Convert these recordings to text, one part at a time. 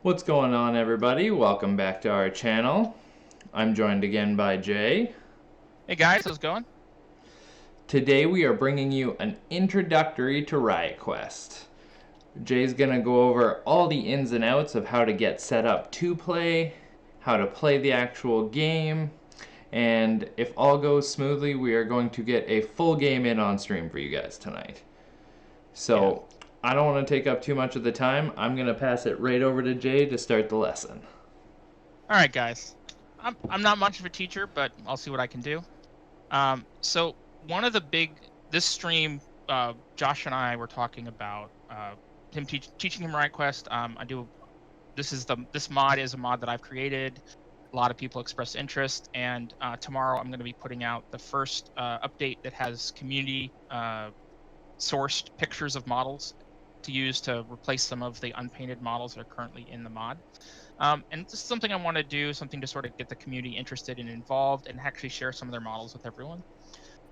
What's going on, everybody? Welcome back to our channel. I'm joined again by Jay. Hey guys, how's it going? Today we are bringing you an introductory to Riot Quest. Jay's gonna go over all the ins and outs of how to get set up to play, how to play the actual game, and if all goes smoothly, we are going to get a full game in on stream for you guys tonight. Yeah. So, I don't want to take up too much of the time. I'm gonna pass it right over to Jay to start the lesson. All right, guys. I'm not much of a teacher, but I'll see what I can do. So one of the this stream, Josh and I were talking about him teaching him Riot Quest. This mod is a mod that I've created. A lot of people expressed interest, and tomorrow I'm going to be putting out the first update that has community sourced pictures of models to use to replace some of the unpainted models that are currently in the mod. And this is something I want to do, something to sort of get the community interested and involved and actually share some of their models with everyone.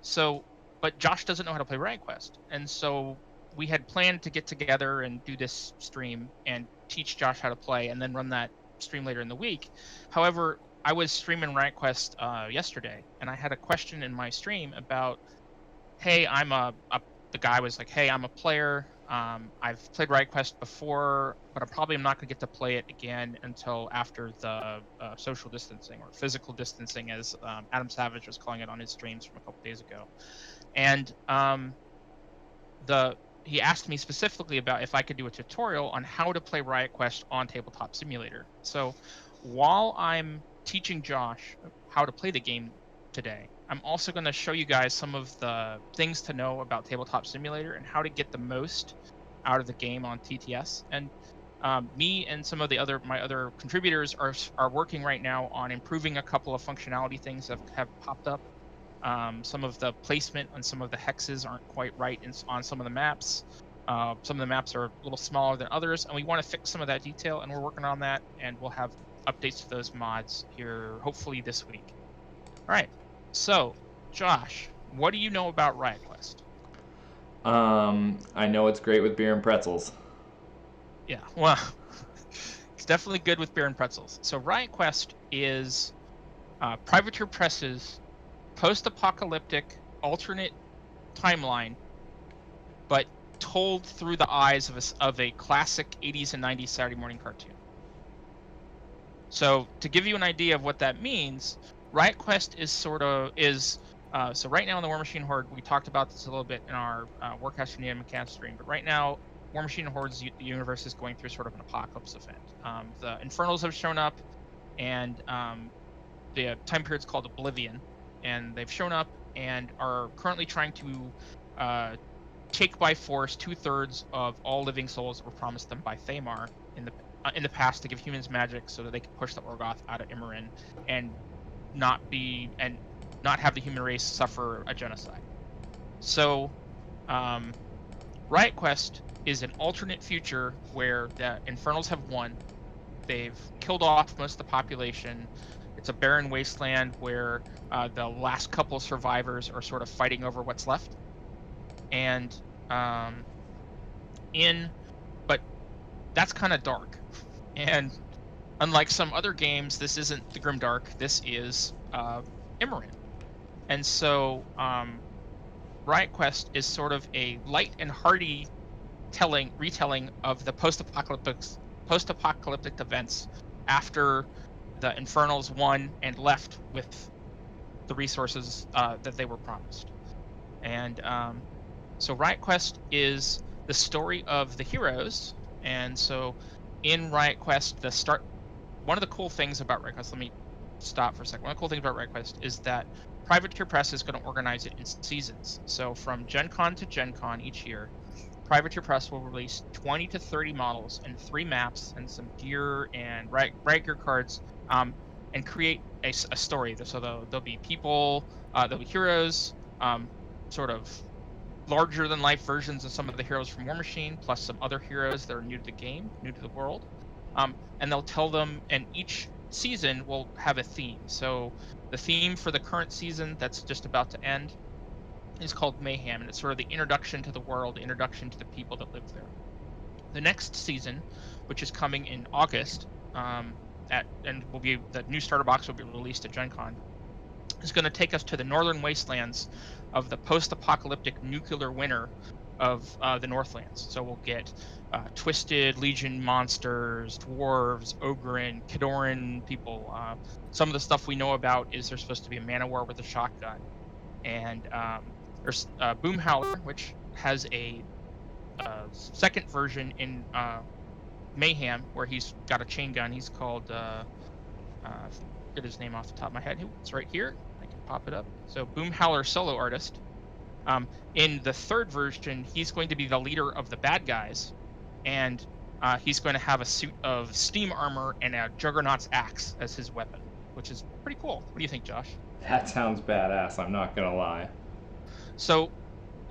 So, but Josh doesn't know how to play Riot Quest. And so we had planned to get together and do this stream and teach Josh how to play and then run that stream later in the week. However, I was streaming Riot Quest yesterday, and I had a question in my stream about, hey, the guy was like, hey, I'm a player. I've played Riot Quest before, but I probably am not going to get to play it again until after the social distancing or physical distancing, as Adam Savage was calling it on his streams from a couple days ago. And he asked me specifically about if I could do a tutorial on how to play Riot Quest on Tabletop Simulator. So while I'm teaching Josh how to play the game today, I'm also going to show you guys some of the things to know about Tabletop Simulator and how to get the most out of the game on TTS. And me and some of my other contributors are working right now on improving a couple of functionality things that have popped up. Some of the placement on some of the hexes aren't quite right on some of the maps. Some of the maps are a little smaller than others, and we want to fix some of that detail, and we're working on that, and we'll have updates to those mods here hopefully this week. All right. So, Josh, what do you know about Riot Quest? I know it's great with beer and pretzels. Yeah, well, it's definitely good with beer and pretzels. So, Riot Quest is Privateer Press's post-apocalyptic alternate timeline, but told through the eyes of a classic 80s and 90s Saturday morning cartoon. So, to give you an idea of what that means, Riot Quest so right now in the War Machine Horde, we talked about this a little bit in our Warcast from the MCAS stream, but right now, War Machine Horde's the universe is going through sort of an apocalypse event. The Infernals have shown up, and the time period's called Oblivion, and they've shown up and are currently trying to take by force 2/3 of all living souls that were promised them by Thamar in the past to give humans magic so that they could push the Orgoth out of Immorin and not have the human race suffer a genocide. So Riot Quest is an alternate future where the Infernals have won. They've killed off most of the population. It's a barren wasteland where the last couple of survivors are sort of fighting over what's left. And but that's kind of dark. And unlike some other games, this isn't the Grimdark. This is Immorin. And so Riot Quest is sort of a light and hearty retelling of the post-apocalyptic events after the Infernals won and left with the resources that they were promised. And so Riot Quest is the story of the heroes. And so in Riot Quest, one of the cool things about Riot Quest, let me stop for a second. One of the cool things about Riot Quest is that Privateer Press is going to organize it in seasons. So from Gen Con to Gen Con each year, Privateer Press will release 20 to 30 models and 3 maps and some gear and Riot Gear cards, and create a story. So there'll be people, there'll be heroes, sort of larger than life versions of some of the heroes from War Machine, plus some other heroes that are new to the game, new to the world. And they'll tell them, and each season will have a theme. So the theme for the current season that's just about to end is called Mayhem, and it's sort of the introduction to the world, the introduction to the people that live there. The next season, which is coming in August, the new starter box will be released at Gen Con, is going to take us to the northern wastelands of the post-apocalyptic nuclear winter of the Northlands. So we'll get Twisted Legion monsters, dwarves, Ogren, Kidoran people. Some of the stuff we know about is there's supposed to be a Man-O-War with a shotgun, and there's Boom Howler, which has a second version in Mayhem, where he's got a chain gun. He's called get his name off the top of my head. It's right here. I can pop it up. So Boom Howler solo artist. In the third version, he's going to be the leader of the bad guys, and he's going to have a suit of steam armor and a Juggernaut's axe as his weapon, which is pretty cool. What do you think, Josh? That sounds badass, I'm not gonna lie. So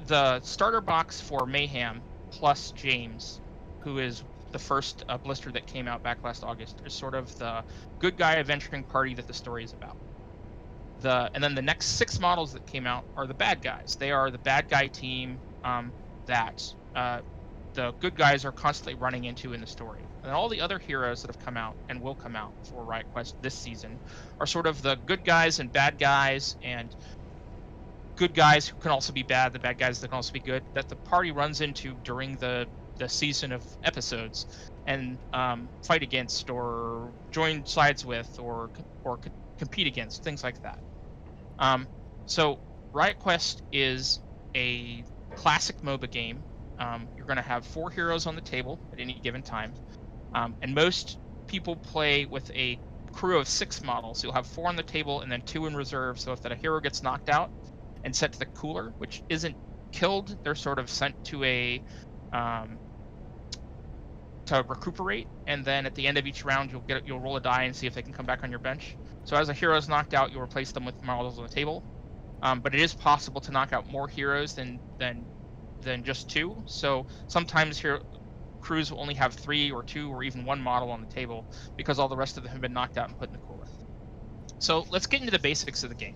the starter box for Mayhem plus James, who is the first blister that came out back last August, is sort of the good guy adventuring party that the story is about. And then the next 6 models that came out are the bad guys. They are the bad guy team that the good guys are constantly running into in the story. And all the other heroes that have come out and will come out for Riot Quest this season are sort of the good guys and bad guys, and good guys who can also be bad, the bad guys that can also be good, that the party runs into during the season of episodes and fight against or join sides with or compete against, things like that. So Riot Quest is a classic MOBA game. You're going to have 4 heroes on the table at any given time, and most people play with a crew of 6 models. You'll have 4 on the table and then 2 in reserve, so if that a hero gets knocked out and sent to the cooler, which isn't killed, they're sort of sent to a to recuperate, and then at the end of each round you'll roll a die and see if they can come back on your bench. So as a hero is knocked out, you'll replace them with models on the table, but it is possible to knock out more heroes than just 2. So sometimes crews will only have 3 or 2 or even 1 model on the table because all the rest of them have been knocked out and put in the cooler. So let's get into the basics of the game.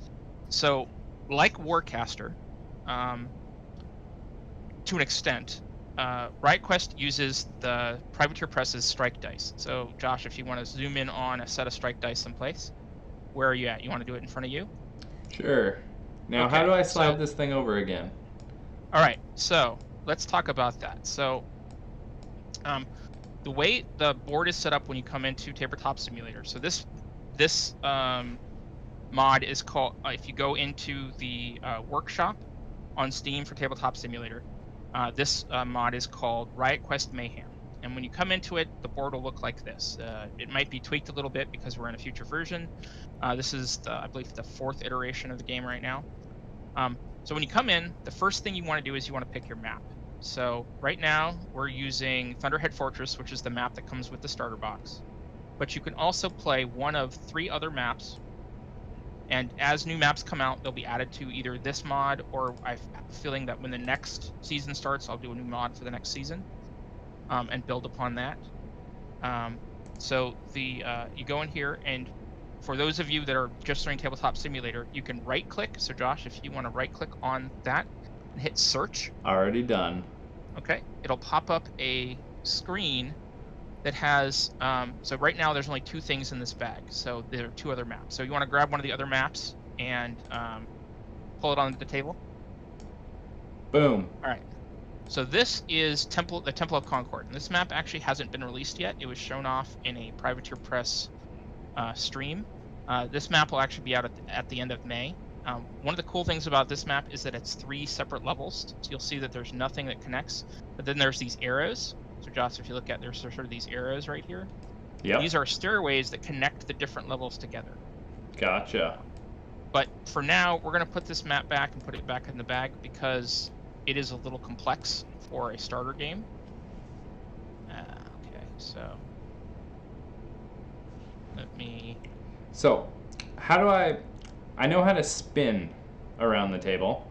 So like Warcaster, to an extent, Riot Quest uses the Privateer Press's strike dice. So Josh, if you want to zoom in on a set of strike dice someplace, where are you at? You want to do it in front of you? Sure. Now, Okay, how do I slide this thing over again? All right, so let's talk about that. So the way the board is set up when you come into Tabletop Simulator, so this mod is called, if you go into the workshop on Steam for Tabletop Simulator, this mod is called Riot Quest Mayhem. And when you come into it, the board will look like this. It might be tweaked a little bit because we're in a future version. This is, I believe, the 4th iteration of the game right now. So when you come in, the first thing you want to do is you want to pick your map. So right now, we're using Thunderhead Fortress, which is the map that comes with the starter box. But you can also play one of 3 other maps. And as new maps come out, they'll be added to either this mod, or I have a feeling that when the next season starts, I'll do a new mod for the next season and build upon that. So you go in here, and for those of you that are just starting Tabletop Simulator, you can right-click. So Josh, if you want to right-click on that and hit search. Already done. Okay. It'll pop up a screen that has, so right now there's only 2 things in this bag. So there are 2 other maps. So you want to grab one of the other maps and pull it onto the table. Boom. All right. So this is the Temple of Concord. And this map actually hasn't been released yet. It was shown off in a Privateer Press stream. This map will actually be out at the end of May. One of the cool things about this map is that it's 3 separate levels. So you'll see that there's nothing that connects, but then there's these arrows. So Josh, if you look at, there's sort of these arrows right here. Yep. These are stairways that connect the different levels together. Gotcha. But for now, we're going to put this map back and put it back in the bag because it is a little complex for a starter game. Okay, so let me... So, how do I know how to spin around the table.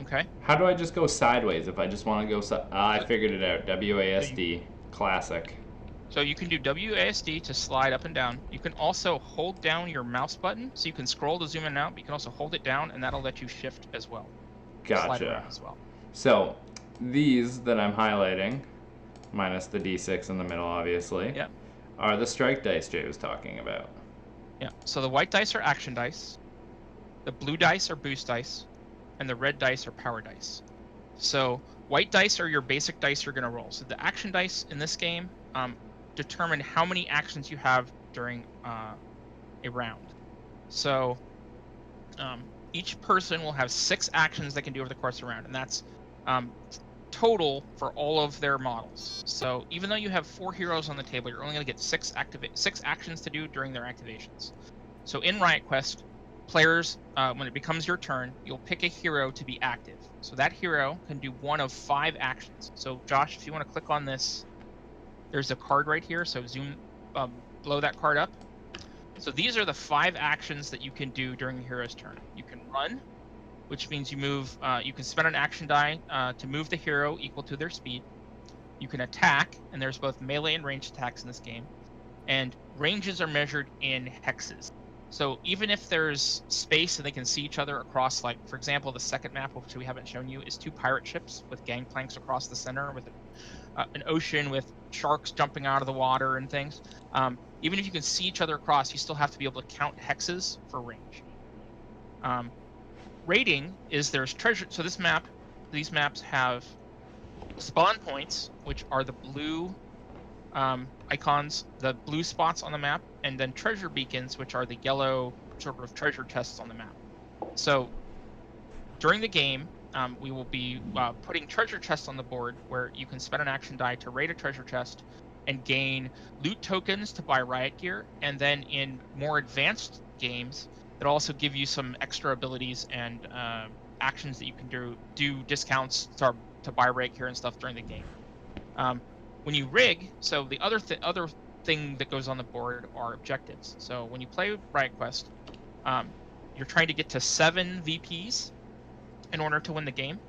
Okay. How do I just go sideways if I just want to go I figured it out. WASD. Classic. So you can do WASD to slide up and down. You can also hold down your mouse button, so you can scroll to zoom in and out, but you can also hold it down, and that'll let you shift as well. Slide Gotcha. around as well. So, these that I'm highlighting minus the d6 in the middle, obviously, Yeah. are the strike dice Jay was talking about. Yeah. So the white dice are action dice, the blue dice are boost dice, and the red dice are power dice. So white dice are your basic dice you're going to roll. So the action dice in this game determine how many actions you have during a round. So each person will have 6 actions they can do over the course of a round, and that's total for all of their models. So even though you have 4 heroes on the table, you're only going to get 6 actions to do during their activations. So in Riot Quest, players, when it becomes your turn, you'll pick a hero to be active. So that hero can do one of 5 actions. So Josh, if you want to click on this, there's a card right here. So zoom, blow that card up. So these are the 5 actions that you can do during the hero's turn. You can run, which means you move. You can spend an action die to move the hero equal to their speed. You can attack, and there's both melee and ranged attacks in this game. And ranges are measured in hexes. So even if there's space and they can see each other across, like, for example, the second map, which we haven't shown you, is 2 pirate ships with gangplanks across the center with an ocean with sharks jumping out of the water and things. Even if you can see each other across, you still have to be able to count hexes for range. Rating is there's treasure. So these maps have spawn points, which are the blue icons, the blue spots on the map, and then treasure beacons, which are the yellow sort of treasure chests on the map. So during the game, we will be putting treasure chests on the board where you can spend an action die to raid a treasure chest and gain loot tokens to buy riot gear, and then in more advanced games it'll also give you some extra abilities and actions that you can do discounts to buy riot gear and stuff during the game. When you rig, so the other thing that goes on the board are objectives. So when you play Riot Quest, you're trying to get to 7 VPs in order to win the game.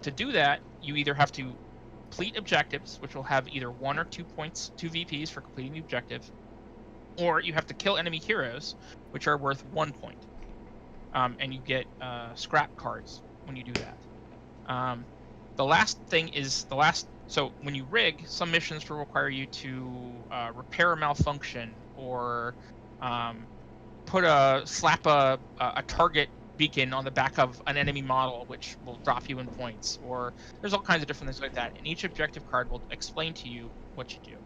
To do that, you either have to complete objectives, which will have either 1 or 2 points, 2 VPs for completing the objective, or you have to kill enemy heroes, which are worth 1 point. And you get scrap cards when you do that. The last thing is so when you rig, some missions will require you to repair a malfunction or slap a target beacon on the back of an enemy model, which will drop you in points, or there's all kinds of different things like that, and each objective card will explain to you what you do.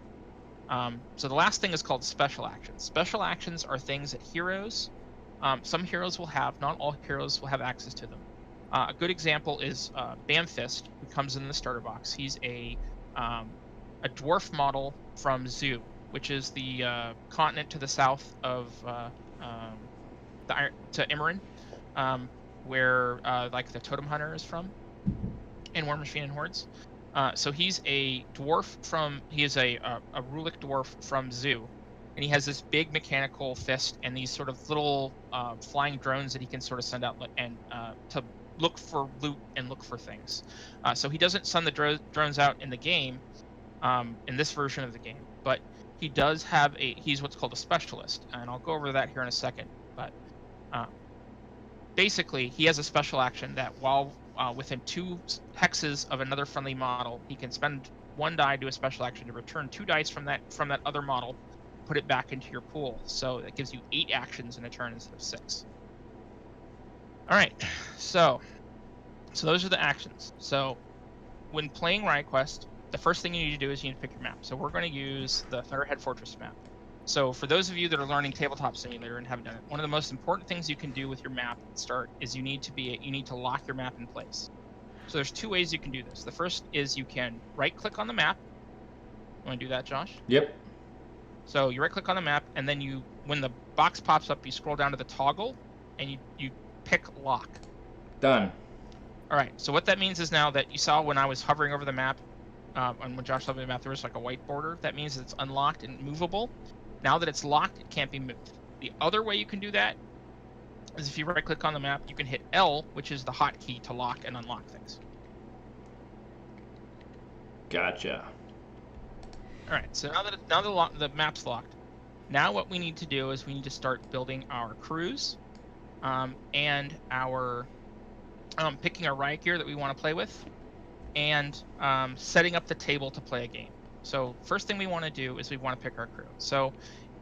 So the last thing is called special actions. Special actions are things that heroes, some heroes will have, not all heroes will have access to them. A good example is Bamfist, who comes in the starter box. He's a dwarf model from Zoo, which is the continent to the south of Imran, where like the Totem Hunter is from, and War Machine and Hordes. So he's a dwarf he is a Rulik dwarf from Zoo, and he has this big mechanical fist and these sort of little flying drones that he can sort of send out and to look for loot and look for things. So he doesn't send the drones out in the game, in this version of the game, but he does have he's what's called a specialist, and I'll go over that here in a second. But basically, he has a special action that while within 2 hexes of another friendly model, he can spend 1 die to a special action to return 2 dice from that other model, put it back into your pool. So that gives you 8 actions in a turn instead of 6. All right, so those are the actions. So when playing Riot Quest, the first thing you need to do is you need to pick your map. So we're going to use the Thunderhead Fortress Map. So for those of you that are learning Tabletop Simulator and haven't done it, one of the most important things you can do with your map at the start is you need to lock your map in place. So there's 2 ways you can do this. The first is you can right-click on the map. You want to do that, Josh? Yep. So you right-click on the map, and then when the box pops up, you scroll down to the toggle, and you pick lock. Done. All right. So what that means is now that you saw when I was hovering over the map, and when Josh hovered the map, there was like a white border. That means it's unlocked and movable. Now that it's locked, it can't be moved. The other way you can do that is if you right-click on the map, you can hit L, which is the hotkey to lock and unlock things. Gotcha. All right. So now the map's locked. Now what we need to do is we need to start building our crews, and our picking our riot gear that we want to play with. and setting up the table to play a game. So first thing we want to do is we want to pick our crew. So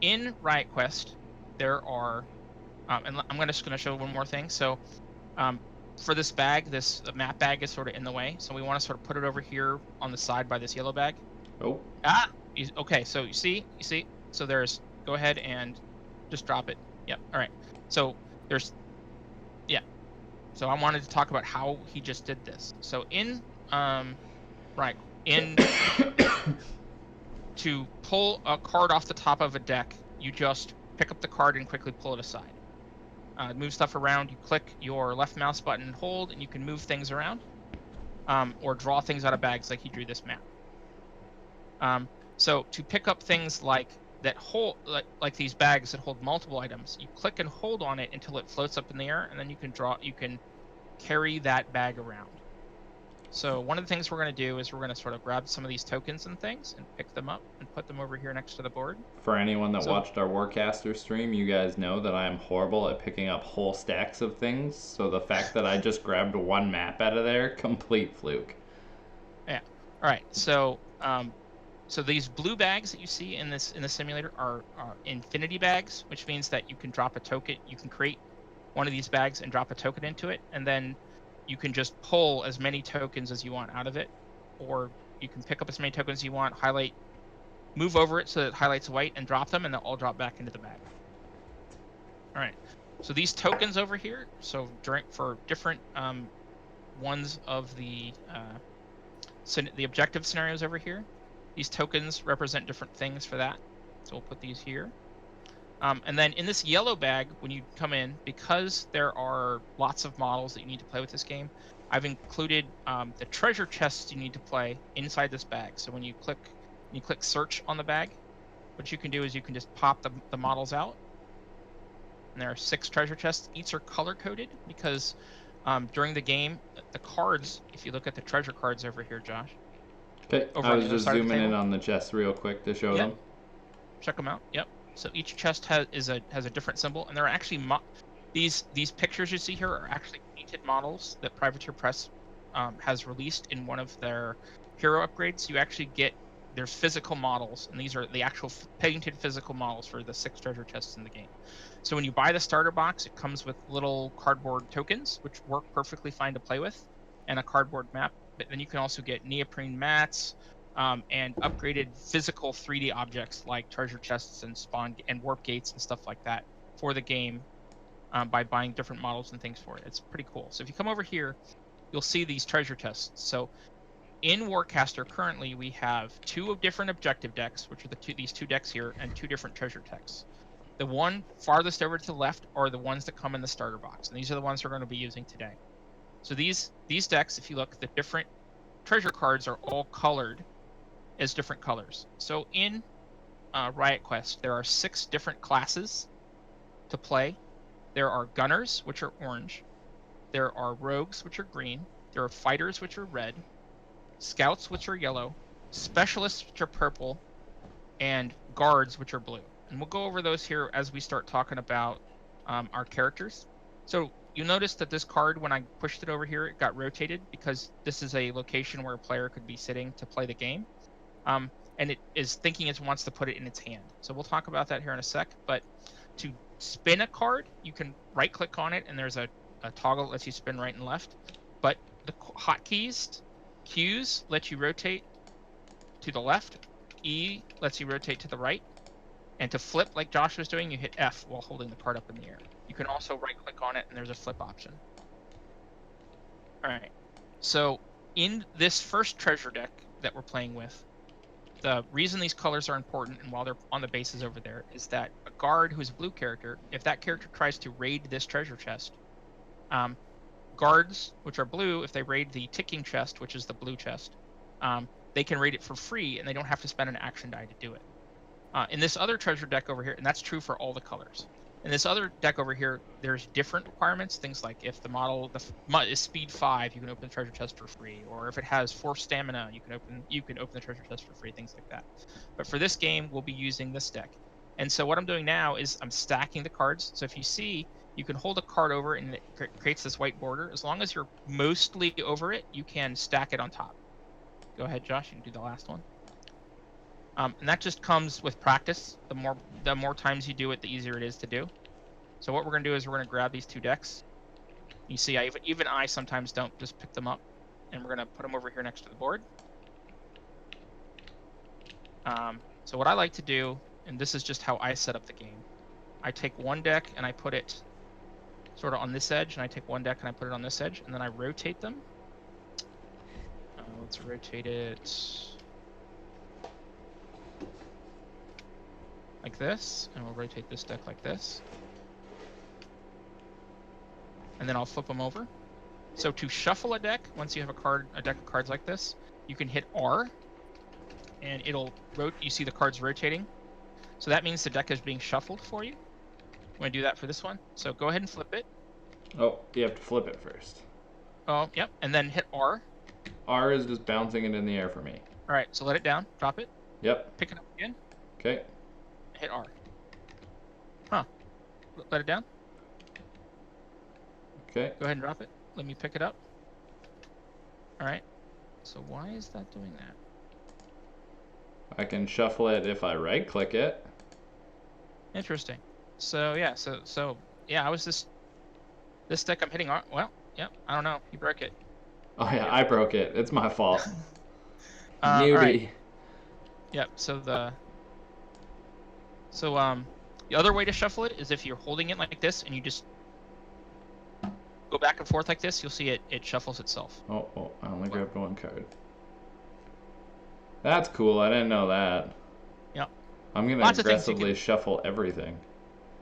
in Riot Quest, there are, and I'm just going to show one more thing. So for this bag, this map bag is sort of in the way. So we want to sort of put it over here on the side by this yellow bag. Oh. Okay, so you see? So there's, go ahead and just drop it. Yep, all right. So there's, yeah. So I wanted to talk about how he just did this. So in, to pull a card off the top of a deck, you just pick up the card and quickly pull it aside. Move stuff around, you click your left mouse button and hold, and you can move things around, or draw things out of bags like he drew this map. So to pick up things like that hold, like these bags that hold multiple items, you click and hold on it until it floats up in the air, and then you can carry that bag around. So one of the things we're going to do is we're going to sort of grab some of these tokens and things and pick them up and put them over here next to the board. For anyone that watched our Warcaster stream, you guys know that I am horrible at picking up whole stacks of things. So the fact that I just grabbed one map out of there, complete fluke. Yeah. All right. So so these blue bags that you see in the simulator are infinity bags, which means that you can drop a token. You can create one of these bags and drop a token into it, and then you can just pull as many tokens as you want out of it, or you can pick up as many tokens as you want, highlight, move over it so that it highlights white, and drop them, and they'll all drop back into the bag. All right. So these tokens over here, so for different ones of the objective scenarios over here, these tokens represent different things for that. So we'll put these here. And then in this yellow bag, when you come in, because there are lots of models that you need to play with this game, I've included the treasure chests you need to play inside this bag. So when you click search on the bag, what you can do is you can just pop the models out. And there are 6 treasure chests. Each are color coded because during the game, the cards, if you look at the treasure cards over here, Josh. Okay, I was just zooming in on the chest real quick to show them. Check them out. Yep. So each chest has a different symbol, and there are actually these pictures you see here are actually painted models that Privateer Press has released in one of their hero upgrades. You actually get, there's physical models, and these are the actual painted physical models for the 6 treasure chests in the game. So when you buy the starter box, it comes with little cardboard tokens, which work perfectly fine to play with, and a cardboard map. But then you can also get neoprene mats, and upgraded physical 3D objects like treasure chests and spawn and warp gates and stuff like that for the game by buying different models and things for it. It's pretty cool. So if you come over here, you'll see these treasure chests. So in Warcaster currently we have 2 different objective decks, which are these 2 decks here, and 2 different treasure decks. The one farthest over to the left are the ones that come in the starter box, and these are the ones we're going to be using today. So these decks, if you look, the different treasure cards are all colored as different colors. So in Riot Quest, there are 6 different classes to play. There are gunners, which are orange. There are rogues, which are green. There are fighters, which are red. Scouts, which are yellow. Specialists, which are purple. And guards, which are blue. And we'll go over those here as we start talking about our characters. So you'll notice that this card, when I pushed it over here, it got rotated because this is a location where a player could be sitting to play the game. And it is thinking it wants to put it in its hand. So we'll talk about that here in a sec. But to spin a card, you can right-click on it, and there's a toggle that lets you spin right and left. But the hotkeys, Q's let you rotate to the left, E lets you rotate to the right, and to flip, like Josh was doing, you hit F while holding the card up in the air. You can also right-click on it, and there's a flip option. All right. So in this first treasure deck that we're playing with, the reason these colors are important, and while they're on the bases over there, is that a guard who's a blue character, if that character tries to raid this treasure chest, guards, which are blue, if they raid the ticking chest, which is the blue chest, they can raid it for free, and they don't have to spend an action die to do it. In this other treasure deck over here, and that's true for all the colors. In this other deck over here, there's different requirements. Things like if the model is speed 5, you can open the treasure chest for free, or if it has 4 stamina, you can open the treasure chest for free. Things like that. But for this game, we'll be using this deck. And so what I'm doing now is I'm stacking the cards. So if you see, you can hold a card over and it creates this white border. As long as you're mostly over it, you can stack it on top. Go ahead, Josh. You can do the last one. And that just comes with practice. The more times you do it, the easier it is to do. So what we're going to do is we're going to grab these 2 decks. You see, even I sometimes don't just pick them up. And we're going to put them over here next to the board. So what I like to do, and this is just how I set up the game. I take one deck and I put it sort of on this edge, and I take one deck and I put it on this edge, and then I rotate them. Let's rotate it like this, and we'll rotate this deck like this. And then I'll flip them over. So to shuffle a deck, once you have a deck of cards like this, you can hit R, and it'll you see the cards rotating. So that means the deck is being shuffled for you. I'm going to do that for this one. So go ahead and flip it. Oh, you have to flip it first. Oh, yep. And then hit R. R is just bouncing it in the air for me. All right, so let it down. Drop it. Yep. Pick it up again. Okay. Hit R. Huh. Let it down. Okay. Go ahead and drop it. Let me pick it up. All right. So why is that doing that? I can shuffle it if I right-click it. Interesting. So yeah, so yeah, I was this deck I'm hitting R. Well, yep. I don't know. You broke it. Oh yeah, I broke it. It's my fault. Newbie. All right. Yep. So the other way to shuffle it is if you're holding it like this and you just go back and forth like this, you'll see it shuffles itself. Oh, I only grabbed one card. That's cool. I didn't know that. Yep. I'm gonna aggressively shuffle everything.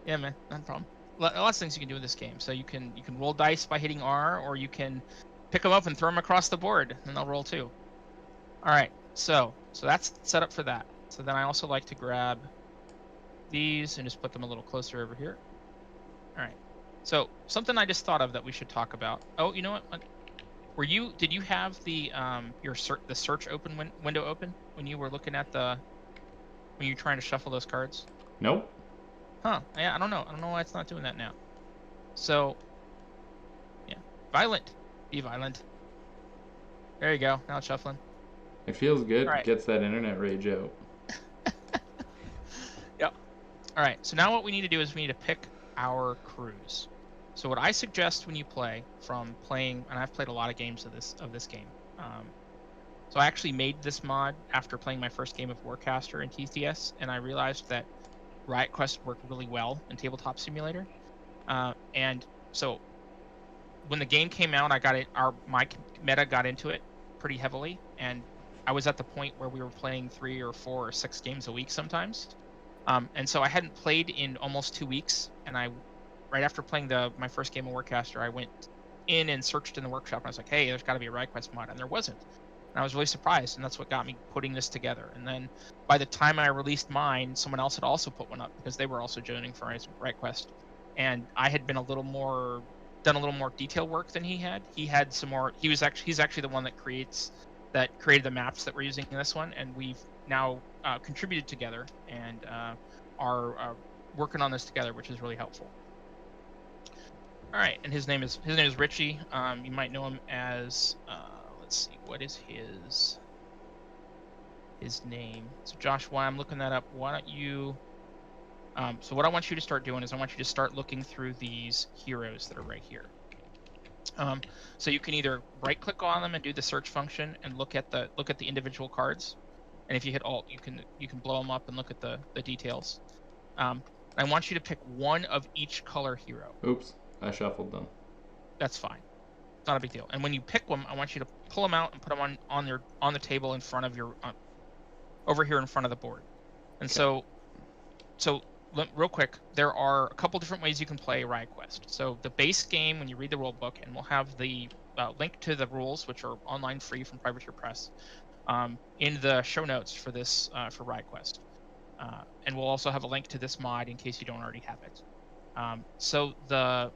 Yeah, man, not a problem. Lots of things you can do with this game. So you can roll dice by hitting R, or you can pick them up and throw them across the board, and they'll roll too. All right, so that's set up for that. So then I also like to grab these and just put them a little closer over here. All right. So something I just thought of that we should talk about. Oh, you know what? Did you have the the search window open when you were looking at when you're trying to shuffle those cards? Nope. Huh. Yeah, I don't know why it's not doing that now. So, yeah. Violent. Be violent. There you go. Now it's shuffling. It feels good. Right. Gets that internet rage out. Yep. All right. So now what we need to do is we need to pick our crews. So what I suggest when you play, and I've played a lot of games of this game. So I actually made this mod after playing my first game of Warcaster in TTS, and I realized that Riot Quest worked really well in Tabletop Simulator. And so when the game came out, my meta got into it pretty heavily, and I was at the point where we were playing 3 or 4 or 6 games a week sometimes. And so I hadn't played in almost 2 weeks, and right after playing my first game of Warcaster, I went in and searched in the workshop, and I was like, hey, there's got to be a Riot Quest mod, and there wasn't. And I was really surprised, and that's what got me putting this together. And then by the time I released mine, someone else had also put one up because they were also joining for Riot Quest. And I had been done a little more detail work than he had. He had some more. He's actually the one that created the maps that we're using in this one, and we've now contributed together and are working on this together, which is really helpful. All right, and his name is Richie. You might know him as let's see, what is his name? So Josh, while I'm looking that up, why don't you? So what I want you to start doing is I want you to start looking through these heroes that are right here. So you can either right-click on them and do the search function and look at the individual cards, and if you hit Alt, you can blow them up and look at the details. I want you to pick one of each color hero. Oops, I shuffled them. That's fine. It's not a big deal. And when you pick them, I want you to pull them out and put them on the table in front of your over here in front of the board. And okay. So real quick, there are a couple different ways you can play Riot Quest. So the base game, when you read the rule book, and we'll have the link to the rules, which are online free from Privateer Press, in the show notes for this for Riot Quest. And we'll also have a link to this mod in case you don't already have it. So the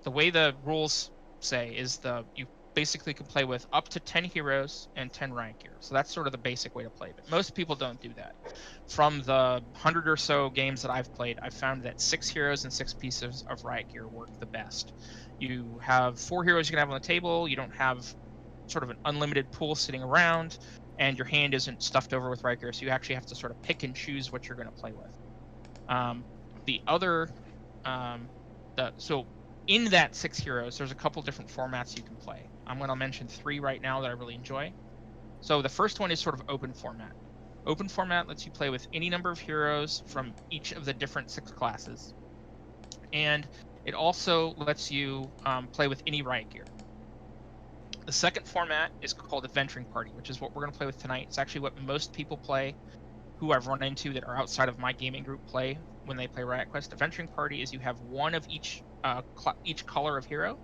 way the rules say is you basically can play with up to 10 heroes and 10 riot gear. So that's sort of the basic way to play, but most people don't do that. From the 100 or so games that I've played, I've found that 6 heroes and 6 pieces of riot gear work the best. You have 4 heroes you can have on the table. You don't have sort of an unlimited pool sitting around, and your hand isn't stuffed over with Riot gear, so you actually have to sort of pick and choose what you're going to play with. The other, so in that 6 heroes, there's a couple different formats you can play. I'm going to mention 3 right now that I really enjoy. So the first one is sort of open format. Open format lets you play with any number of heroes from each of the different 6 classes. And it also lets you play with any Riot gear. The second format is called Adventuring Party, which is what we're going to play with tonight. It's actually what most people play who I've run into that are outside of my gaming group play when they play Riot Quest. Adventuring Party is you have one of each color of hero,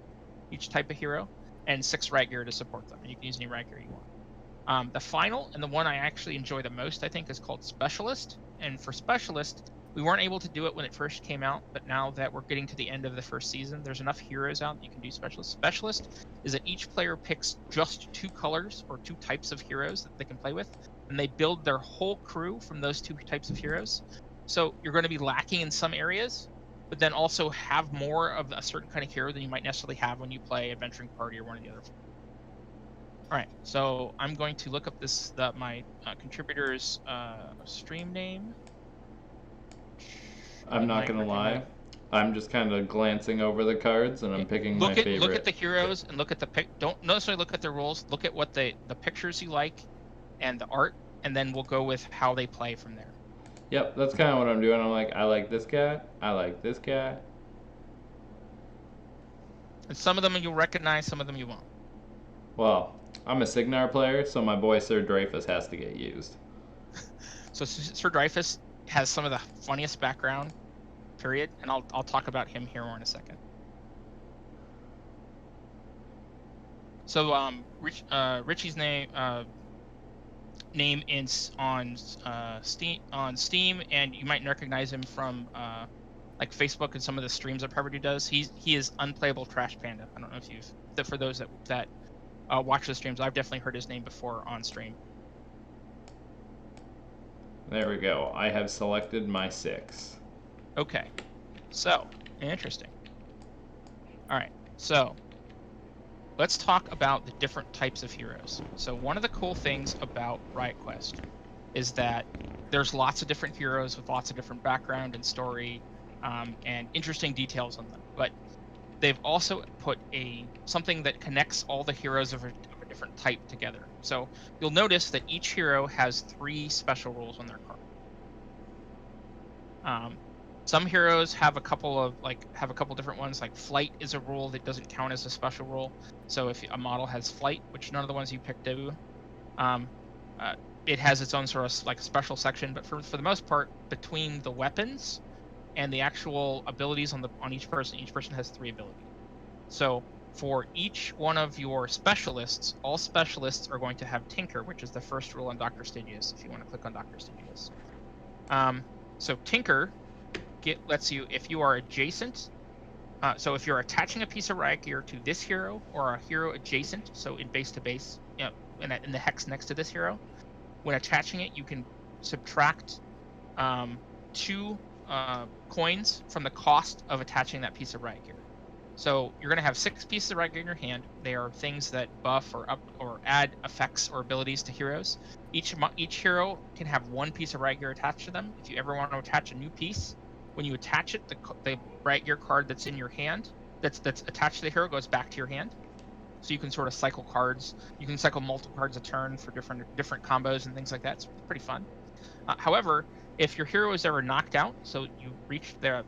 each type of hero, and 6 Riot gear to support them. And you can use any Riot gear you want. The final, and the one I actually enjoy the most, I think, is called Specialist. And for Specialist, we weren't able to do it when it first came out, but now that we're getting to the end of the first season, there's enough heroes out that you can do Specialist. Specialist is that each player picks just 2 colors or 2 types of heroes that they can play with, and they build their whole crew from those 2 types of heroes. So you're going to be lacking in some areas, but then also have more of a certain kind of hero than you might necessarily have when you play Adventuring Party or one of the other. All right, so I'm going to look up my contributor's stream name. I'm not gonna lie, I'm just kind of glancing over the cards and I'm picking my favorite. Look at the heroes and look at the pick. Don't necessarily look at their rules. Look at what the pictures you like, and the art, and then we'll go with how they play from there. Yep, that's kind of what I'm doing. I'm like, I like this guy. I like this guy. And some of them you'll recognize, some of them you won't. Well, I'm a Signar player, so my boy Sir Dreyfus has to get used. So Sir Dreyfus has some of the funniest background, period, and I'll talk about him here more in a second. So Richie's name on Steam, and you might recognize him from like Facebook and some of the streams that probably does. He is Unplayable Trash Panda. I don't know if for those that watch the streams, I've definitely heard his name before on stream. There we go. I have selected my 6. Okay, so interesting. All right, so let's talk about the different types of heroes. So one of the cool things about Riot Quest is that there's lots of different heroes with lots of different background and story and interesting details on them. But they've also put something that connects all the heroes of a different type together. So you'll notice that each hero has 3 special rules on their card. Some heroes have a couple different ones. Like flight is a rule that doesn't count as a special rule. So if a model has flight, which none of the ones you picked do, it has its own sort of like special section. But for the most part, between the weapons and the actual abilities on each person has 3 abilities. So for each one of your specialists, all specialists are going to have Tinker, which is the first rule on Dr. Stygius, if you want to click on Dr. Stygius. So Tinker lets you, if you are adjacent, so if you're attaching a piece of Riot gear to this hero or a hero adjacent, so in base to base, in the hex next to this hero, when attaching it, you can subtract 2 coins from the cost of attaching that piece of Riot gear. So you're going to have 6 pieces of Riot gear in your hand. They are things that buff or up or add effects or abilities to heroes. Each hero can have 1 piece of Riot gear attached to them. If you ever want to attach a new piece, when you attach it, the Riot gear card that's in your hand, that's attached to the hero, goes back to your hand. So you can sort of cycle cards. You can cycle multiple cards a turn for different combos and things like that. It's pretty fun. However, if your hero is ever knocked out, so you reach the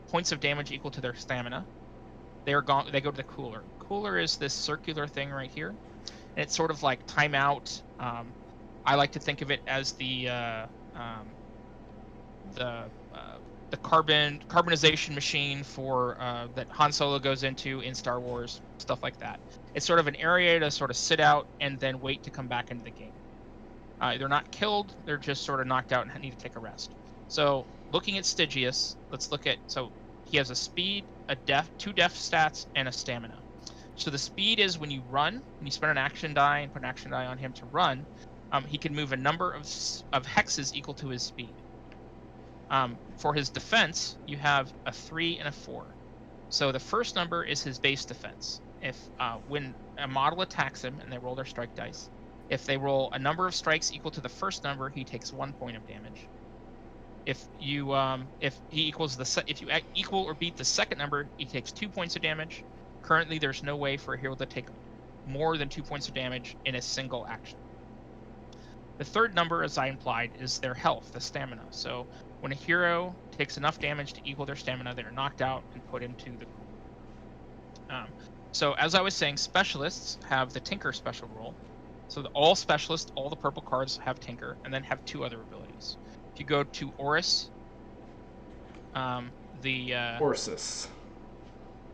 points of damage equal to their stamina, they go to the cooler. Cooler is this circular thing right here, and it's sort of like timeout. I like to think of it as the carbonization machine for that Han Solo goes into in Star Wars, stuff like that. It's sort of an area to sort of sit out and then wait to come back into the game. They're not killed; they're just sort of knocked out and need to take a rest. So, looking at Stygius, let's look at he has a speed, 2 def stats, and a stamina. So the speed is when you run, when you spend an action die and put an action die on him to run, he can move a number of hexes equal to his speed. For his defense, you have a 3 and a 4. So the first number is his base defense. If when a model attacks him and they roll their strike dice. If they roll a number of strikes equal to the first number, he takes 1 point of damage. If you equal or beat the second number, he takes 2 points of damage. Currently, there's no way for a hero to take more than 2 points of damage in a single action. The third number, as I implied, is their health, the stamina. So when a hero takes enough damage to equal their stamina, they are knocked out and put into the group. So as I was saying, specialists have the Tinker special role. So all specialists, all the purple cards have Tinker, and then have 2 other abilities. If you go to Orus,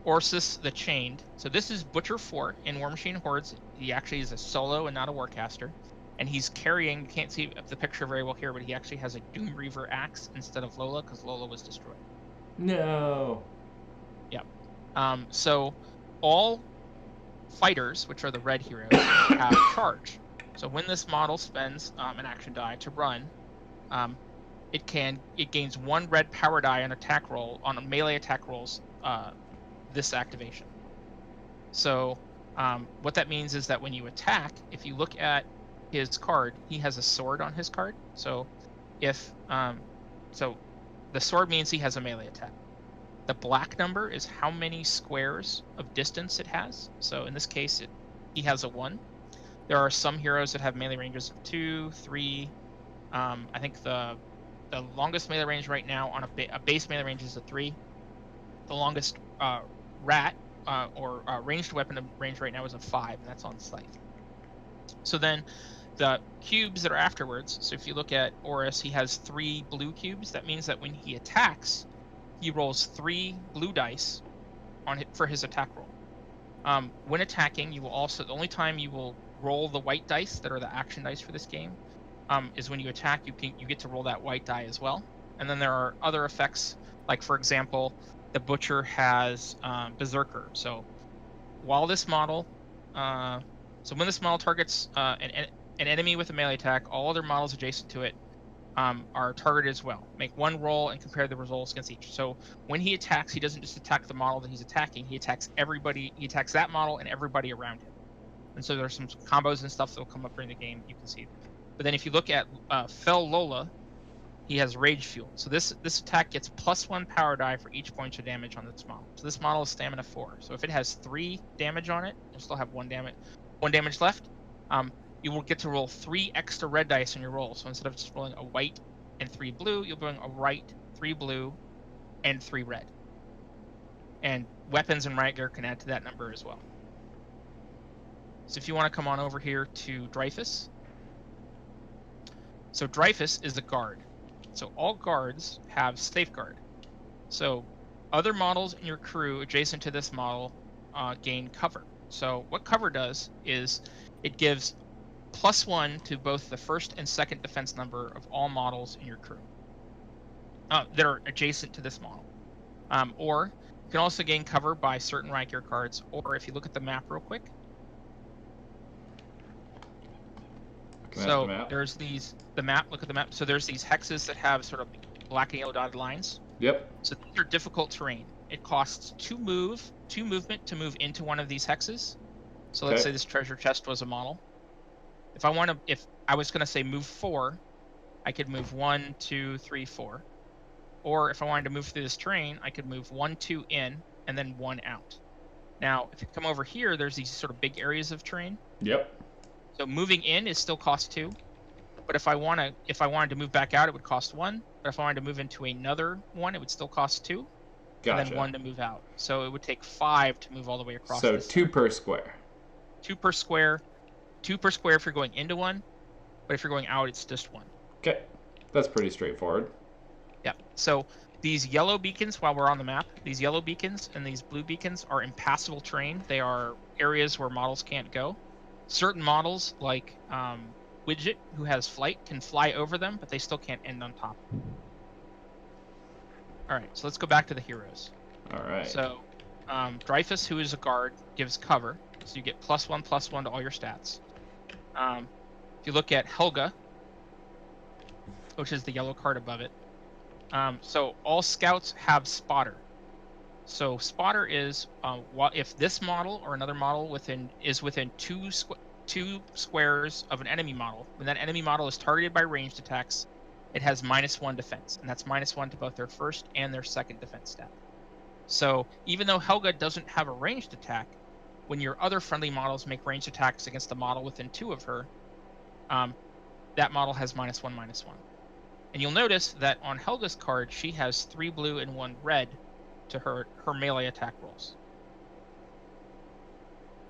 Orsus the Chained. So this is Butcher 4 in War Machine Hordes. He actually is a solo and not a warcaster. And he's carrying, you can't see the picture very well here, but he actually has a Doom Reaver axe instead of Lola, because Lola was destroyed. No. Yep. So all fighters, which are the red heroes, have charge. So when this model spends an action die to run, it gains 1 red power die on attack roll on a melee attack rolls this activation. So what that means is that when you attack, if you look at his card, he has a sword on his card. So if so the sword means he has a melee attack. The black number is how many squares of distance it has. So in this case, he has a 1. There are some heroes that have melee ranges of 2, 3. I think the longest melee range right now on a base melee range is a 3. The longest rat or ranged weapon range right now is a 5, and that's on Scythe. So then the cubes that are afterwards, so if you look at Orus, he has 3 blue cubes. That means that when he attacks, he rolls 3 blue dice for his attack roll. When attacking, you will also, the only time you will roll the white dice that are the action dice for this game is when you attack. You get to roll that white die as well. And then there are other effects, like for example, the Butcher has Berserker. So while this model, so when this model targets an enemy with a melee attack, all other models adjacent to it are targeted as well. Make 1 roll and compare the results against each. So when he attacks, he doesn't just attack the model that he's attacking. He attacks everybody. He attacks that model and everybody around him. And so there's some combos and stuff that will come up during the game. You can see. But then if you look at Fel Lola, he has Rage Fuel. So this attack gets +1 power die for each point of damage on this model. So this model is stamina 4. So if it has 3 damage on it, you'll still have 1 damage left. You will get to roll 3 extra red dice on your roll. So instead of just rolling a white and 3 blue, you'll be rolling a white, 3 blue, and 3 red. And weapons and riot gear can add to that number as well. So if you want to come on over here to Dreyfus. So Dreyfus is a guard. So all guards have Safeguard. So other models in your crew adjacent to this model gain cover. So what cover does is it gives +1 to both the first and second defense number of all models in your crew that are adjacent to this model. Or you can also gain cover by certain riot gear cards, or if you look at the map real quick. So there's the map, look at the map. So there's these hexes that have sort of black and yellow dotted lines. Yep. So these are difficult terrain. It costs 2 movement to move into one of these hexes. So let's say this treasure chest was a model. If I was going to say move 4, I could move 1, 2, 3, 4. Or if I wanted to move through this terrain, I could move 1, 2 in, and then 1 out. Now, if you come over here, there's these sort of big areas of terrain. Yep. So moving in is still cost 2. But if I wanted to move back out, it would cost 1. But if I wanted to move into another one, it would still cost 2. Gotcha. And then 1 to move out. So it would take 5 to move all the way across. So 2 per square. 2 per square. 2 per square if you're going into one. But if you're going out, it's just 1. Okay. That's pretty straightforward. Yeah. So these yellow beacons, while we're on the map, these yellow beacons and these blue beacons are impassable terrain. They are areas where models can't go. Certain models, like Widget, who has flight, can fly over them, but they still can't end on top. All right, so let's go back to the heroes. All right. So Dreyfus, who is a guard, gives cover, so you get +1/+1 to all your stats. If you look at Helga, which is the yellow card above it, so all scouts have Spotter. So spotter is if this model or another model within two squares of an enemy model. When that enemy model is targeted by ranged attacks, it has -1 defense, and that's -1 to both their first and their second defense stat. So even though Helga doesn't have a ranged attack, when your other friendly models make ranged attacks against the model within 2 of her, that model has -1/-1. And you'll notice that on Helga's card, she has 3 blue and 1 red to her melee attack rolls.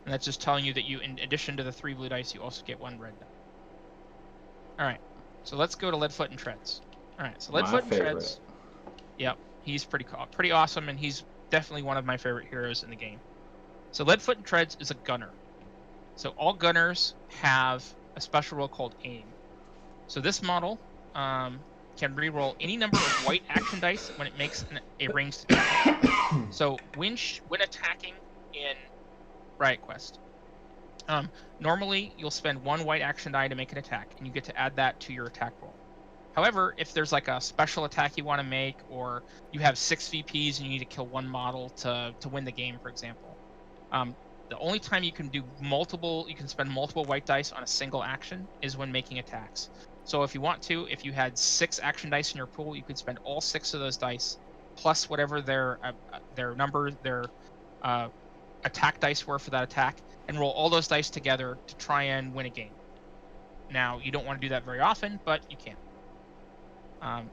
And that's just telling you that you, in addition to the 3 blue dice, you also get 1 red die. Alright, so let's go to Leadfoot and Treads. Alright, so Leadfoot and Treads. Yep, he's pretty awesome, and he's definitely one of my favorite heroes in the game. So Leadfoot and Treads is a gunner. So all gunners have a special roll called Aim. So this model can reroll any number of white action dice when it makes a ranged attack. So when attacking in Riot Quest, normally you'll spend 1 white action die to make an attack, and you get to add that to your attack roll. However, if there's like a special attack you want to make, or you have 6 VPs and you need to kill 1 model to win the game, for example, the only time you can spend multiple white dice on a single action is when making attacks. So if you want to, if you had 6 action dice in your pool, you could spend all 6 of those dice plus whatever their attack dice were for that attack, and roll all those dice together to try and win a game. Now, you don't want to do that very often, but you can.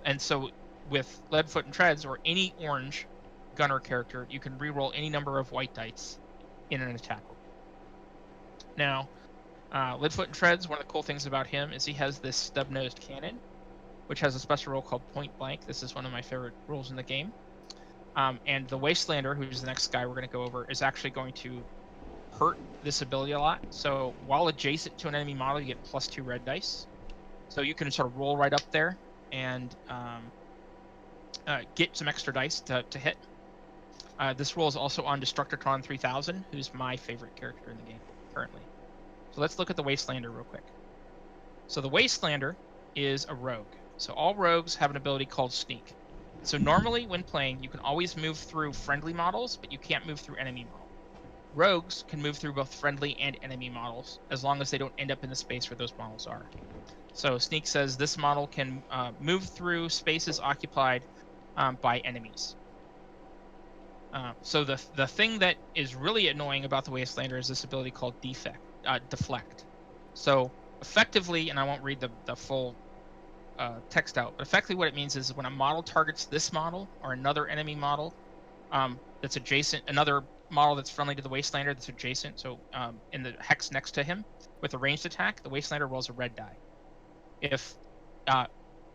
And so with Leadfoot and Treads, or any orange gunner character, you can reroll any number of white dice in an attack roll. Now, Leadfoot and Treads, one of the cool things about him is he has this stub-nosed cannon, which has a special roll called Point Blank. This is one of my favorite rolls in the game. And the Wastelander, who's the next guy we're going to go over, is actually going to hurt this ability a lot. So while adjacent to an enemy model, you get +2 red dice. So you can sort of roll right up there and get some extra dice to hit. This roll is also on Destructotron 3000, who's my favorite character in the game currently. So let's look at the Wastelander real quick. So the Wastelander is a rogue. So all rogues have an ability called Sneak. So normally when playing, you can always move through friendly models, but you can't move through enemy models. Rogues can move through both friendly and enemy models, as long as they don't end up in the space where those models are. So Sneak says this model can move through spaces occupied by enemies. So the thing that is really annoying about the Wastelander is this ability called Deflect. So effectively, and I won't read the full text out, but effectively what it means is when a model targets this model or another enemy model that's adjacent, another model that's friendly to the Wastelander that's adjacent, so in the hex next to him with a ranged attack, the Wastelander rolls a red die. If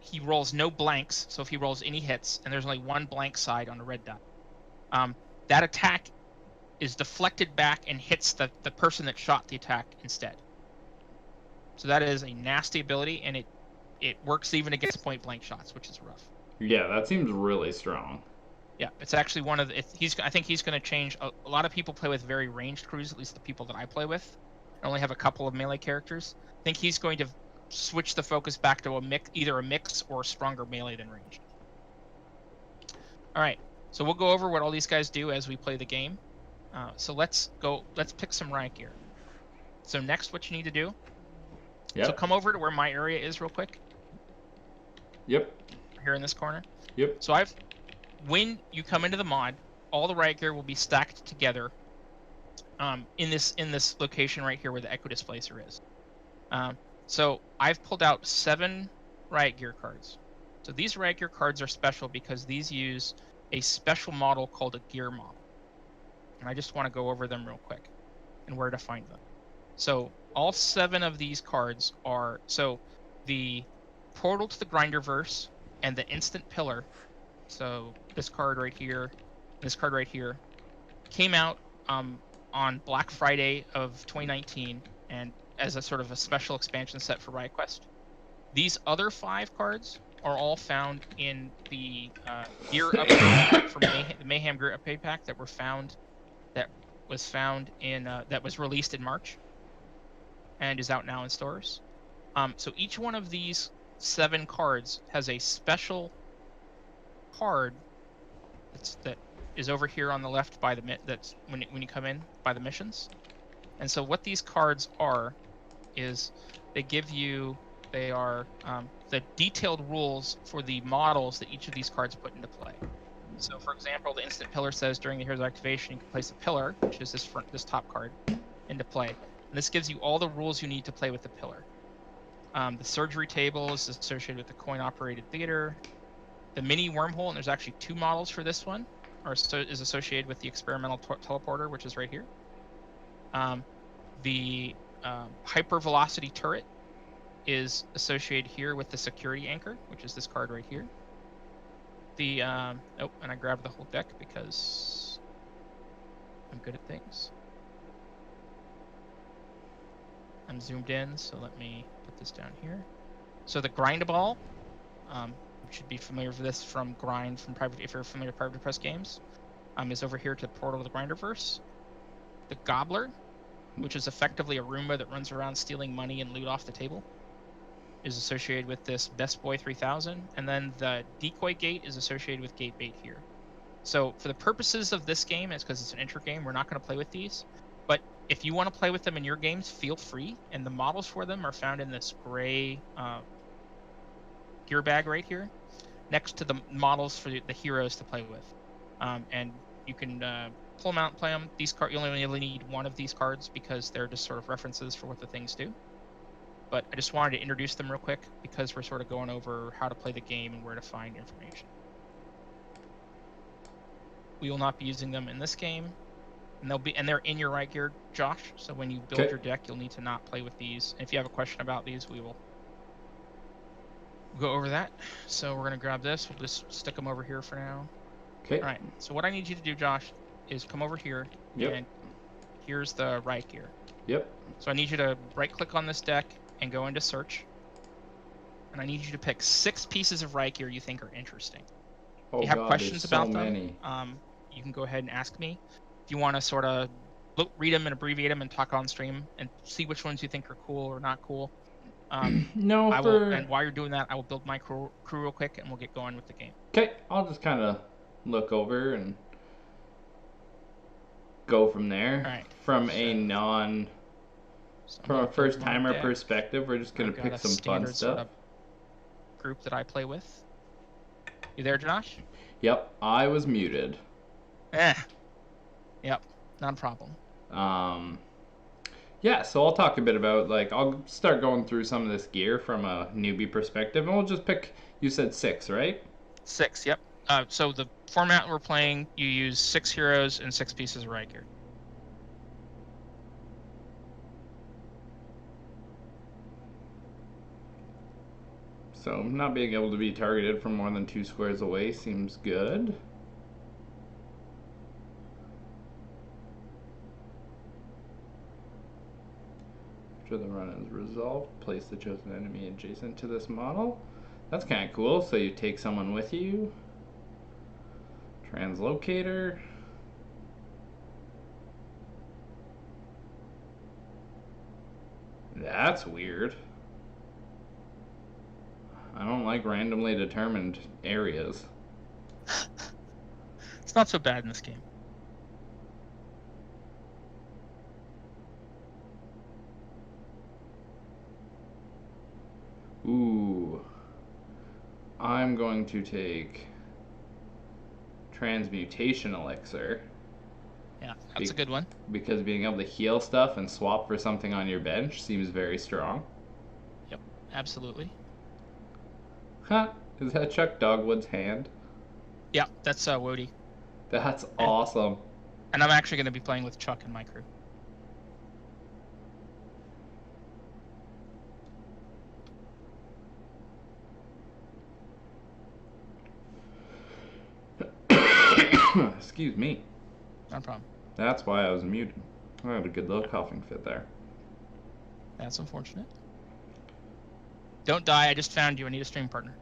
he rolls no blanks, so if he rolls any hits and there's only 1 blank side on a red die, that attack is deflected back and hits the person that shot the attack instead. So that is a nasty ability, and it works even against point blank shots, which is rough. Yeah, that seems really strong. Yeah, it's actually one of the. I think he's going to change. A lot of people play with very ranged crews, at least the people that I play with. I only have a couple of melee characters. I think he's going to switch the focus back to either a mix or stronger melee than ranged. All right, so we'll go over what all these guys do as we play the game. So let's pick some Riot gear. So next, what you need to do. Yep. So come over to where my area is real quick. Yep. Here in this corner. Yep. So when you come into the mod, all the Riot gear will be stacked together in this location right here where the Echo Displacer is. So I've pulled out 7 Riot gear cards. So these Riot gear cards are special because these use a special model called a gear model. And I just want to go over them real quick and where to find them. So all 7 of these cards are, so the Portal to the Grinderverse and the Instant Pillar, so this card right here, this card right here, came out on Black Friday of 2019 and as a sort of a special expansion set for Riot Quest. These other 5 cards are all found in the gear upgrade pack for the Mayhem gear upgrade pack that was released in March and is out now in stores. So each one of these 7 cards has a special card that is over here on the left by that's when you come in by the missions. And so what these cards are is they are the detailed rules for the models that each of these cards put into play. So for example, the instant pillar says during the hero's activation you can place a pillar, which is this top card, into play. And this gives you all the rules you need to play with the pillar. The surgery table is associated with the coin-operated theater. The mini wormhole, and there's actually 2 models for this one, is associated with the experimental teleporter, which is right here. The hypervelocity turret is associated here with the security anchor, which is this card right here. And I grabbed the whole deck because I'm good at things. I'm zoomed in, so let me put this down here. So the Grindaball, you should be familiar with this from Grind, if you're familiar with Private Press games, is over here to the Portal of the Grinderverse. The Gobbler, which is effectively a Roomba that runs around stealing money and loot off the table, is associated with this Best Boy 3000. And then the Decoy Gate is associated with Gate Bait here. So for the purposes of this game, it's because it's an intro game, we're not going to play with these. But if you want to play with them in your games, feel free. And the models for them are found in this gray gear bag right here, next to the models for the heroes to play with. And you can pull them out and play them. These cards, you only really need one of these cards because they're just sort of references for what the things do. But I just wanted to introduce them real quick because we're sort of going over how to play the game and where to find information. We will not be using them in this game, and they're in your right gear, Josh. So when you build your deck, you'll need to not play with these. And if you have a question about these, we will go over that. So we're gonna grab this. We'll just stick them over here for now. Okay. All right. So what I need you to do, Josh, is come over here. Yep. And here's the right gear. Yep. So I need you to right-click on this deck and go into search. And I need you to pick 6 pieces of right gear you think are interesting. Oh, if you have God, questions there's so about many. them, you can go ahead and ask me. If you want to sort of read them and abbreviate them and talk on stream and see which ones you think are cool or not cool. No, and while you're doing that, I will build my crew real quick and we'll get going with the game. Okay, I'll just kind of look over and go from there. All right. From a first timer perspective, we're just gonna pick some fun stuff. Sort of group that I play with. You there, Josh? Yep, I was muted. Yep, not a problem. Yeah, so I'll talk a bit about, I'll start going through some of this gear from a newbie perspective, and we'll just pick, you said 6, right? 6, yep. So the format we're playing, you use 6 heroes and 6 pieces of right gear. So not being able to be targeted from more than 2 squares away seems good. After the run is resolved, place the chosen enemy adjacent to this model. That's kind of cool. So you take someone with you. Translocator. That's weird. I don't like randomly determined areas. It's not so bad in this game. Ooh. I'm going to take Transmutation Elixir. Yeah, that's a good one. Because being able to heal stuff and swap for something on your bench seems very strong. Yep, absolutely. Huh? Is that Chuck Dogwood's hand? Yeah, that's Wody. That's awesome. And I'm actually going to be playing with Chuck in my crew. Excuse me. No problem. That's why I was muted. I had a good little coughing fit there. That's unfortunate. Don't die, I just found you. I need a stream partner.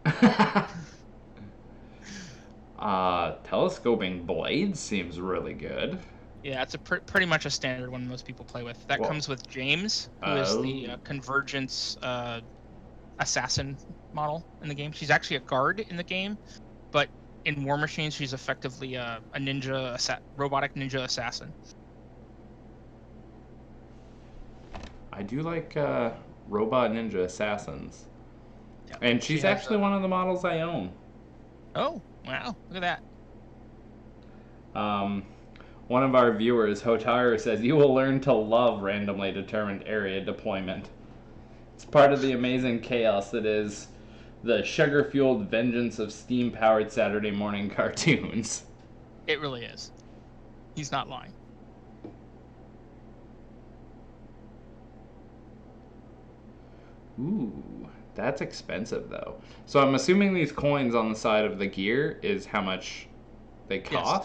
Telescoping Blades seems really good. Yeah, it's a pretty much a standard one most people play with. That comes with James, who is the Convergence assassin model in the game. She's actually a guard in the game, but in War Machine, she's effectively a ninja, robotic ninja assassin. I do like robot ninja assassins. Yeah. And she's actually one of the models I own. Oh, wow. Look at that. One of our viewers, Hotaru, says, "You will learn to love randomly determined area deployment. It's part of the amazing chaos that is the sugar-fueled vengeance of steam-powered Saturday morning cartoons." It really is. He's not lying. Ooh, that's expensive, though. So I'm assuming these coins on the side of the gear is how much they cost? Yes,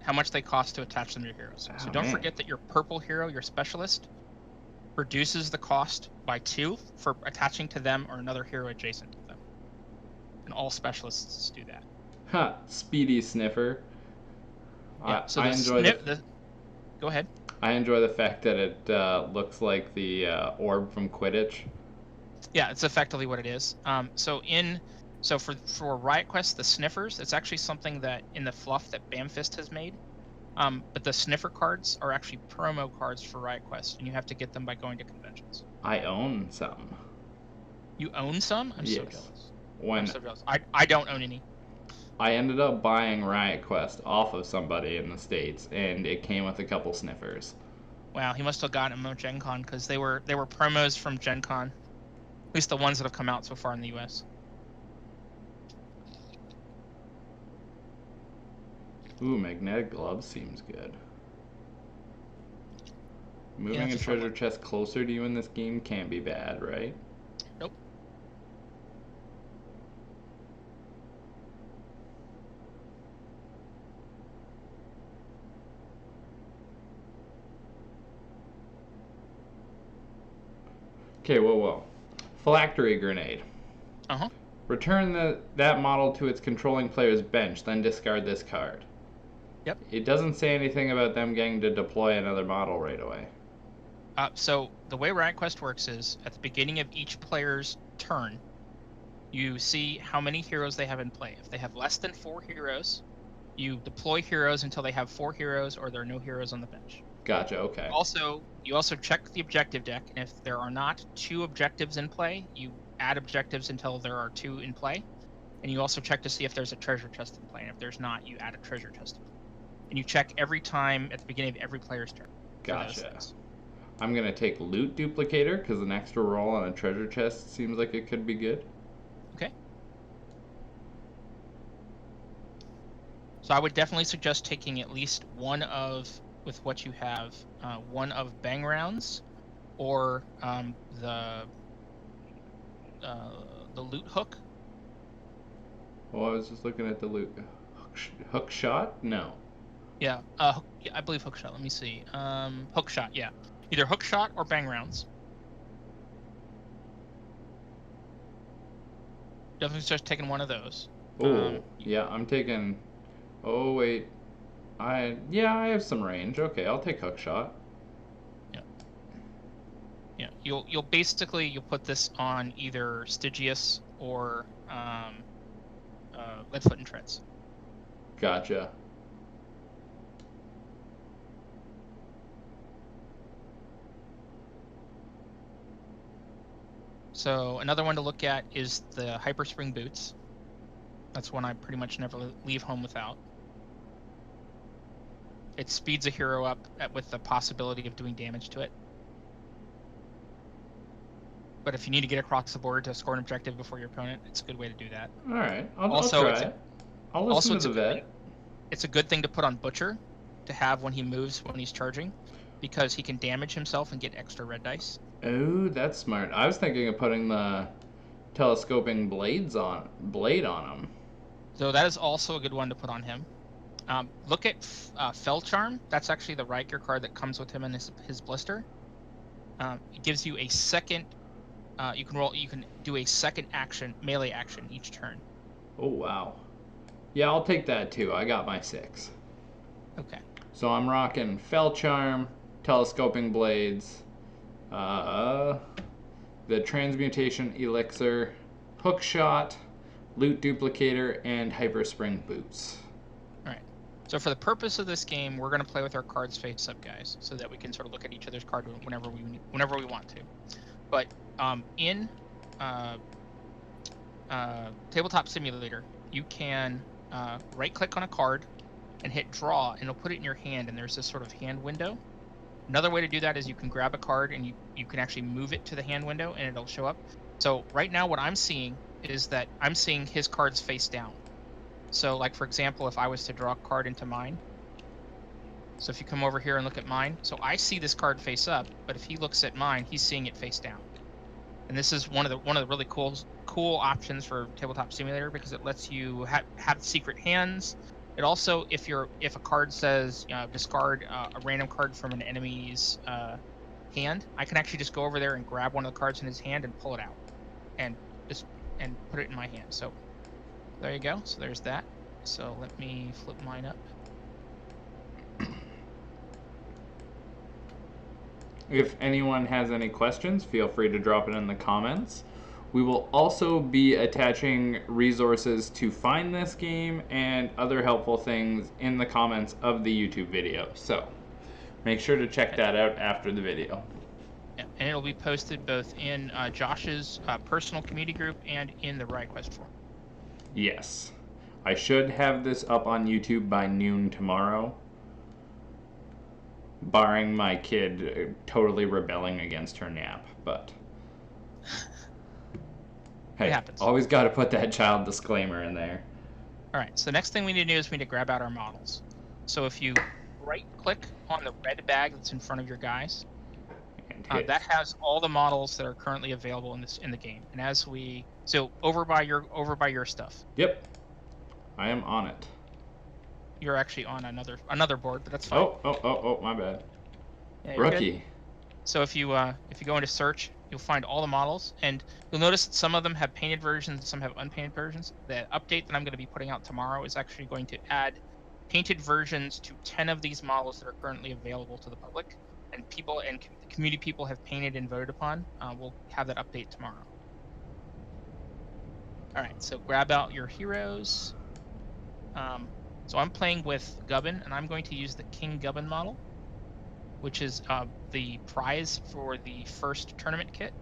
how much they cost to attach them to your heroes. Oh, so don't man. forget that your purple hero, your specialist, reduces the cost by 2 for attaching to them or another hero adjacent to them. And all specialists do that. Ha, speedy sniffer. Yeah, so I enjoy Go ahead. I enjoy the fact that it looks like the orb from Quidditch. Yeah, it's effectively what it is. So for Riot Quest, the sniffers, it's actually something that in the fluff that Bamfist has made. But the sniffer cards are actually promo cards for Riot Quest, and you have to get them by going to conventions. I own some. You own some? I'm so Yes. jealous. When I'm so jealous. I don't own any. I ended up buying Riot Quest off of somebody in the States, and it came with a couple sniffers. Wow, he must have gotten them at Gen Con, because they were promos from Gen Con. At least the ones that have come out so far in the US. Ooh, magnetic gloves seems good. Moving it's a a fun treasure one. chest closer to you in this game can't be bad, right? Nope. Okay, whoa. Phylactery grenade. Uh-huh. Return that model to its controlling player's bench, then discard this card. Yep. It doesn't say anything about them getting to deploy another model right away. So the way Riot Quest works is, at the beginning of each player's turn, you see how many heroes they have in play. If they have less than 4 heroes, you deploy heroes until they have 4 heroes or there are no heroes on the bench. Gotcha, okay. You also check the objective deck, and if there are not 2 objectives in play, you add objectives until there are 2 in play. And you also check to see if there's a treasure chest in play, and if there's not, you add a treasure chest in play. And you check every time at the beginning of every player's turn. Gotcha. I'm going to take Loot Duplicator, because an extra roll on a treasure chest seems like it could be good. Okay. So I would definitely suggest taking at least one of, with what you have, one of Bang Rounds, or the Loot Hook. Oh, I was just looking at the loot. Hook shot? No. Yeah, I believe Hook Shot. Let me see. Hook Shot, yeah. Either Hook Shot or Bang Rounds. Definitely just taking one of those. Oh, yeah, I'm taking... Oh, wait. I have some range. Okay, I'll take Hook Shot. Yeah, you'll put this on either Stygius or Leadfoot and Treads. Gotcha. So another one to look at is the Hyperspring Boots. That's one I pretty much never leave home without. It speeds a hero up with the possibility of doing damage to it. But if you need to get across the board to score an objective before your opponent, it's a good way to do that. All right, I'll try it. I'll listen to the vet. It's a good thing to put on Butcher to have when he moves, when he's charging, because he can damage himself and get extra red dice. Oh, that's smart. I was thinking of putting the telescoping blade on him. So that is also a good one to put on him. Look at Fell Charm. That's actually the Riot Gear card that comes with him in his blister. It gives you a second. You can do a second action, melee action each turn. Oh wow. Yeah, I'll take that too. I got my 6. Okay. So I'm rocking Fell Charm, telescoping blades, the transmutation elixir, hook shot, Loot Duplicator, and Hyperspring Boots. All right. So for the purpose of this game, we're going to play with our cards face up, guys, so that we can sort of look at each other's card whenever we want to. But in Tabletop Simulator, you can right-click on a card and hit draw, and it'll put it in your hand, and there's this sort of hand window. Another way to do that is you can grab a card and you can actually move it to the hand window, and it'll show up. So right now what I'm seeing is that I'm seeing his cards face down. So like, for example, if I was to draw a card into mine, so if you come over here and look at mine, so I see this card face up, but if he looks at mine, he's seeing it face down. And this is one of the really cool options for Tabletop Simulator, because it lets you have secret hands. It also, if a card says discard a random card from an enemy's hand, I can actually just go over there and grab one of the cards in his hand and pull it out, and put it in my hand. So there you go. So there's that. So let me flip mine up. If anyone has any questions, feel free to drop it in the comments. We will also be attaching resources to find this game and other helpful things in the comments of the YouTube video. So make sure to check that out after the video. Yeah, and it'll be posted both in Josh's personal community group and in the Riot Quest forum. Yes. I should have this up on YouTube by noon tomorrow, barring my kid totally rebelling against her nap, but hey, it happens. Always got to put that child disclaimer in there. All right, so next thing we need to do is we need to grab out our models. So if you right-click on the red bag that's in front of your guys, that has all the models that are currently available in the game. And as we over by your stuff. Yep, I am on it. You're actually on another board, but that's fine. Oh, my bad. Yeah, Rookie. Good. So if you go into search, you'll find all the models, and you'll notice that some of them have painted versions, some have unpainted versions. The update that I'm going to be putting out tomorrow is actually going to add painted versions to 10 of these models that are currently available to the public, and people and community people have painted and voted upon. We'll have that update tomorrow. All right, so grab out your heroes. So I'm playing with Gubbin, and I'm going to use the King Gubbin model, which is the prize for the first tournament kit.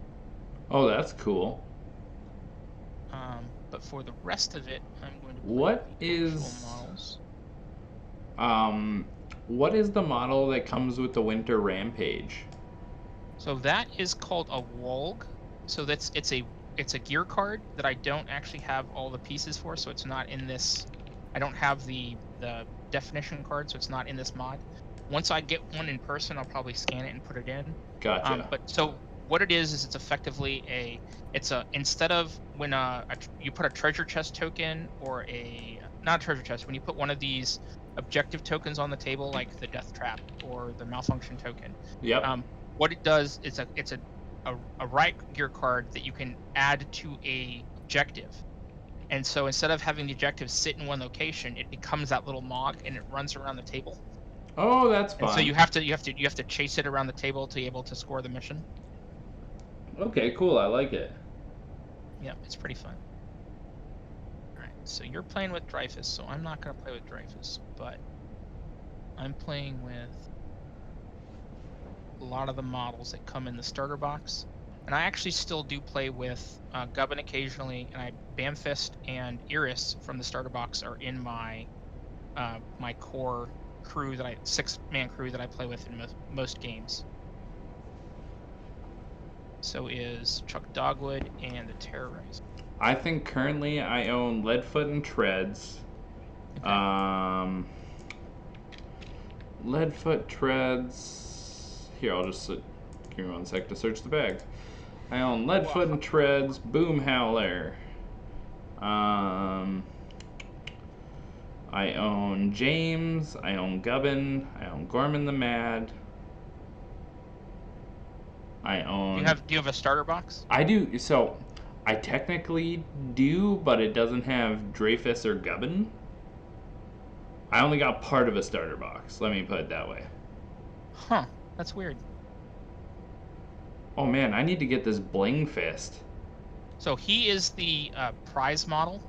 Oh, that's cool. But for the rest of it, I'm going to play what is the model that comes with the Winter Rampage? So that is called a Wolg. So it's a gear card that I don't actually have all the pieces for, so it's not in this. I don't have the definition card, so it's not in this mod. Once I get one in person, I'll probably scan it and put it in. Gotcha. But so what it is it's effectively instead of when you put a treasure chest token or not a treasure chest, when you put one of these objective tokens on the table, like the death trap or the malfunction token. Yep. What it does is it's a Riot gear card that you can add to a objective. And so instead of having the objective sit in one location, it becomes that little mog and it runs around the table. Oh, that's fun. And so you have to chase it around the table to be able to score the mission. Okay, cool. I like it. Yeah, it's pretty fun. All right, so you're playing with Dreyfus, so I'm not going to play with Dreyfus, but I'm playing with a lot of the models that come in the starter box. And I actually still do play with Gubbin occasionally, and Bamfist and Iris from the starter box are in my my core crew 6-man crew that I play with in most games. So is Chuck Dogwood and the Terrorizer. I think currently I own Leadfoot and Treads. Okay. Leadfoot, Treads. Here, I'll just give me 1 sec to search the bag. I own Leadfoot and Treads, Boom Howler. I own James, I own Gubbin, I own Gorman the Mad. I own... Do you have a starter box? I do, so I technically do, but it doesn't have Dreyfus or Gubbin. I only got part of a starter box, let me put it that way. Huh, that's weird. Oh man, I need to get this Bling Fist. So he is the prize model.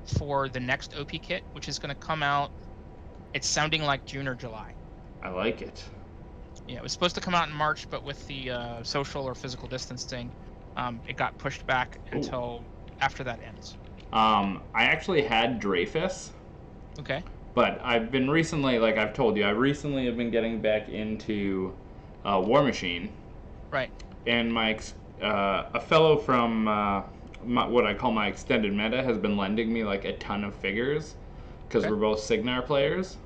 for the next OP kit, which is going to come out. It's sounding like June or July. I like it. Yeah, it was supposed to come out in March, but with the social or physical distancing, it got pushed back until after that ends. I actually had Dreyfus. Okay. But I've been recently, like I've told you, I recently have been getting back into War Machine. Right. And a fellow from what I call my extended meta has been lending me like a ton of figures because we're both Signar players.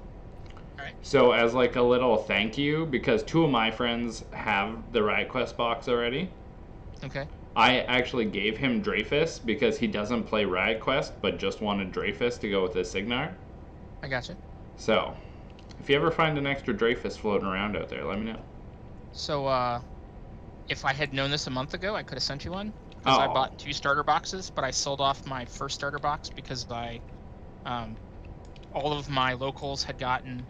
Right. So as like a little thank you, because 2 of my friends have the Riot Quest box already. Okay. I actually gave him Dreyfus because he doesn't play Riot Quest, but just wanted Dreyfus to go with his Signar. I gotcha. So, if you ever find an extra Dreyfus floating around out there, let me know. So, if I had known this a month ago, I could have sent you one. Because I bought 2 starter boxes, but I sold off my first starter box because all of my locals had gotten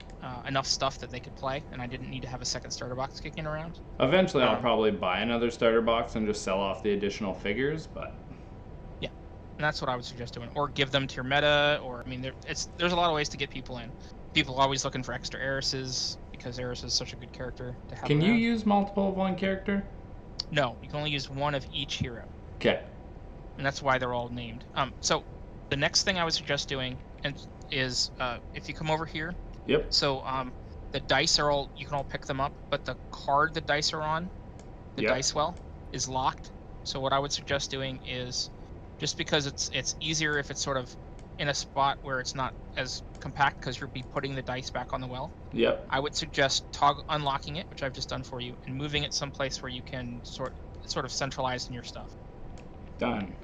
enough stuff that they could play, and I didn't need to have a second starter box kicking around. Eventually, I'll probably buy another starter box and just sell off the additional figures, but... Yeah, and that's what I would suggest doing. Or give them to your meta, or, I mean, there's a lot of ways to get people in. People are always looking for extra Heiresses, because Heiress is such a good character to have Can around. you use multiple of one character? No, you can only use one of each hero. Okay. And that's why they're all named. So, the next thing I would suggest doing is if you come over here. Yep. So the dice are all, you can all pick them up, but the card the dice are on, the dice well, is locked. So what I would suggest doing is, just because it's easier if it's sort of in a spot where it's not as compact because you'll be putting the dice back on the well. Yep. I would suggest unlocking it, which I've just done for you, and moving it someplace where you can sort of centralize in your stuff. Done.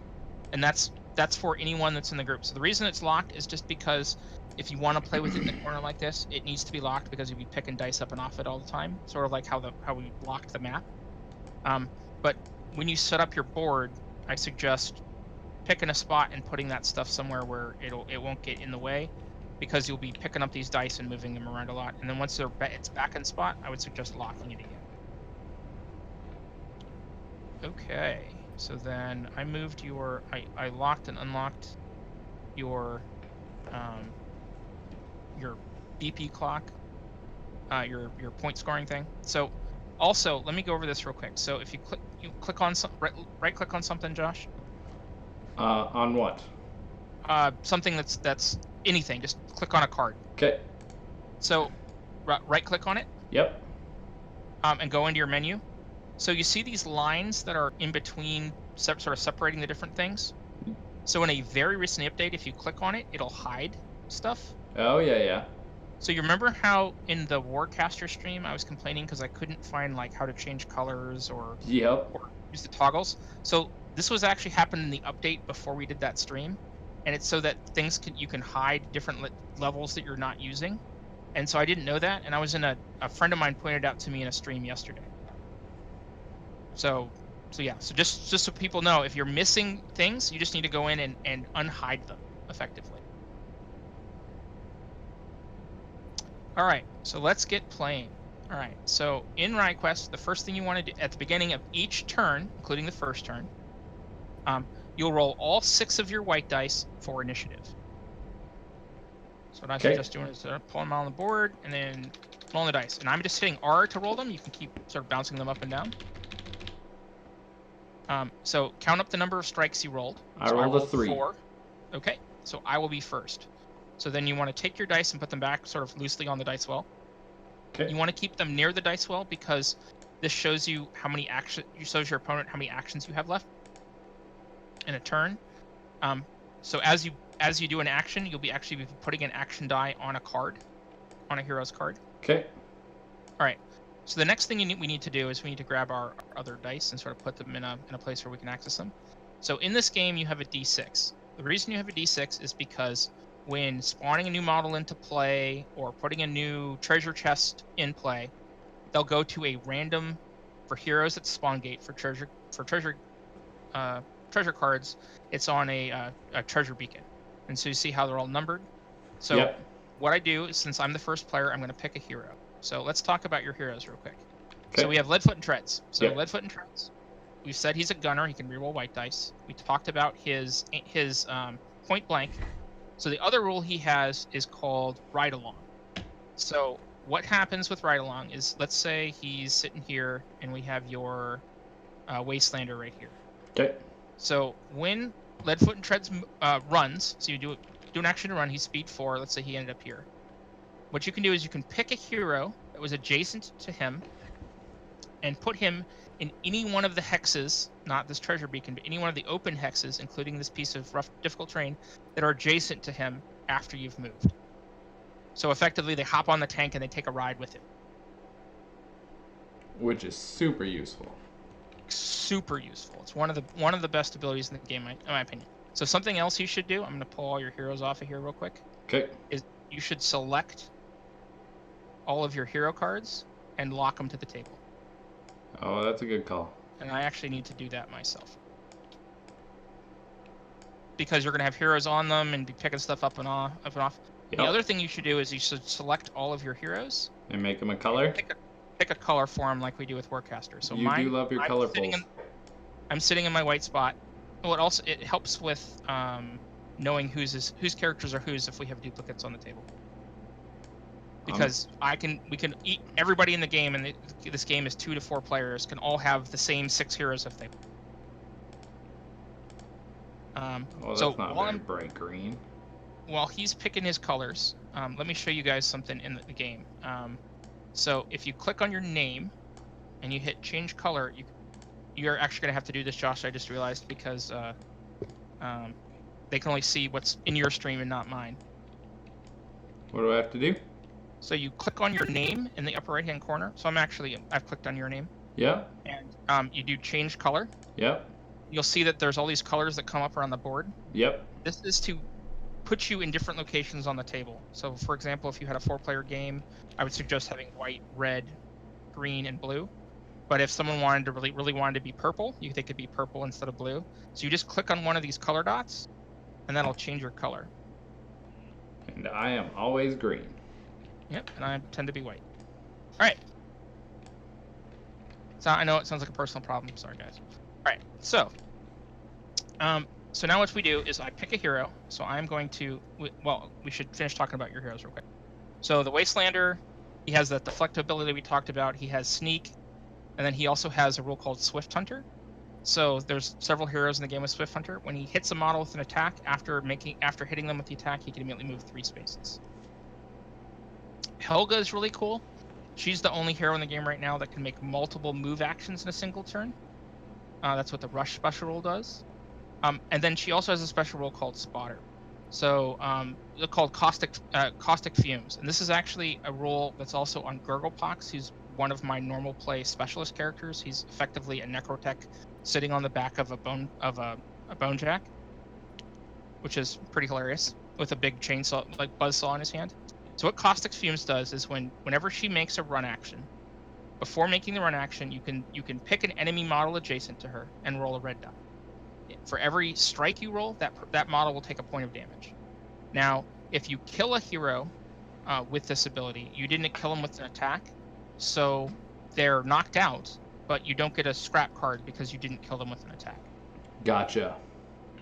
And that's for anyone that's in the group. So the reason it's locked is just because if you want to play with it in the corner like this, it needs to be locked because you'll be picking dice up and off it all the time, sort of like how we locked the map. But when you set up your board, I suggest picking a spot and putting that stuff somewhere where it won't get in the way, because you'll be picking up these dice and moving them around a lot. And then once it's back in spot, I would suggest locking it again. Okay, so then I moved I locked and unlocked your BP clock, your point scoring thing. So also, let me go over this real quick. So if you click on right click on something, Josh. On what? Something that's anything. Just click on a card. Okay. So right click on it. Yep. And go into your menu. So you see these lines that are in between, sort of separating the different things. So in a very recent update, if you click on it, it'll hide stuff. Oh, yeah. So you remember how in the Warcaster stream I was complaining because I couldn't find like how to change colors or use the toggles? So this was actually happening in the update before we did that stream, and it's so that you can hide different levels that you're not using. And so I didn't know that, and I was in a friend of mine pointed out to me in a stream yesterday. So yeah. So just so people know, if you're missing things, you just need to go in and unhide them effectively. All right, so let's get playing. All right, so in Riot Quest, the first thing you want to do at the beginning of each turn, including the first turn, you'll roll all 6 of your white dice for initiative. So what I suggest doing is pulling them on the board and then rolling the dice. And I'm just hitting R to roll them. You can keep sort of bouncing them up and down. So count up the number of strikes you rolled. I rolled a 3. 4. Okay, so I will be first. So then you want to take your dice and put them back sort of loosely on the dice well. Okay. You want to keep them near the dice well because this shows you shows your opponent how many actions you have left in a turn. So as you do an action, you'll be actually putting an action die on a card, on a hero's card. Okay. All right. So the next thing we need to do is we need to grab our other dice and sort of put them in a place where we can access them. So in this game, you have a D6. The reason you have a D6 is because when spawning a new model into play or putting a new treasure chest in play, they'll go to a random for heroes at spawn gate for treasure cards. It's on a treasure beacon, and so you see how they're all numbered. So what I do is, since I'm the first player, I'm going to pick a hero. So let's talk about your heroes real quick. Okay. So we have Leadfoot and Treads. So Leadfoot and Treads, we've said he's a gunner. He can reroll white dice. We talked about his point blank. So the other rule he has is called Ride Along. So what happens with Ride Along is, let's say he's sitting here and we have your Wastelander right here. Okay. So when Leadfoot and Treads runs, so you do an action to run, he's speed 4, let's say he ended up here. What you can do is you can pick a hero that was adjacent to him and put him in any one of the hexes, not this treasure beacon, but any one of the open hexes, including this piece of rough, difficult terrain, that are adjacent to him after you've moved. So effectively, they hop on the tank and they take a ride with him. Which is super useful. Super useful. It's one of the best abilities in the game, in my opinion. So something else you should do, I'm going to pull all your heroes off of here real quick. Okay. Is you should select all of your hero cards and lock them to the table. Oh, that's a good call. And I actually need to do that myself. Because you're going to have heroes on them and be picking stuff up and off. Yep. The other thing you should do is you should select all of your heroes. And make them a color? Pick a color for them like we do with Warcaster. So you do love your colorfuls. I'm sitting in my white spot. Well, it helps with knowing whose characters are whose if we have duplicates on the table. Because everybody in the game, and this game is 2 to 4 players, can all have the same 6 heroes if they. Well, that's not very bright green. While he's picking his colors, let me show you guys something in the game. So if you click on your name, and you hit change color, you're actually gonna have to do this, Josh. I just realized because they can only see what's in your stream and not mine. What do I have to do? So you click on your name in the upper right-hand corner. So I've clicked on your name. Yeah. And you do change color. Yep. You'll see that there's all these colors that come up around the board. Yep. This is to put you in different locations on the table. So for example, if you had a 4-player game, I would suggest having white, red, green, and blue. But if someone wanted to really wanted to be purple, they could be purple instead of blue. So you just click on one of these color dots, and that'll change your color. And I am always green. Yep, and I tend to be white. All right. So I know it sounds like a personal problem. Sorry, guys. All right. So now what we do is I pick a hero. So I'm going to. We should finish talking about your heroes real quick. So the Wastelander, he has that deflect ability we talked about. He has sneak, and then he also has a rule called Swift Hunter. So there's several heroes in the game with Swift Hunter. When he hits a model with an attack, after hitting them with the attack, he can immediately move 3 spaces. Helga is really cool. She's the only hero in the game right now that can make multiple move actions in a single turn. That's what the Rush special rule does. And then she also has a special rule called Spotter. So they're called Caustic Fumes. And this is actually a rule that's also on Gurglepox, who's one of my normal play specialist characters. He's effectively a Necrotech sitting on the back of a Bonejack, which is pretty hilarious, with a big chainsaw, like buzzsaw in his hand. So what Caustic Fumes does is whenever she makes a run action, before making the run action, you can pick an enemy model adjacent to her and roll a red die. For every strike you roll, that model will take a point of damage. Now, if you kill a hero with this ability, you didn't kill them with an attack, so they're knocked out, but you don't get a scrap card because you didn't kill them with an attack. Gotcha.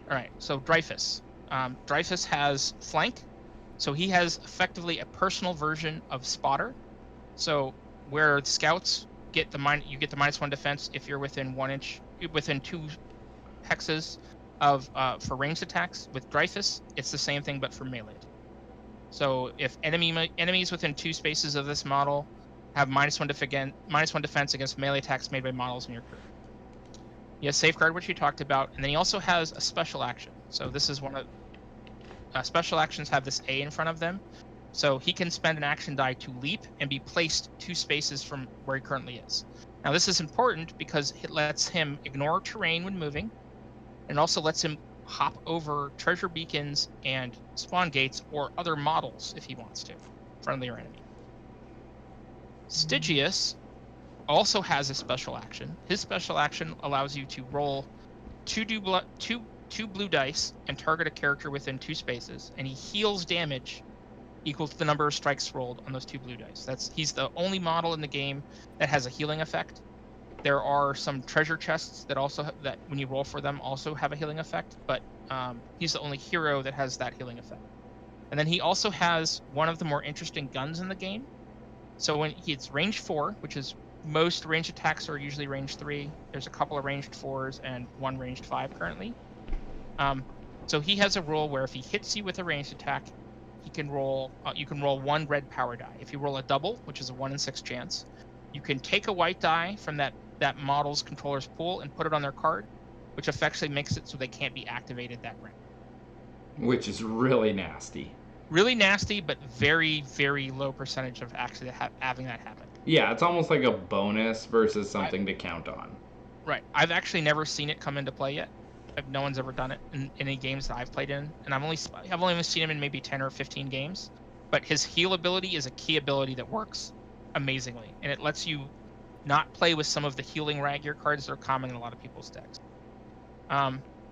All right, so Dreyfus. Dreyfus has flank. So he has effectively a personal version of Spotter. So where the scouts get you get the -1 defense if you're within 2 hexes of for ranged attacks. With Dreyfus, it's the same thing but for melee. So if enemies within 2 spaces of this model have -1 defense against melee attacks made by models in your crew. He has Safeguard, which you talked about, and then he also has a special action. So this is one of special actions have this A in front of them. So he can spend an action die to leap and be placed 2 spaces from where he currently is. Now this is important because it lets him ignore terrain when moving, and also lets him hop over treasure beacons and spawn gates or other models if he wants to, friendly or enemy. Stygius also has a special action. His special action allows you to roll 2 blue dice and target a character within 2 spaces, and he heals damage equal to the number of strikes rolled on those 2 blue dice. He's the only model in the game that has a healing effect. There are some treasure chests that that when you roll for them also have a healing effect, but he's the only hero that has that healing effect. And then he also has one of the more interesting guns in the game. So when it's range 4, which is most ranged attacks are usually range 3. There's a couple of ranged 4s and one ranged 5 currently. So he has a rule where if he hits you with a ranged attack, he can roll. You can roll 1 red power die. If you roll a double, which is a 1 in 6 chance, you can take a white die from that model's controller's pool and put it on their card, which effectively makes it so they can't be activated that round. Which is really nasty. Really nasty, but very, very low percentage of actually having that happen. Yeah, it's almost like a bonus versus something to count on. Right. I've actually never seen it come into play yet. No one's ever done it in any games that I've played in, and I've only seen him in maybe 10 or 15 games. But his heal ability is a key ability that works amazingly, and it lets you not play with some of the healing rag gear cards that are common in a lot of people's decks.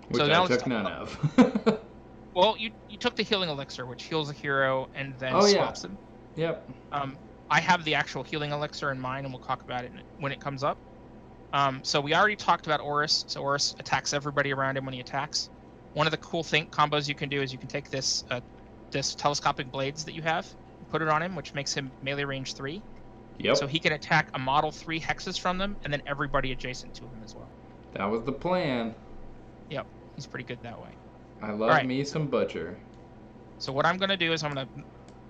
Which I took none of. Well, you took the healing elixir, which heals a hero and then swaps him. Yep. I have the actual healing elixir in mind, and we'll talk about it when it comes up. So we already talked about Horus. So Horus attacks everybody around him when he attacks. One of the cool combos you can do is you can take this telescopic blades that you have, put it on him, which makes him melee range 3. Yep. So he can attack a model 3 hexes from them, and then everybody adjacent to him as well. That was the plan. Yep, he's pretty good that way. I love me some Butcher. So what I'm going to do is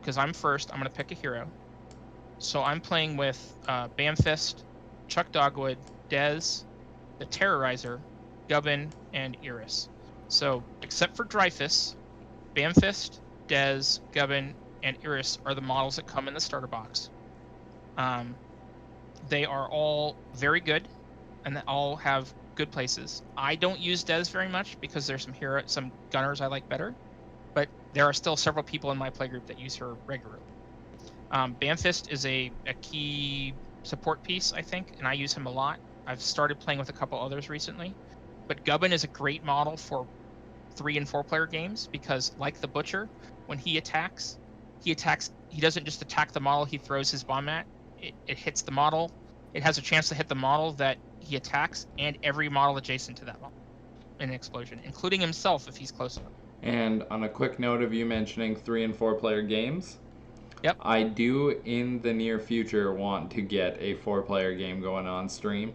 because I'm first, I'm going to pick a hero. So I'm playing with Bamfist, Chuck Dogwood, Dez, the Terrorizer, Gubbin, and Iris. So except for Dreyfus, Bamfist, Dez, Gubbin, and Iris are the models that come in the starter box. They are all very good, and they all have good places. I don't use Dez very much because there's some gunners I like better, but there are still several people in my playgroup that use her regularly. Bamfist is a key support piece, I think, and I use him a lot. I've started playing with a couple others recently, but Gubbin is a great model for 3 and 4 player games because, like the Butcher, when he attacks, he doesn't just attack the model he throws his bomb at. It hits the model. It has a chance to hit the model that he attacks and every model adjacent to that model in an explosion, including himself if he's close enough. And on a quick note of you mentioning 3 and 4 player games, yep, I do in the near future want to get a 4 player game going on stream.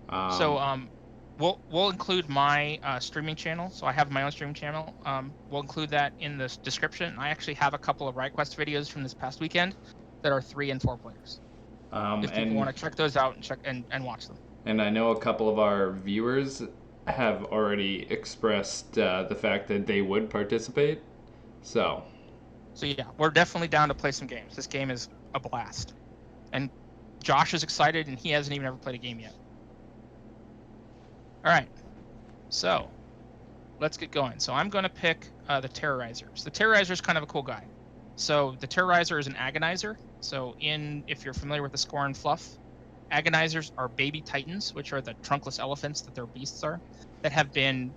We'll include my streaming channel. So I have my own streaming channel. We'll include that in the description. I actually have a couple of Riot Quest videos from this past weekend that are 3 and 4 players. If people want to check those out and watch them. And I know a couple of our viewers have already expressed the fact that they would participate. So yeah, we're definitely down to play some games. This game is a blast. And Josh is excited, and he hasn't even ever played a game yet. All right, so let's get going. So I'm going to pick the Terrorizers. The Terrorizer is kind of a cool guy. So the Terrorizer is an agonizer. So if you're familiar with the Scorn fluff, agonizers are baby titans, which are the trunkless elephants that their beasts are, that have been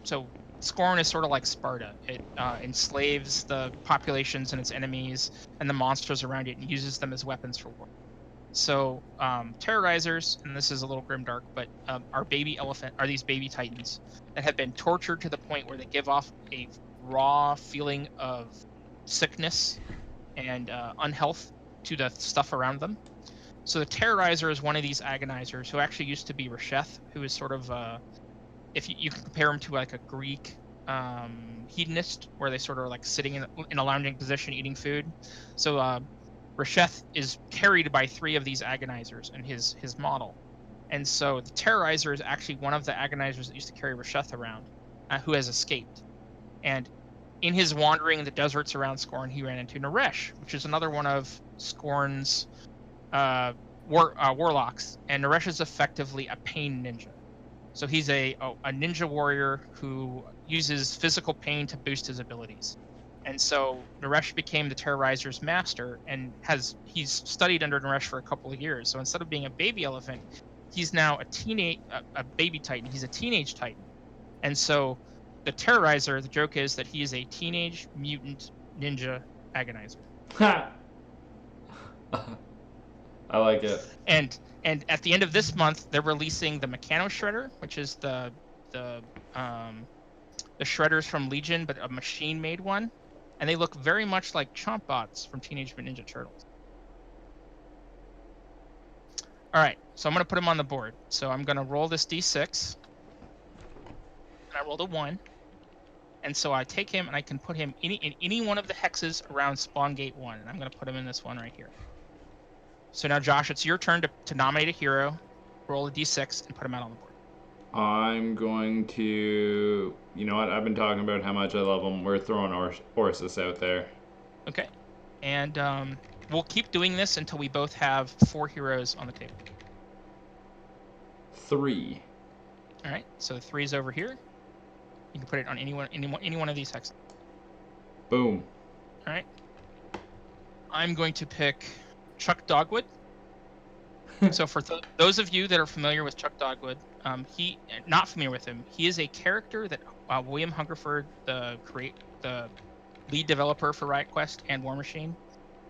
So Scorn is sort of like Sparta. It enslaves the populations and its enemies and the monsters around it and uses them as weapons for war. So Terrorizers, and this is a little grimdark, but are these baby titans that have been tortured to the point where they give off a raw feeling of sickness and unhealth to the stuff around them. So the Terrorizer is one of these agonizers who actually used to be Resheth, who is sort of if you can compare him to like a Greek hedonist, where they sort of like sitting in a lounging position eating food. So Resheth is carried by 3 of these agonizers in his model. And so the Terrorizer is actually one of the agonizers that used to carry Resheth around, who has escaped. And in his wandering in the deserts around Scorn, he ran into Naresh, which is another one of Scorn's warlocks. And Naresh is effectively a pain ninja. So he's a ninja warrior who uses physical pain to boost his abilities. And so Naresh became the Terrorizer's master, and he's studied under Naresh for a couple of years. So instead of being a baby elephant, he's now a baby titan. He's a teenage titan. And so the Terrorizer, the joke is that he is a teenage mutant ninja agonizer. Ha! I like it. And at the end of this month, they're releasing the Mechano Shredder, which is the the shredders from Legion, but a machine-made one, and they look very much like Chomp Bots from Teenage Mutant Ninja Turtles. All right, so I'm going to put them on the board. So I'm going to roll this d6, and I rolled a 1. And so I take him, and I can put him in any one of the hexes around Spawn Gate 1, and I'm going to put him in this one right here. So now, Josh, it's your turn to nominate a hero, roll a d6, and put him out on the board. I'm going to... You know what? I've been talking about how much I love him. We're throwing Ursus out there. Okay. And we'll keep doing this until we both have 4 heroes on the table. 3. All right. So 3 is over here. You can put it on any one of these hexes. Boom. All right. I'm going to pick Chuck Dogwood. So for those of you that are familiar with Chuck Dogwood, not familiar with him, he is a character that William Hungerford, the lead developer for Riot Quest and War Machine,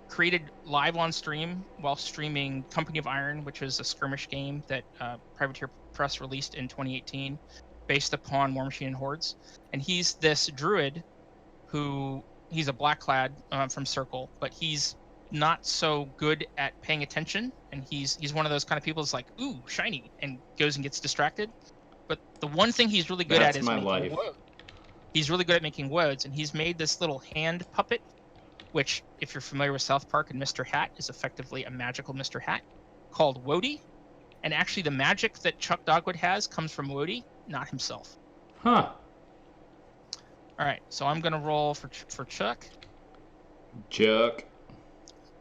created live on stream while streaming Company of Iron, which is a skirmish game that Privateer Press released in 2018, based upon War Machine and Hordes. And he's this druid he's a blackclad from Circle, but he's not so good at paying attention, and he's one of those kind of people that's like, ooh, shiny, and goes and gets distracted. But the one thing he's really good at is making woads. He's really good at making woads, and he's made this little hand puppet, which, if you're familiar with South Park and Mr. Hat, is effectively a magical Mr. Hat, called Wody. And actually the magic that Chuck Dogwood has comes from Wody, not himself. Huh. All right, so I'm going to roll for Chuck. Chuck.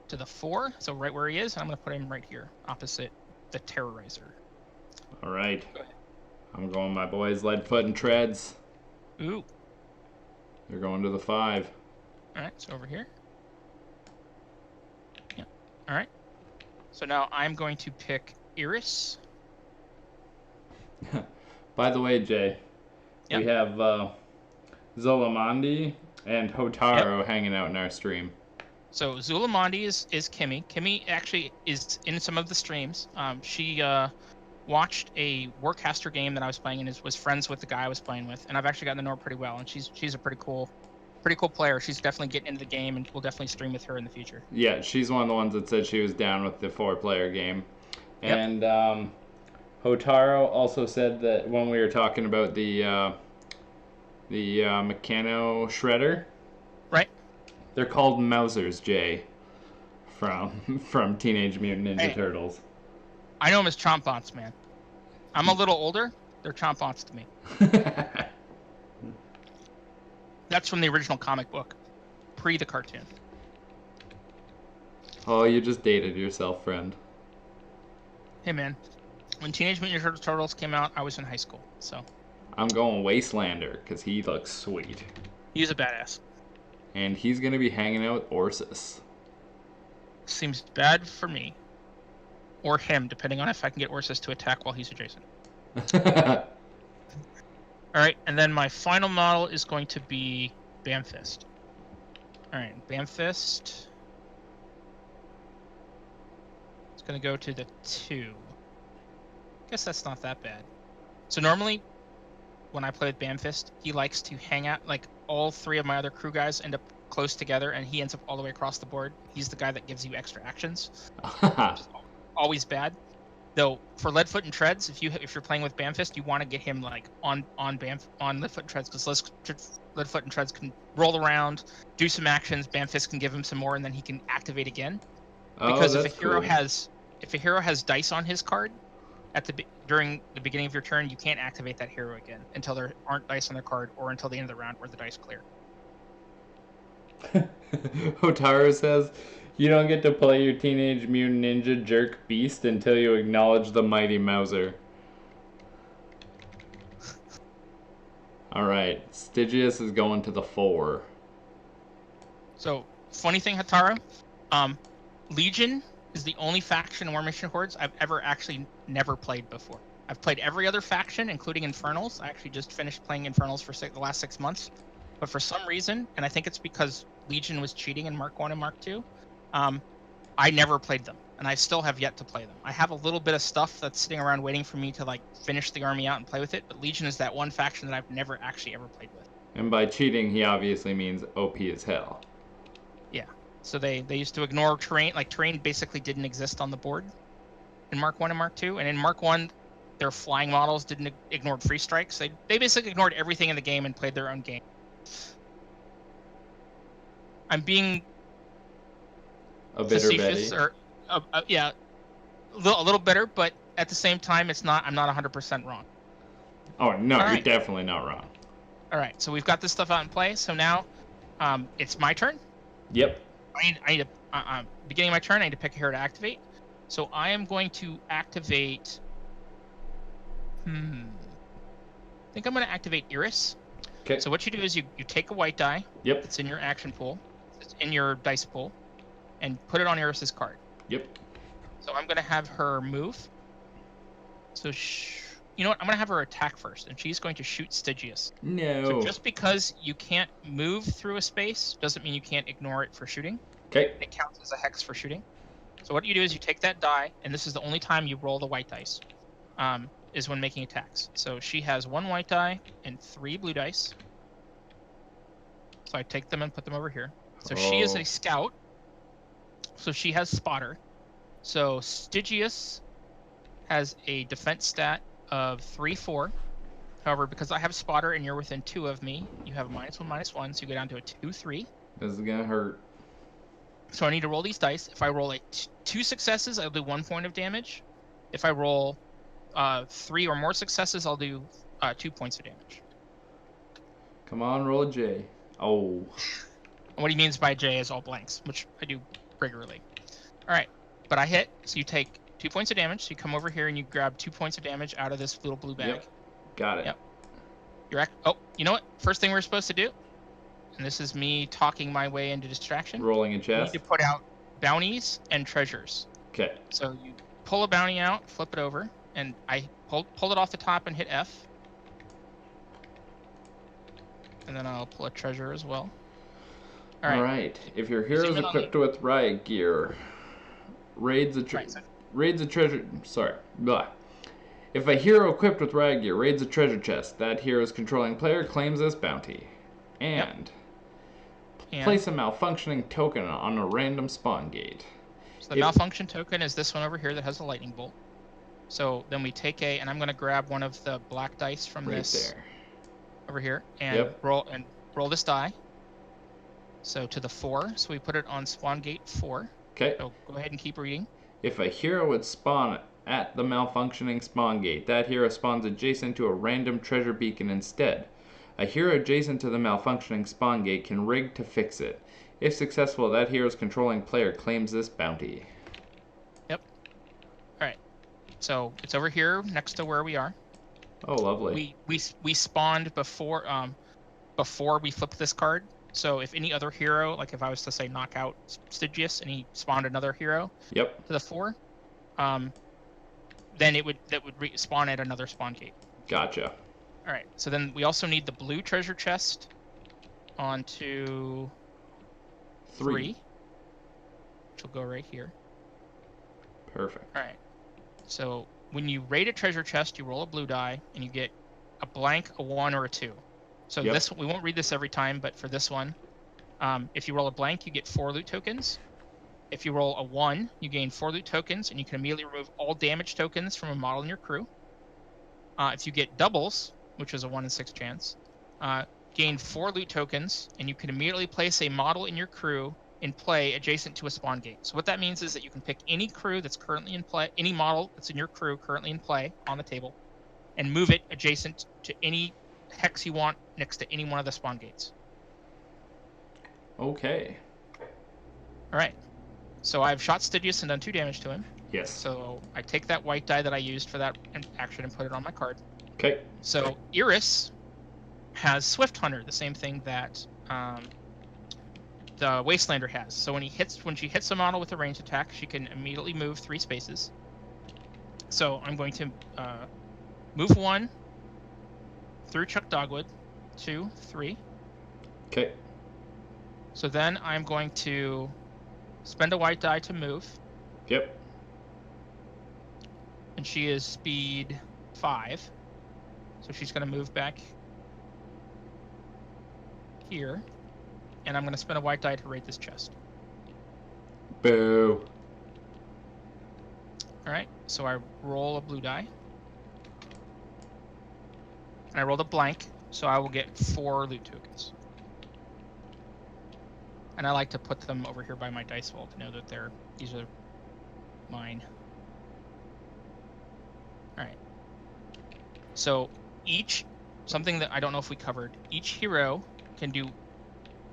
To the 4, so right where he is, and I'm going to put him right here, opposite the Terrorizer. All right. Go ahead. I'm going my boys, Leadfoot and Treads. Ooh. They're going to the 5. All right, so over here. Yeah. All right. So now I'm going to pick Iris. By the way, Jay, Yep. we have Zolamandi and Hotaro hanging out in our stream. So Zulamandi is Kimmy. Kimmy actually is in some of the streams. She watched a Warcaster game that I was playing and was friends with the guy I was playing with, and I've actually gotten to know her pretty well. And she's a pretty cool player. She's definitely getting into the game, and we'll definitely stream with her in the future. Yeah, she's one of the ones that said she was down with the 4-player game. Yep. And Hotaro also said that when we were talking about the Meccano Shredder. Right. They're called Mousers, Jay, from Teenage Mutant Ninja Turtles. I know them as Chomp Bots, man. I'm a little older. They're Chomp Bots to me. That's from the original comic book, pre the cartoon. Oh, you just dated yourself, friend. Hey, man. When Teenage Mutant Ninja Turtles came out, I was in high school, so. I'm going Wastelander, because he looks sweet. He's a badass. And he's going to be hanging out with Ursus. Seems bad for me. Or him, depending on if I can get Ursus to attack while he's adjacent. Alright, and then my final model is going to be Bamfist. Alright, Bamfist. It's going to go to the 2. Guess that's not that bad. So normally, when I play with Bamfist, he likes to hang out, like, all 3 of my other crew guys end up close together, and he ends up all the way across the board. He's the guy that gives you extra actions, which is always bad. Though for Leadfoot and Treads, if you're playing with Bamfist, you want to get him like on Leadfoot and Treads, because Leadfoot and Treads can roll around, do some actions. Bamfist can give him some more, and then he can activate again. Because if a hero has dice on his card during the beginning of your turn, you can't activate that hero again until there aren't dice on their card, or until the end of the round where the dice clear. Hotaro says, you don't get to play your Teenage Mutant Ninja Jerk Beast until you acknowledge the Mighty Mouser. Alright, Stygius is going to the 4. So, funny thing, Hotaro, Legion is the only faction in War Machine Hordes I've ever actually never played before. I've played every other faction, including Infernals. I actually just finished playing Infernals for the last 6 months. But for some reason, and I think it's because Legion was cheating in Mark 1 and Mark 2, I never played them, and I still have yet to play them. I have a little bit of stuff that's sitting around waiting for me to like finish the army out and play with it, but Legion is that one faction that I've never actually ever played with. And by cheating, he obviously means OP as hell. Yeah. So they used to ignore terrain. Like, terrain basically didn't exist on the board in Mark 1 and Mark 2. And in Mark 1, their flying models didn't ignore free strikes. They basically ignored everything in the game and played their own game. I'm being A bitter facetious, Betty. or yeah, a little bitter, but at the same time, I'm not 100% wrong. Oh, no, All you're right. definitely not wrong. All right, so we've got this stuff out in play. So now, it's my turn. Yep. I need to, beginning of my turn, I need to pick a hero to activate. So I am going to activate. I think I'm going to activate Iris. Okay. So what you do is you take a white die. Yep. It's in your action pool. It's in your dice pool, and put it on Iris's card. Yep. So I'm going to have her move. So you know what? I'm going to have her attack first, and she's going to shoot Stygius. No. So just because you can't move through a space doesn't mean you can't ignore it for shooting. Okay. It counts as a hex for shooting. So what you do is you take that die, and this is the only time you roll the white dice, is when making attacks. So she has 1 white die and 3 blue dice. So I take them and put them over here. So she is a scout. So she has spotter. So Stygius has a defense stat of 3/4. However, because I have spotter and you're within 2 of me, you have a -1/-1, so you go down to a 2/3. This is gonna hurt. So I need to roll these dice. If I roll 2 successes, I'll do 1 point of damage. If I roll 3 or more successes, I'll do 2 points of damage. Come on, roll a J. Oh. And what he means by J is all blanks, which I do regularly. All right, but I hit, so you take 2 points of damage. So you come over here and you grab 2 points of damage out of this little blue bag. Yep. Got it. Yep. Oh, you know what? First thing we're supposed to do, and this is me talking my way into distraction. Rolling a You chest. need to put out bounties and treasures. Okay. So you pull a bounty out, flip it over, and I pulled it off the top and hit F. And then I'll pull a treasure as well. All right. If your hero is equipped with riot gear, raids a treasure. Sorry. Blah. If a hero equipped with riot gear raids a treasure chest, that hero's controlling player claims this bounty. And place a malfunctioning token on a random spawn gate. So the malfunction token is this one over here that has a lightning bolt. So then we take and I'm going to grab one of the black dice from this there. Over here and roll this die. So to the 4, so we put it on spawn gate 4. Okay. So go ahead and keep reading. If a hero would spawn at the malfunctioning spawn gate, that hero spawns adjacent to a random treasure beacon instead. A hero adjacent to the malfunctioning spawn gate can rig to fix it. If successful, that hero's controlling player claims this bounty. Yep. Alright. So it's over here next to where we are. Oh, lovely. We spawned before we flipped this card. So if any other hero, like if I was to say knock out Stygius and he spawned another hero to the 4, then that would spawn at another spawn gate. Gotcha. All right. So then we also need the blue treasure chest onto 3, which will go right here. Perfect. All right. So when you raid a treasure chest, you roll a blue die and you get a blank, a 1, or a 2. So this, we won't read this every time, but for this one, if you roll a blank, you get 4 loot tokens. If you roll a 1, you gain 4 loot tokens, and you can immediately remove all damage tokens from a model in your crew. If you get doubles, which is a 1 in 6 chance, gain 4 loot tokens, and you can immediately place a model in your crew in play adjacent to a spawn gate. So what that means is that you can pick any crew that's currently in play, any model that's in your crew currently in play on the table, and move it adjacent to any hex you want next to any one of the spawn gates. Okay. All right. So I've shot Stygius and done 2 damage to him. Yes. So I take that white die that I used for that action and put it on my card. Okay. So Iris has Swift Hunter, the same thing that the Wastelander has. So when she hits a model with a ranged attack, she can immediately move 3 spaces. So I'm going to move 1 through Chuck Dogwood, 2, 3. Okay. So then I'm going to spend a white die to move. Yep. And she is speed 5. So she's going to move back here, and I'm going to spend a white die to raid this chest. Boo. All right, so I roll a blue die. And I rolled a blank, so I will get 4 loot tokens. And I like to put them over here by my dice vault to know that these are mine. All right. So something that I don't know if we covered, each hero can do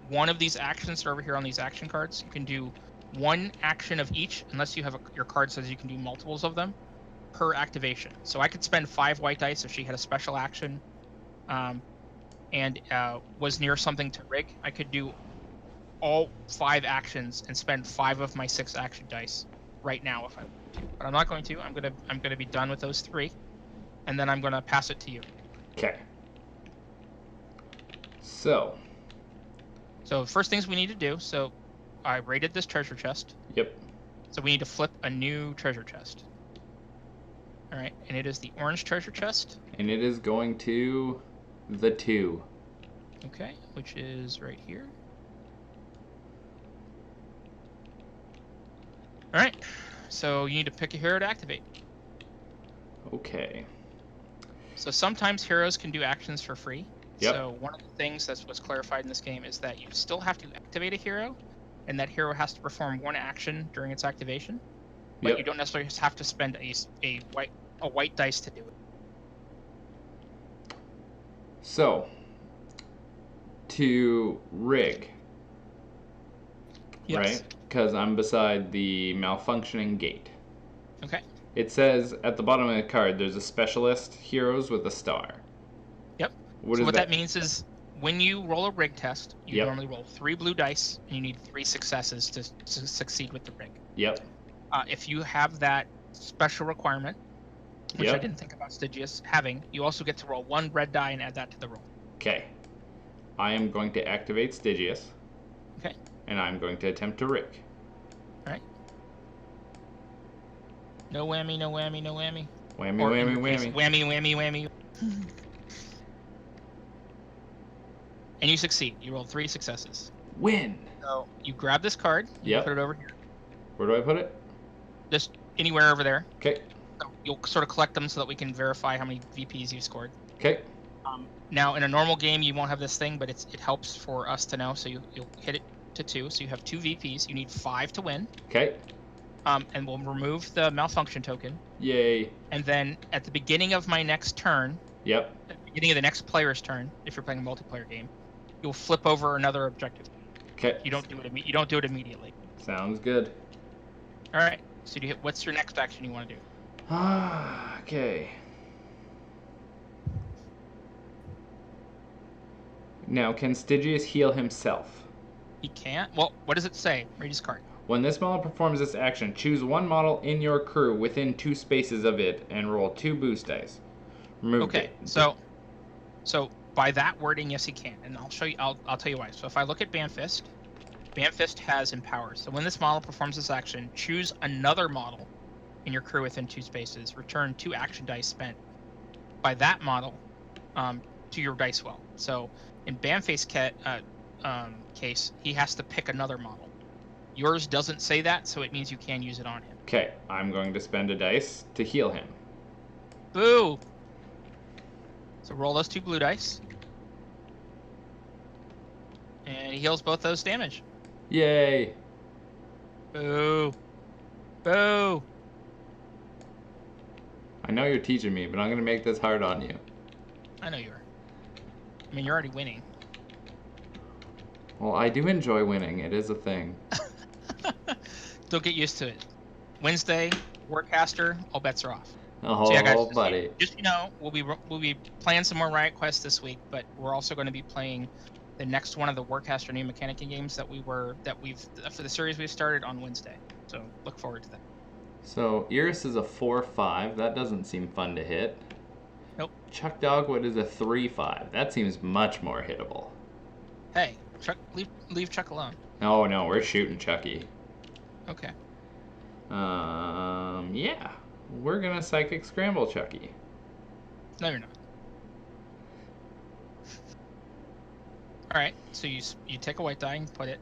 one of these actions that are over here on these action cards. You can do one action of each, unless you have your card says you can do multiples of them per activation. So I could spend 5 white dice if she had a special action and was near something to rig. I could do all 5 actions and spend 5 of my 6 action dice right now if I want to. But I'm not going to. I'm gonna be done with those 3, and then I'm gonna pass it to you. Okay. So first things we need to do. So I raided this treasure chest. Yep. So we need to flip a new treasure chest. All right, and it is the orange treasure chest. And it is going to the 2. Okay, which is right here. All right, so you need to pick a hero to activate. Okay. So sometimes heroes can do actions for free. Yep. So one of the things that's what's clarified in this game is that you still have to activate a hero, and that hero has to perform one action during its activation. But Yep. you don't necessarily have to spend a white dice to do it. So, to rig, Yes. right? Because I'm beside the malfunctioning gate. Okay. It says at the bottom of the card, there's a specialist heroes with a star. Yep. What What that means is when you roll a rig test, you Yep. normally roll 3 blue dice, and you need 3 successes to succeed with the rig. Yep. If you have that special requirement, which I Yep. didn't think about Stygius having, you also get to roll 1 red die and add that to the roll. Okay. I am going to activate Stygius. Okay. And I'm going to attempt to rig. All right. No whammy, no whammy, no whammy. Whammy, Or in whammy, your case, whammy. whammy, whammy, whammy. And you succeed. You roll 3 successes. Win. So you grab this card. You Yep. put it over here. Where do I put it? Just anywhere over there. Okay. So you'll sort of collect them so that we can verify how many VPs you've scored. Okay. Now, in a normal game, you won't have this thing, but it helps for us to know. So you'll hit it to 2. So you have 2 VPs. You need 5 to win. Okay. And we'll remove the malfunction token. Yay. And then at the beginning of my next turn, Yep. at the beginning of the next player's turn, if you're playing a multiplayer game, you'll flip over another objective. Okay. You don't do it immediately. Sounds good. All right. So what's your next action you want to do? Okay. Now, can Stygius heal himself? He can't. Well, what does it say? Read his card. When this model performs this action, choose one model in your crew within 2 spaces of it and roll 2 boost dice. Remove Okay. So by that wording, yes, he can, and I'll show you. I'll tell you why. So if I look at Banfist, Banfist has empower. So when this model performs this action, choose another model in your crew within 2 spaces. Return 2 action dice spent by that model to your dice well. So in Banfist's case, he has to pick another model. Yours doesn't say that, so it means you can use it on him. Okay, I'm going to spend a dice to heal him. Boo! So roll those 2 blue dice. And he heals both those damage. Yay! Boo! Boo! I know you're teaching me, but I'm going to make this hard on you. I know you are. I mean, you're already winning. Well, I do enjoy winning. It is a thing. Don't get used to it. Wednesday, Warcaster, all bets are off. Oh, So yeah, guys, buddy. just we'll be playing some more Riot Quest this week, but we're also going to be playing the next one of the Warcaster new Mechanicking games that we've for the series we've started on Wednesday. So look forward to that. So, Iris is a 4-5. That doesn't seem fun to hit. Nope. Chuck Dogwood is a 3-5. That seems much more hittable. Hey, Chuck, leave Chuck alone. Oh, no, we're shooting Chucky. Okay. Yeah. We're going to Psychic Scramble Chucky. No, you're not. All right, so you take a white die and put it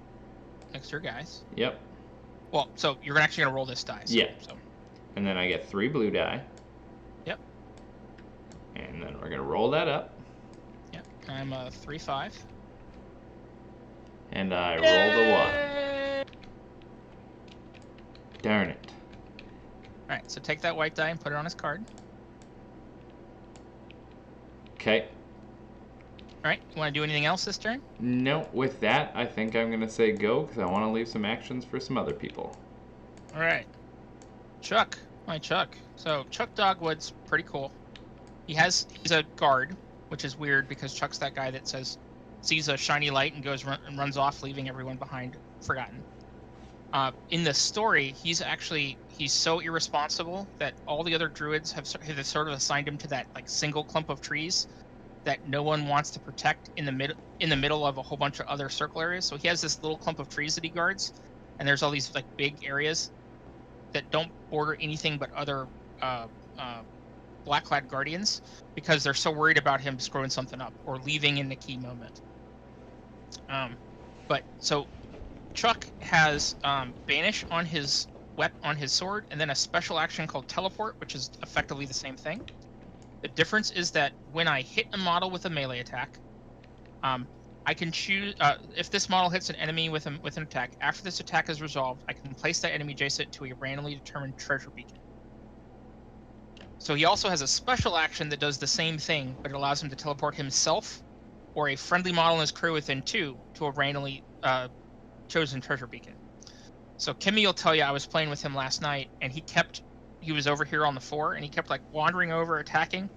next to your guys. Yep. Well, so you're actually gonna roll this die. So, Yeah. So. And then I get 3 blue die. Yep. And then we're gonna roll that up. Yep. I'm a 3-5. And I rolled a 1. Darn it. All right, so take that white die and put it on his card. Okay. All right, you want to do anything else this turn? No, with that, I think I'm going to say go because I want to leave some actions for some other people. All right. Chuck. My Chuck. So Chuck Dogwood's pretty cool. He's a guard, which is weird because Chuck's that guy that sees a shiny light and runs off, leaving everyone behind forgotten. In the story, he's so irresponsible that all the other druids have sort of assigned him to that like single clump of trees that no one wants to protect in the middle of a whole bunch of other circle areas. So he has this little clump of trees that he guards, and there's all these like big areas that don't border anything but other black-clad guardians because they're so worried about him screwing something up or leaving in the key moment. But so Chuck has Banish on his sword, and then a special action called Teleport, which is effectively the same thing. The difference is that when I hit a model with a melee attack, I can choose if this model hits an enemy with an attack. After this attack is resolved, I can place that enemy adjacent to a randomly determined treasure beacon. So he also has a special action that does the same thing, but it allows him to teleport himself or a friendly model in his crew within 2 to a randomly chosen treasure beacon. So Kimmy will tell you I was playing with him last night, and he was over here on the 4, and he kept like wandering over, attacking,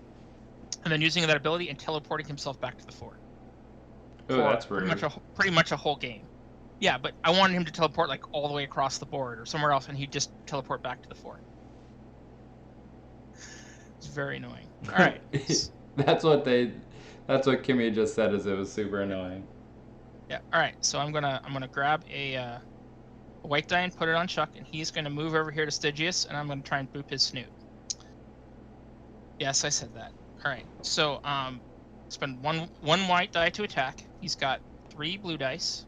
and then using that ability and teleporting himself back to the 4. Oh, that's rude. Pretty much a whole game. Yeah, but I wanted him to teleport like all the way across the board or somewhere else, and he'd just teleport back to the 4. It's very annoying. All right. That's what Kimmy just said. Is it was super annoying. Yeah. All right. So I'm gonna grab a white die and put it on Chuck, and he's gonna move over here to Stygius, and I'm gonna try and boop his snoot. Yes, I said that. All right. So spend one white die to attack. He's got 3 blue dice.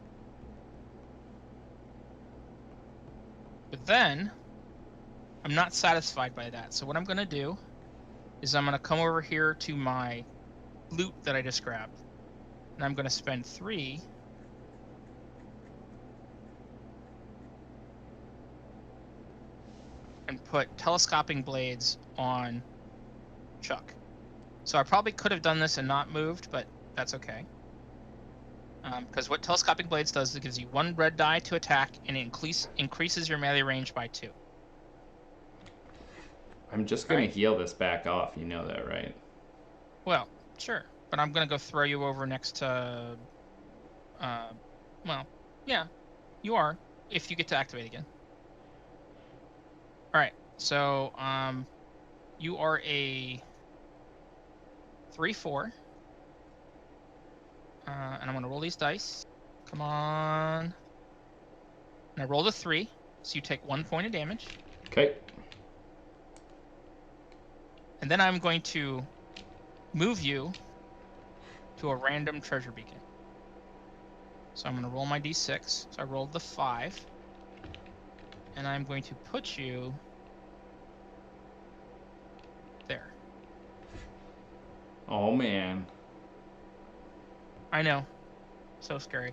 But then I'm not satisfied by that. So what I'm gonna do is I'm gonna come over here to my loot that I just grabbed, and I'm gonna spend 3 and put telescoping blades on Chuck. So I probably could have done this and not moved, but that's okay. Because what telescoping blades does is it gives you 1 red die to attack, and it increases your melee range by 2. I'm just gonna heal this back off. You know that, right? Well, sure, but I'm gonna go throw you over next to. Well, yeah, you are if you get to activate again. All right, so you are a 3/4, and I'm gonna roll these dice. Come on, and I rolled a 3, so you take 1 point of damage. Okay. And then I'm going to move you to a random treasure beacon. So I'm going to roll my d6. So I rolled the 5. And I'm going to put you there. Oh, man. I know. So scary.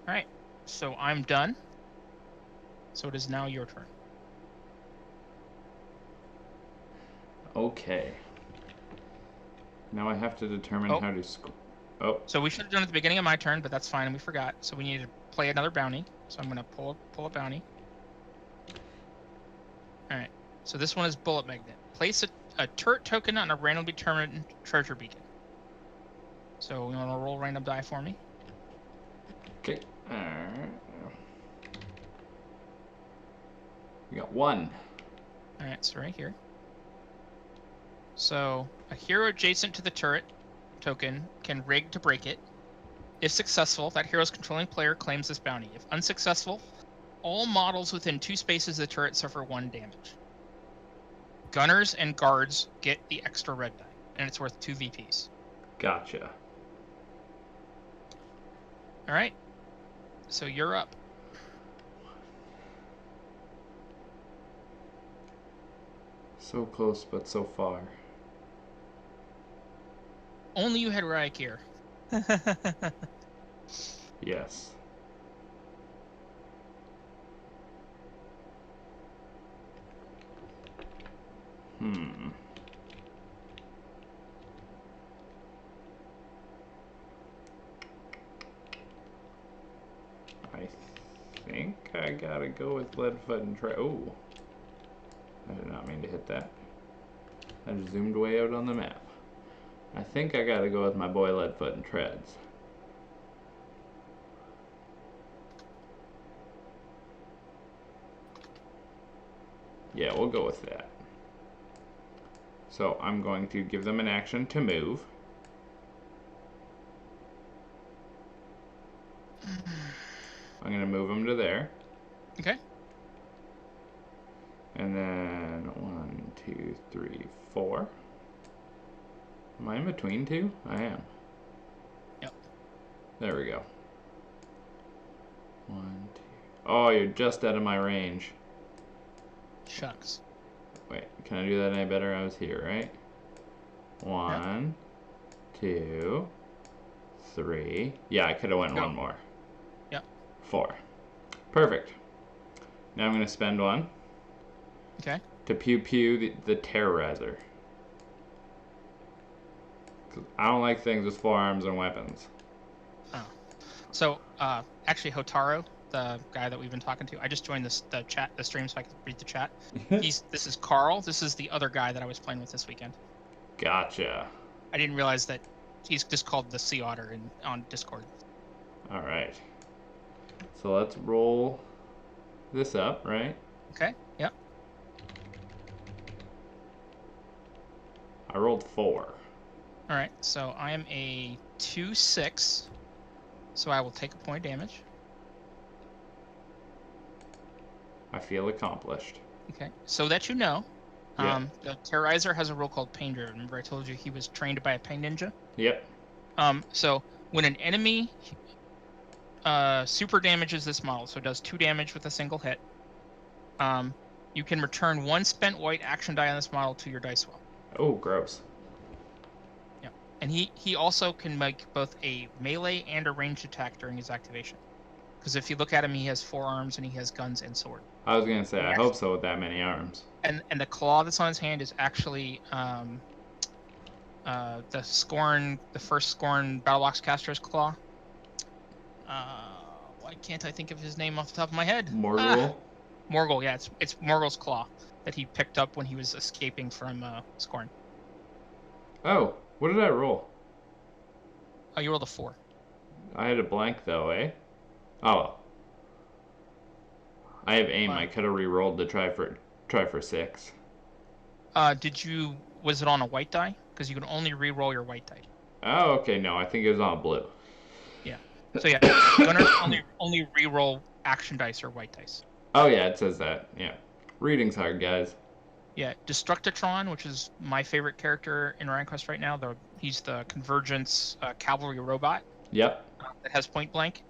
All right. So I'm done. So it is now your turn. Okay. Now I have to determine how to Oh. So we should have done it at the beginning of my turn, but that's fine, and we forgot. So we need to play another bounty. So I'm going to pull a bounty. All right. So this one is Bullet Magnet. Place a turret token on a randomly determined treasure beacon. So you want to roll random die for me? Okay. We got 1. All right. So right here. So a hero adjacent to the turret token can rig to break it. If successful, that hero's controlling player claims this bounty. If unsuccessful, all models within 2 spaces of the turret suffer 1 damage. Gunners and guards get the extra red die, and it's worth 2 VPs. Gotcha. All right. So you're up. So close, but so far. Only you had Riot gear. Yes. I think I gotta go with lead foot and try. Oh, I did not mean to hit that. I just zoomed way out on the map. I think I gotta go with my boy Leadfoot and Treads. Yeah, we'll go with that. So I'm going to give them an action to move. I'm going to move them to there. Okay. And then 1, 2, 3, 4. Am I in between two? I am. Yep. There we go. 1, 2. Oh, you're just out of my range. Shucks. Wait, can I do that any better? I was here, right? 1, 2, 3. Yeah, I could have went one more. Yep. 4. Perfect. Now I'm going to spend one. Okay. To pew the Terrorizer. I don't like things with forearms and weapons. Oh. So, actually, Hotaro, the guy that we've been talking to, I just joined the stream so I can read the chat. This is Carl. This is the other guy that I was playing with this weekend. Gotcha. I didn't realize that he's just called the Sea Otter on Discord. All right. So let's roll this up, right? Okay. Yep. I rolled 4. All right. So I am a 2/6. So I will take a point of damage. I feel accomplished. Okay. So that you know, Yeah. the Terrorizer has a rule called Pain Driven. Remember I told you he was trained by a Pain Ninja? Yep. So when an enemy super damages this model, so it does 2 damage with a single hit, you can return 1 spent white action die on this model to your dice well. Oh, gross. Yeah. And he also can make both a melee and a ranged attack during his activation. Because if you look at him, he has 4 arms and he has guns and sword. I was gonna say, I hope so with that many arms. And the claw that's on his hand is actually the first Scorn Battlebox caster's claw. Why can't I think of his name off the top of my head? Morgul? Morgul, yeah, it's Morgul's claw that he picked up when he was escaping from Scorn. Oh, what did I roll? Oh, you rolled a 4. I had a blank though, eh? Oh well. I have aim. Wow. I could have re-rolled to try for 6. Was it on a white die? Because you can only re-roll your white die. Oh, okay. No, I think it was on blue. Yeah. So yeah, gunners only re-roll action dice or white dice. Oh yeah, it says that. Yeah. Reading's hard, guys. Yeah, Destructitron, which is my favorite character in Riot Quest right now. He's the Convergence cavalry robot. Yep. That has point blank.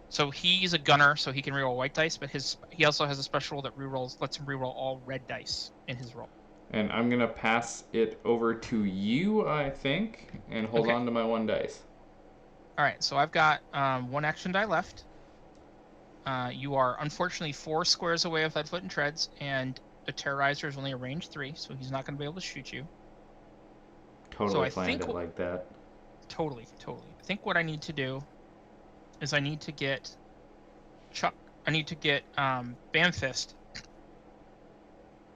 So he's a gunner, so he can reroll white dice, but he also has a special rule that lets him reroll all red dice in his roll. And I'm gonna pass it over to you, I think, and hold on to my 1 dice. All right, so I've got 1 action die left. You are unfortunately 4 squares away with Leadfoot and Treads, and the Terrorizer is only a range 3, so he's not going to be able to shoot you. Totally planned it like that. Totally. I think what I need to do is I need to get Bamfist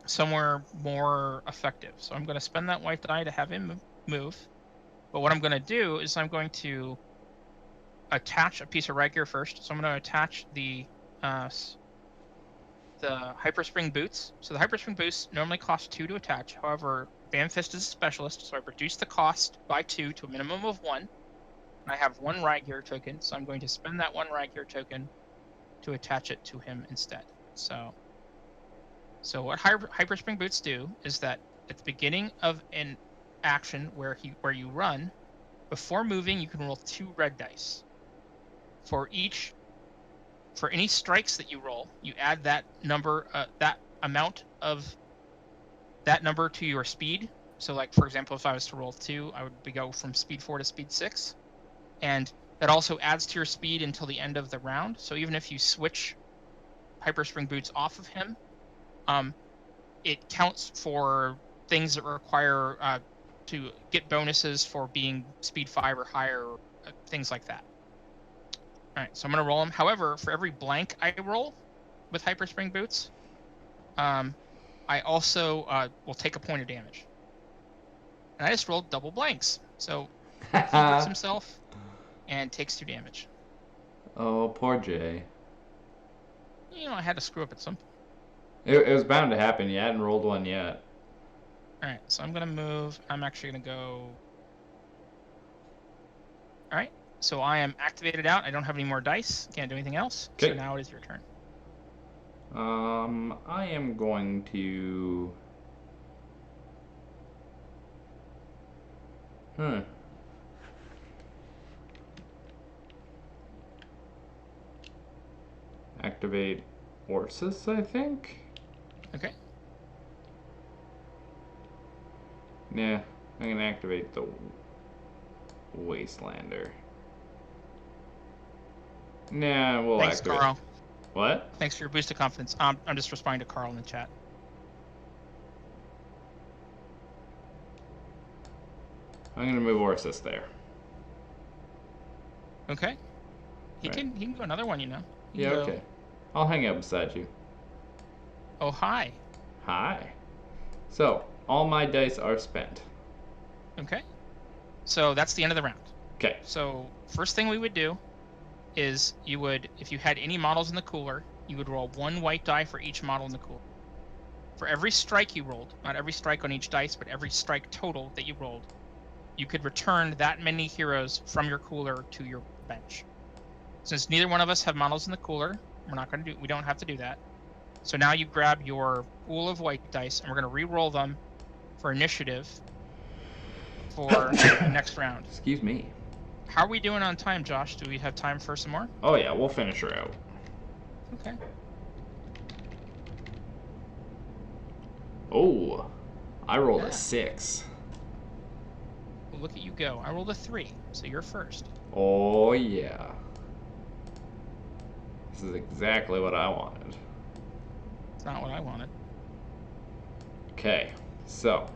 somewhere more effective. So I'm going to spend that white die to have him move. But what I'm going to do is I'm going to attach a piece of Riot gear first. So I'm going to attach the Hyperspring boots. So the Hyperspring boots normally cost 2 to attach. However, Bamfist is a specialist, so I reduced the cost by 2 to a minimum of 1. And I have 1 Riot gear token, so I'm going to spend that 1 Riot gear token to attach it to him instead. So what Hyperspring boots do is that at the beginning of an action where you run, before moving, you can roll 2 red dice. for any strikes that you roll, you add that number, that amount of that number to your speed. So, like, for example, if I was to roll 2, I would go from speed 4 to speed 6. And that also adds to your speed until the end of the round. So even if you switch Hyperspring Boots off of him, it counts for things that require to get bonuses for being speed 5 or higher, things like that. All right, so I'm going to roll him. However, for every blank I roll with Hyperspring Boots, I also will take a point of damage. And I just rolled double blanks. So he hurts himself and takes 2 damage. Oh, poor Jay. You know, I had to screw up at some point. It was bound to happen. You hadn't rolled one yet. Alright, so I'm going to move. I'm actually going to go... Alright, so I am activated out. I don't have any more dice. Can't do anything else. Okay. So now it is your turn. I am going to... Activate Orsis, I think? Okay. Yeah, I'm gonna activate the Wastelander. Nah, we'll Thanks, activate. Carl. What? Thanks for your boost of confidence. I'm just responding to Carl in the chat. I'm gonna move Orsis there. Okay. He Right. can go another one, you know. He Yeah, can go, okay. I'll hang out beside you. Oh, hi. Hi. So, all my dice are spent. Okay. So that's the end of the round. Okay. So first thing we would do is you would, if you had any models in the cooler, you would roll 1 white die for each model in the cooler. For every strike you rolled, not every strike on each dice, but every strike total that you rolled, you could return that many heroes from your cooler to your bench. Since neither one of us have models in the cooler, we don't have to do that. So now you grab your pool of white dice, and we're going to re-roll them for initiative for the next round. Excuse me. How are we doing on time, Josh? Do we have time for some more? Oh yeah, we'll finish her out. Okay. Oh, I rolled a 6. Well, look at you go. I rolled a 3, so you're first. Oh yeah. This is exactly what I wanted. It's not what I wanted. Okay, so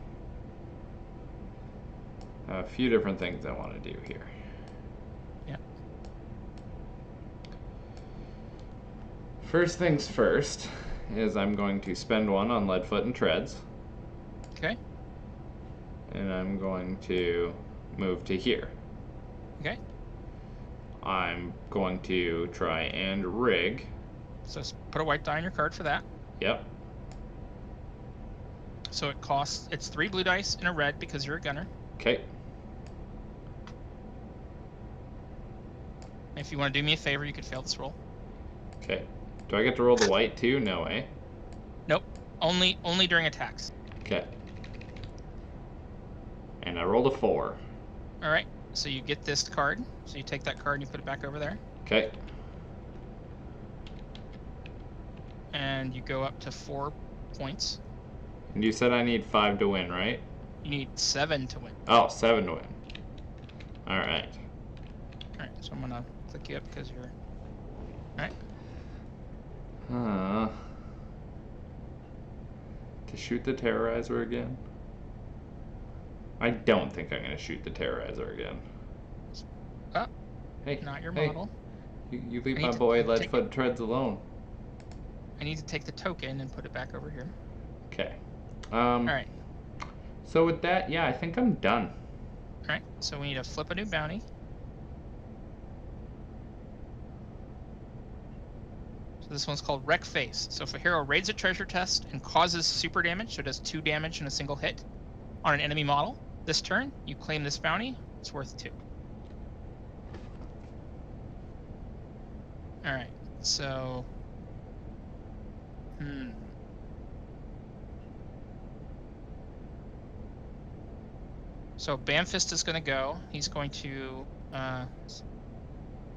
a few different things I want to do here. Yeah. First things first is I'm going to spend 1 on Leadfoot and Treads. Okay. And I'm going to move to here. Okay. I'm going to try and rig. So put a white die on your card for that. Yep. So it's 3 blue dice and a red because you're a gunner. Okay. If you want to do me a favor, you could fail this roll. Okay. Do I get to roll the white too? No, eh? Nope. Only during attacks. Okay. And I rolled a 4. All right. So you get this card. So you take that card and you put it back over there. Okay. And you go up to 4 points. And you said I need 5 to win, right? You need 7 to win. Oh, 7 to win. Alright. Alright, so I'm gonna click you up because you're... Alright. To shoot the Terrorizer again? I don't think I'm gonna shoot the Terrorizer again. Oh, Hey, not your hey. model. You leave I my need to boy take Leadfoot Treads alone. I need to take the token and put it back over here. Okay. Alright. So with that, yeah, I think I'm done. Alright, so we need to flip a new bounty. So this one's called Wreck Face. So if a hero raids a treasure chest and causes super damage, so it does 2 damage in a single hit on an enemy model, this turn, you claim this bounty. It's worth 2. Alright, so... So Bamfist is going to go. He's going to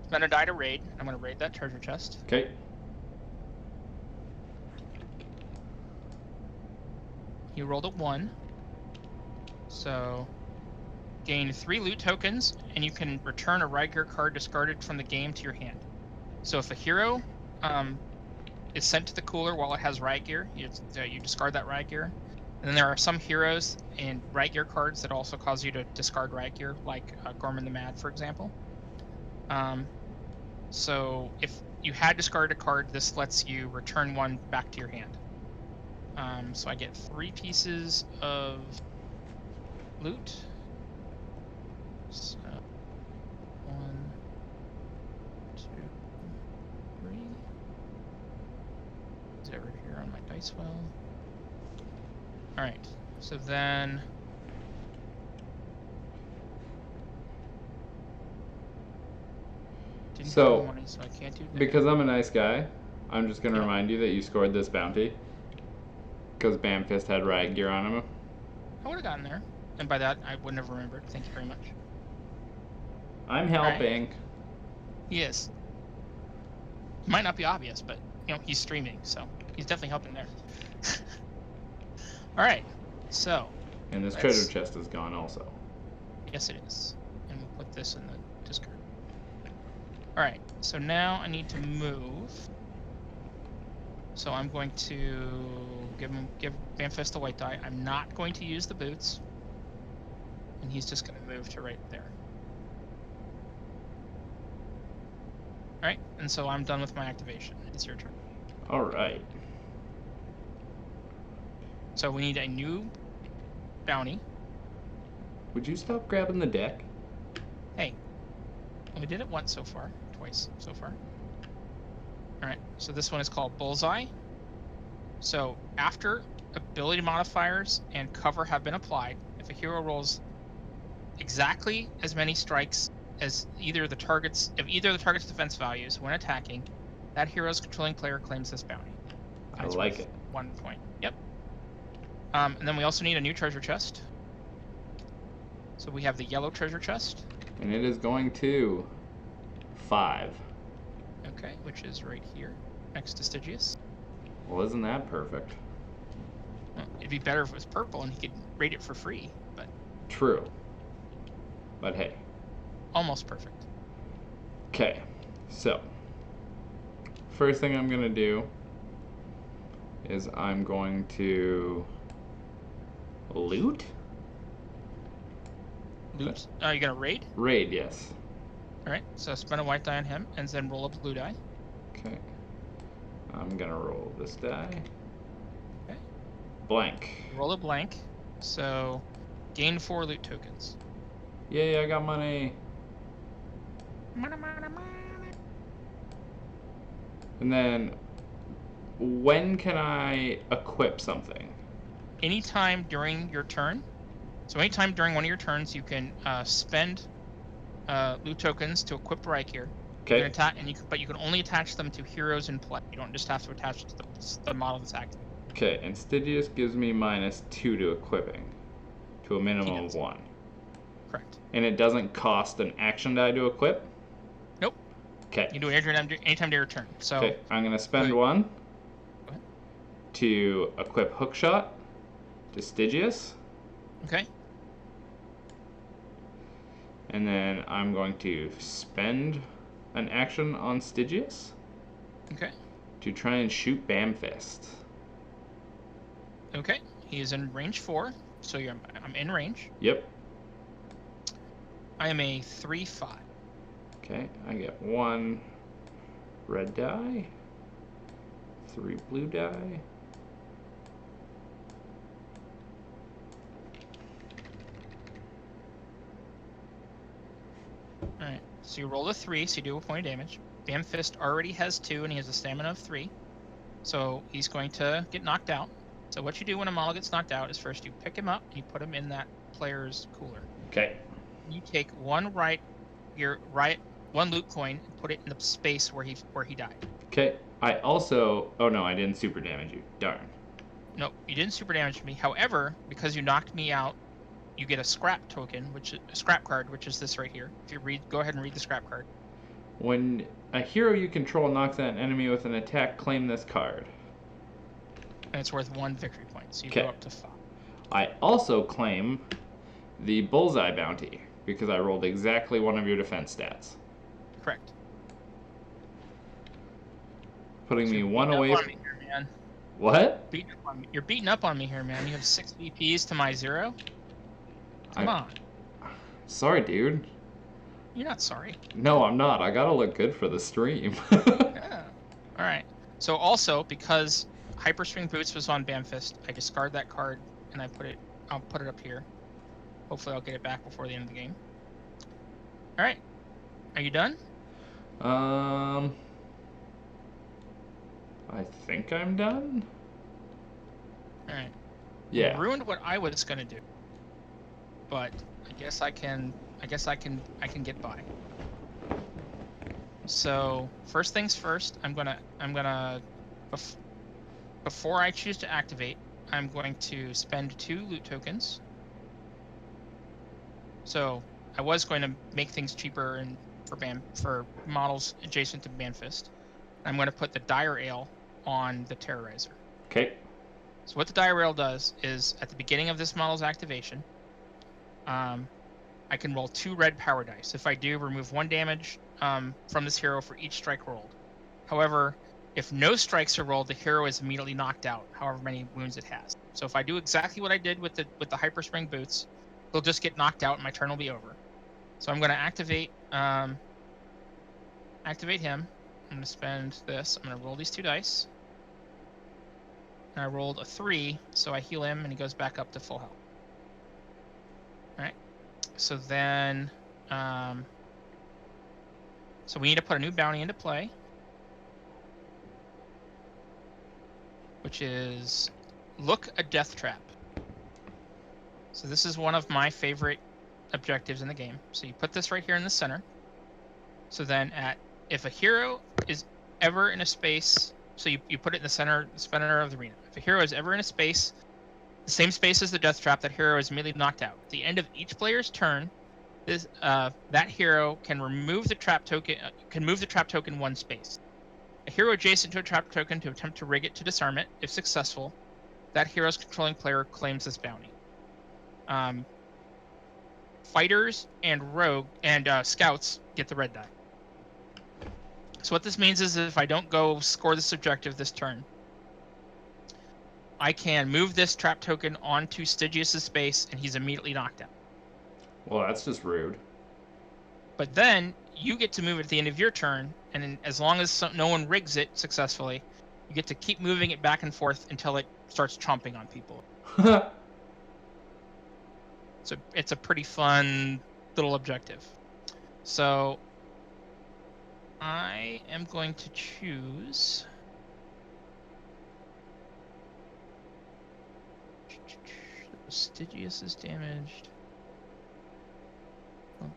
spend a die to raid. I'm going to raid that treasure chest. Okay. He rolled a 1. So, gain 3 loot tokens, and you can return a riot gear card discarded from the game to your hand. So if a hero is sent to the cooler while it has riot gear, you discard that riot gear. And then there are some heroes and riot gear cards that also cause you to discard riot gear, like Gorman the Mad, for example. So if you had discarded a card, this lets you return one back to your hand. So I get 3 pieces of loot. So 1, 2, 3. Is it over here on my dice well? Alright, so then didn't So, get money, so I can't do that. Because I'm a nice guy, I'm just going to Yeah. remind you that you scored this bounty. Because Bamfist had riot gear on him. I would have gotten there. And by that, I wouldn't have remembered. Thank you very much. I'm helping. He is. Might not be obvious, but, he's streaming, so he's definitely helping there. Alright, so. And this treasure chest is gone also. Yes, it is. And we'll put this in the discard. Alright, so now I need to move. So I'm going to give Bamfist the white die. I'm not going to use the boots. And he's just going to move to right there. Alright, and so I'm done with my activation. It's your turn. Alright. So we need a new bounty. Would you stop grabbing the deck? Hey, we did it once so far. Twice so far. Alright, so this one is called Bullseye. So after ability modifiers and cover have been applied, if a hero rolls exactly as many strikes as either of the target's defense values when attacking, that hero's controlling player claims this bounty. I like it. 1 point. Yep. And then we also need a new treasure chest. So we have the yellow treasure chest. And it is going to 5. Okay, which is right here, next to Stygius. Well, isn't that perfect? Well, it'd be better if it was purple and he could raid it for free, but True. But hey. almost perfect. Okay, so first thing I'm going to do is I'm going to loot? Loot? Are you gonna raid? Raid, yes. Alright, so spend a white die on him, and then roll a blue die. Okay. I'm going to roll this die. Okay. Blank. Roll a blank, so gain 4 loot tokens. Yay, I got money. And then, when can I equip something? Anytime during your turn. So anytime during one of your turns, you can spend loot tokens to equip riot gear. Okay. But you can only attach them to heroes in play. You don't just have to attach it to the model that's active. Okay, and Stygius gives me -2 to equipping, to a minimum of 1. Correct. And it doesn't cost an action die to equip? Nope. Okay. You can do it anytime during your turn. So. Okay, I'm going to spend 1 to equip Hookshot to Stygius. Okay. And then I'm going to spend an action on Stygius. Okay. To try and shoot Bamfist. Okay. He is in range 4, so I'm in range. Yep. I am a 3/5. Okay, I get 1 red die, 3 blue die. Alright, so you roll a 3, so you do a point of damage. Bamfist already has 2, and he has a stamina of 3. So he's going to get knocked out. So what you do when a model gets knocked out is first you pick him up, and you put him in that player's cooler. Okay. You take 1 loot coin and put it in the space where he died. Okay, I also... Oh no, I didn't super damage you. Darn. Nope, you didn't super damage me. However, because you knocked me out, you get a scrap token, a scrap card, which is this right here. If you go ahead and read the scrap card. When a hero you control knocks out an enemy with an attack, claim this card. And it's worth 1 victory point, so you Okay. go up to 5. I also claim the Bullseye bounty because I rolled exactly one of your defense stats. Correct. Putting So me you're one beating away up on from... me here, man. What? You're beating up on me here, man. You have 6 VPs to my 0. Come on. Sorry, dude. You're not sorry. No, I'm not. I gotta look good for the stream. Yeah. All right. So also, because Hyperswing Boots was on Bamfist, I discard that card and I'll put it up here. Hopefully I'll get it back before the end of the game. All right. Are you done? I think I'm done. All right. Yeah. You ruined what I was gonna do, but I guess I can get by. So first things first, before I choose to activate, I'm going to spend 2 loot tokens. So I was going to make things cheaper and for models adjacent to Banfist. I'm going to put the Dire Ale on the Terrorizer. Okay. So what the Dire Ale does is, at the beginning of this model's activation, I can roll 2 red power dice. If I do, remove 1 damage from this hero for each strike rolled. However, if no strikes are rolled, the hero is immediately knocked out, however many wounds it has. So if I do exactly what I did with the Hyperspring Boots, they'll just get knocked out and my turn will be over. So I'm going to activate him. I'm going to spend this. I'm going to roll these 2 dice. And I rolled a 3, so I heal him and he goes back up to full health. Alright. So then... so we need to put a new bounty into play. Which is... Look a Death Trap. So this is one of my favorite objectives in the game. So you put this right here in the center. So then if a hero is ever in a space, so you put it in the center of the arena. If a hero is ever in a space, the same space as the Death Trap, that hero is immediately knocked out. At the end of each player's turn, that hero can remove the trap token. Can move the trap token 1 space. A hero adjacent to a trap token to attempt to rig it to disarm it. If successful, that hero's controlling player claims this bounty. Fighters and rogue and scouts get the red die. So what this means is if I don't go score this objective this turn, I can move this trap token onto Stygius' space and he's immediately knocked out. Well, that's just rude. But then you get to move it at the end of your turn, and then as long as no one rigs it successfully, you get to keep moving it back and forth until it starts chomping on people. So it's a pretty fun little objective. So I am going to choose... Stygius is damaged.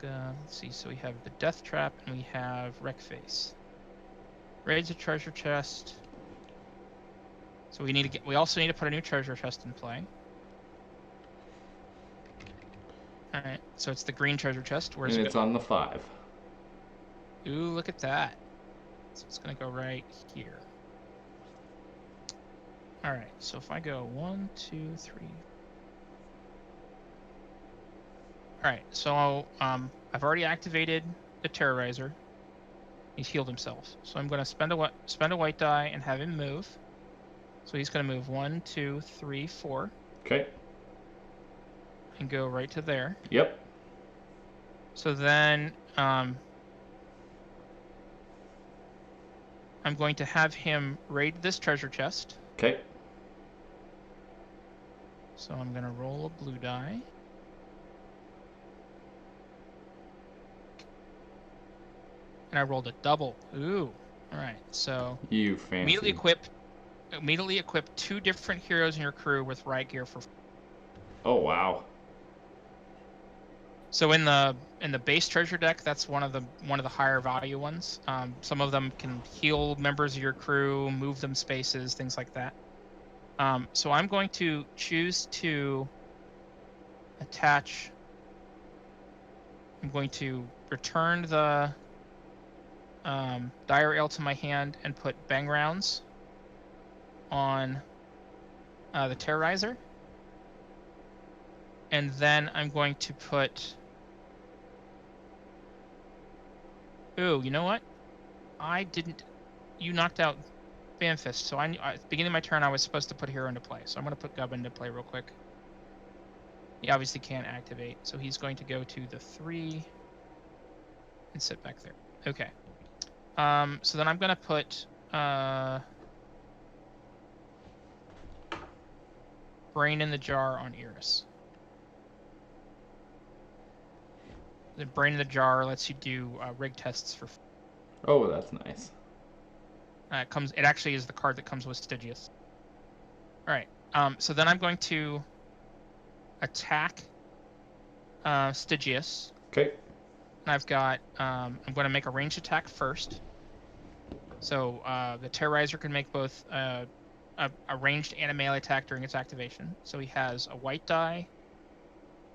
Let's see, so we have the Death Trap and we have Wreckface. Raids a treasure chest. So we also need to put a new treasure chest in play. Alright, so it's the green treasure chest. Where's and it it's go? on the 5. Ooh, look at that. So it's gonna go right here. Alright, so if I go 1, 2, 3. Alright, so I've already activated the Terrorizer. He's healed himself. So I'm gonna spend a white die and have him move. So he's gonna move 1, 2, 3, 4. Okay. And go right to there. Yep. So then I'm going to have him raid this treasure chest. Okay. So I'm gonna roll a blue die. And I rolled a double. Ooh. Alright, so You fancy. Immediately equip 2 different heroes in your crew with riot gear for... Oh wow. So in the base treasure deck, that's one of the higher value ones. Some of them can heal members of your crew, move them spaces, things like that. So I'm going to choose to attach. I'm going to return the Dire Ale to my hand and put bang rounds on the Terrorizer. And then I'm going to put... Ooh, you know what? I didn't... You knocked out Banfist, so at the beginning of my turn I was supposed to put Hero into play. So I'm going to put Gubb into play real quick. He obviously can't activate, so he's going to go to the 3 and sit back there. Okay. So then I'm going to put Brain in the Jar on Iris. The Brain in the Jar lets you do rig tests for... Oh, that's nice. It actually is the card that comes with Stygius. All right. So then I'm going to attack Stygius. Okay. And I've got... I'm going to make a ranged attack first. So the Terrorizer can make both a ranged and a melee attack during its activation. So he has a white die,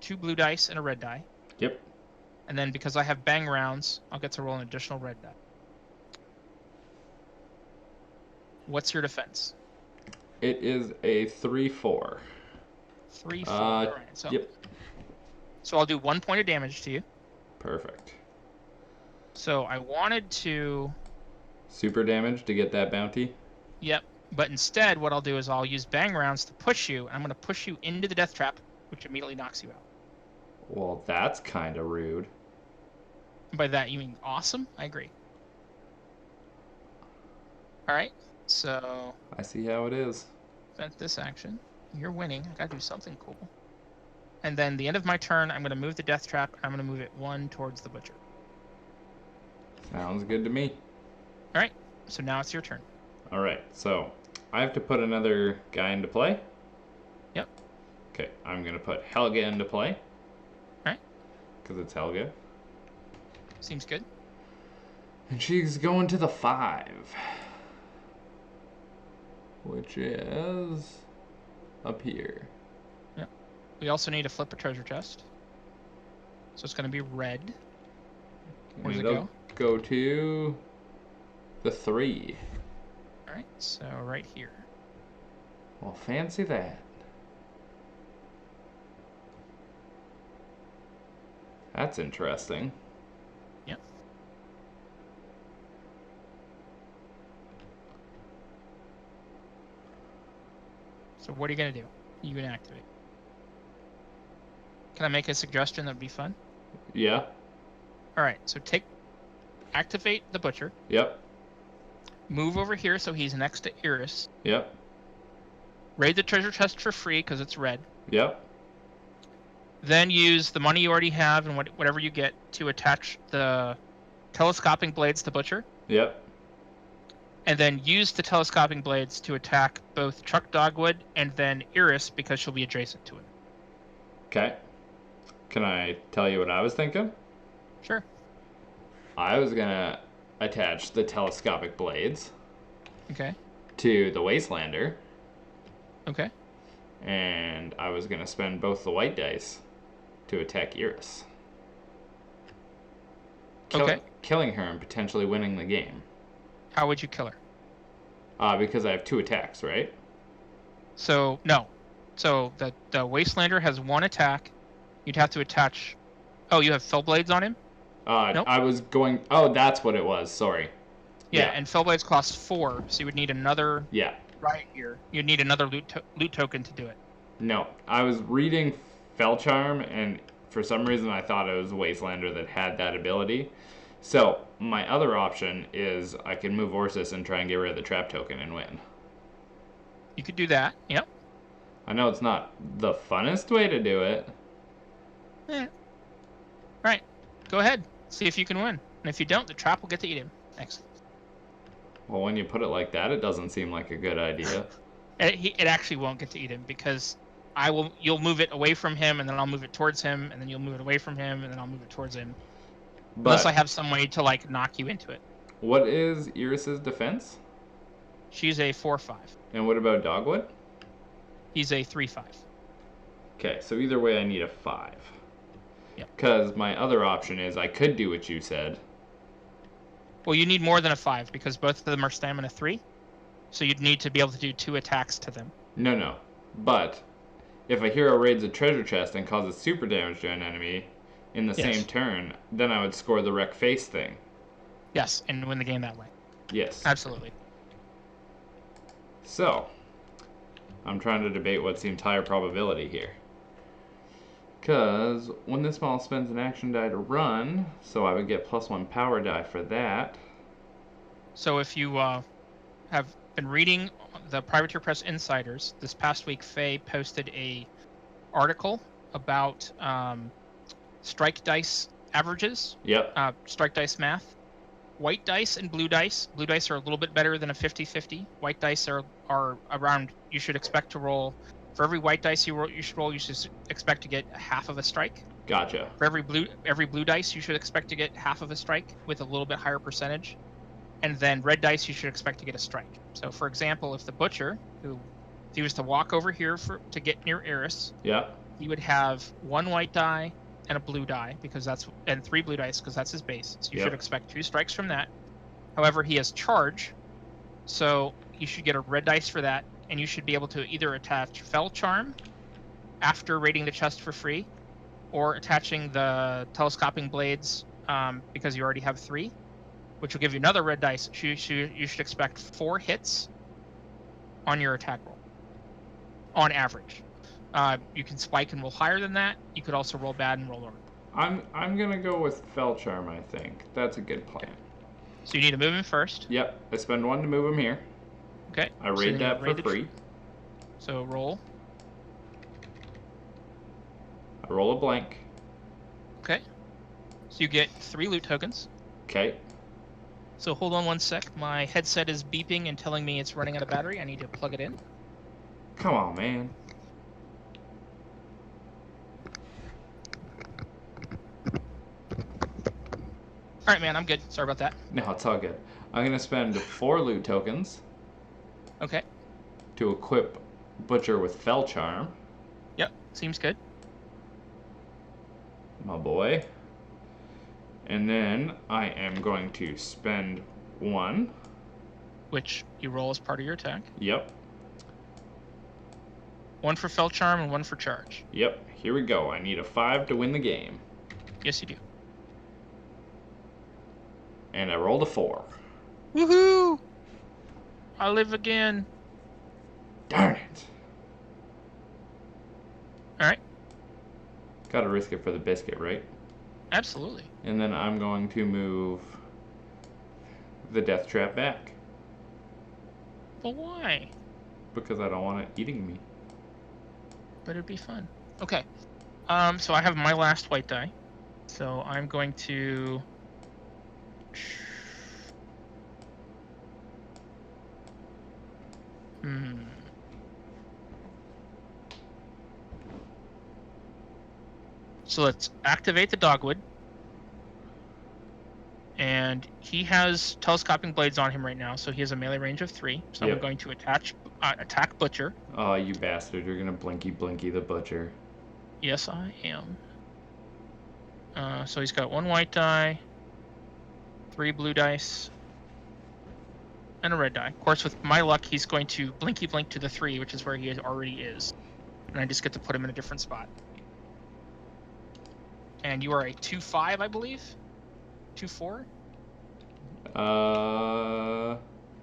2 blue dice, and a red die. Yep. And then because I have bang rounds, I'll get to roll an additional red die. What's your defense? It is a 3/4. 3/4. All right. So, yep. So I'll do 1 point of damage to you. Perfect. So I wanted to... Super damage to get that bounty? Yep. But instead, what I'll do is I'll use bang rounds to push you. And I'm going to push you into the death trap, which immediately knocks you out. Well, that's kind of rude. By that, you mean awesome? I agree. All right. So... I see how it is. Spent this action. You're winning. I gotta do something cool. And then the end of my turn, I'm gonna move the death trap. I'm gonna move it 1 towards the butcher. Sounds good to me. All right. So now it's your turn. All right. So I have to put another guy into play. Yep. Okay. I'm gonna put Helga into play. All right. Because it's Helga. Seems good. And she's going to the 5. Which is up here. Yep. We also need to flip a treasure chest. So it's going to be red. Where does it go? Go to the 3. Alright, so right here. Well, fancy that. That's interesting. Yep. So what are you going to do? You can activate. Can I make a suggestion that would be fun? Yeah. Alright, so activate the butcher. Yep. Move over here so he's next to Iris. Yep. Raid the treasure chest for free because it's red. Yep. Then use the money you already have and whatever you get to attach the telescoping blades to butcher. Yep. And then use the telescoping blades to attack both Chuck Dogwood and then Iris because she'll be adjacent to it. Okay. Can I tell you what I was thinking? Sure. I was gonna attach the telescopic blades Okay. to the Wastelander, Okay. and I was gonna spend both the white dice to attack Iris. Okay. Killing her and potentially winning the game. How would you kill her? Because I have 2 attacks, right? So, no. So, the Wastelander has 1 attack. You'd have to attach... Oh, you have Fell Blades on him? Nope. I was going... Oh, that's what it was. Sorry. Yeah, and Fell Blades cost 4, so you would need another... Yeah. Right here. You'd need another loot token to do it. No. I was reading Fell Charm, and for some reason I thought it was Wastelander that had that ability. So, my other option is I can move Orsis and try and get rid of the trap token and win. You could do that, yep. I know it's not the funnest way to do it. Right. Go ahead. See if you can win. And if you don't, the trap will get to eat him. Excellent. Well, when you put it like that, it doesn't seem like a good idea. It actually won't get to eat him because you'll move it away from him, and then I'll move it towards him, and then you'll move it away from him, and then I'll move it towards him. But unless I have some way to like knock you into it. What is Iris's defense? She's a 4/5. And what about Dogwood? He's a 3/5. Okay, so either way I need a 5. Yep. Because my other option is I could do what you said Well, you need more than a 5 because both of them are stamina 3. So you'd need to be able to do 2 attacks to them. No. But if a hero raids a treasure chest and causes super damage to an enemy in the same turn, then I would score the wreck face thing. Yes, and win the game that way. Yes. Absolutely. So, I'm trying to debate what's the entire probability here. Because when this model spends an action die to run, so I would get +1 power die for that. So if you have been reading the Privateer Press Insiders, this past week Faye posted a article about strike dice averages. Yep. Strike dice math. White dice and blue dice. Blue dice are a little bit better than a 50-50. White dice are around, you should expect to roll, for every white dice you should roll, you should expect to get half of a strike. Gotcha. For every blue dice, you should expect to get half of a strike with a little bit higher percentage. And then red dice, you should expect to get a strike. So, for example, if the Butcher, if he was to walk over here to get near Eris, he would have 1 white die and a blue die and 3 blue dice because that's his base. So you should expect 2 strikes from that. However, he has charge, so you should get a red dice for that, and you should be able to either attach Fell Charm after raiding the chest for free, or attaching the telescoping blades because you already have 3, which will give you another red dice. You should expect 4 hits on your attack roll, on average. You can spike and roll higher than that. You could also roll bad and roll lower. I'm gonna go with Fell Charm. I think that's a good plan. Okay. So you need to move him first. Yep. I spend 1 to move him here. Okay. I raid that for free. So roll. I roll a blank. Okay. So you get 3 loot tokens. Okay. So hold on 1 sec. My headset is beeping and telling me it's running out of battery. I need to plug it in. Come on, man. All right, man. I'm good. Sorry about that. No, it's all good. I'm gonna spend 4 loot tokens. Okay. To equip Butcher with Fell Charm. Yep. Seems good. My boy. And then I am going to spend 1. Which you roll as part of your attack. Yep. 1 for Fell Charm and 1 for charge. Yep. Here we go. I need a 5 to win the game. Yes, you do. And I rolled a 4. Woohoo! I live again. Darn it. Alright. Gotta risk it for the biscuit, right? Absolutely. And then I'm going to move the death trap back. But why? Because I don't want it eating me. But it'd be fun. Okay. So I have my last white die. So I'm going to... So let's activate the Dogwood. And he has telescoping blades on him right now, so he has a melee range of 3. So I'm going to attack Butcher. Oh, you bastard. You're going to blinky the Butcher. Yes, I am. So he's got 1 white die, 3 blue dice, and a red die. Of course, with my luck, he's going to blinky blink to the 3, which is where he already is. And I just get to put him in a different spot. And you are a 2-5, I believe? 2-4?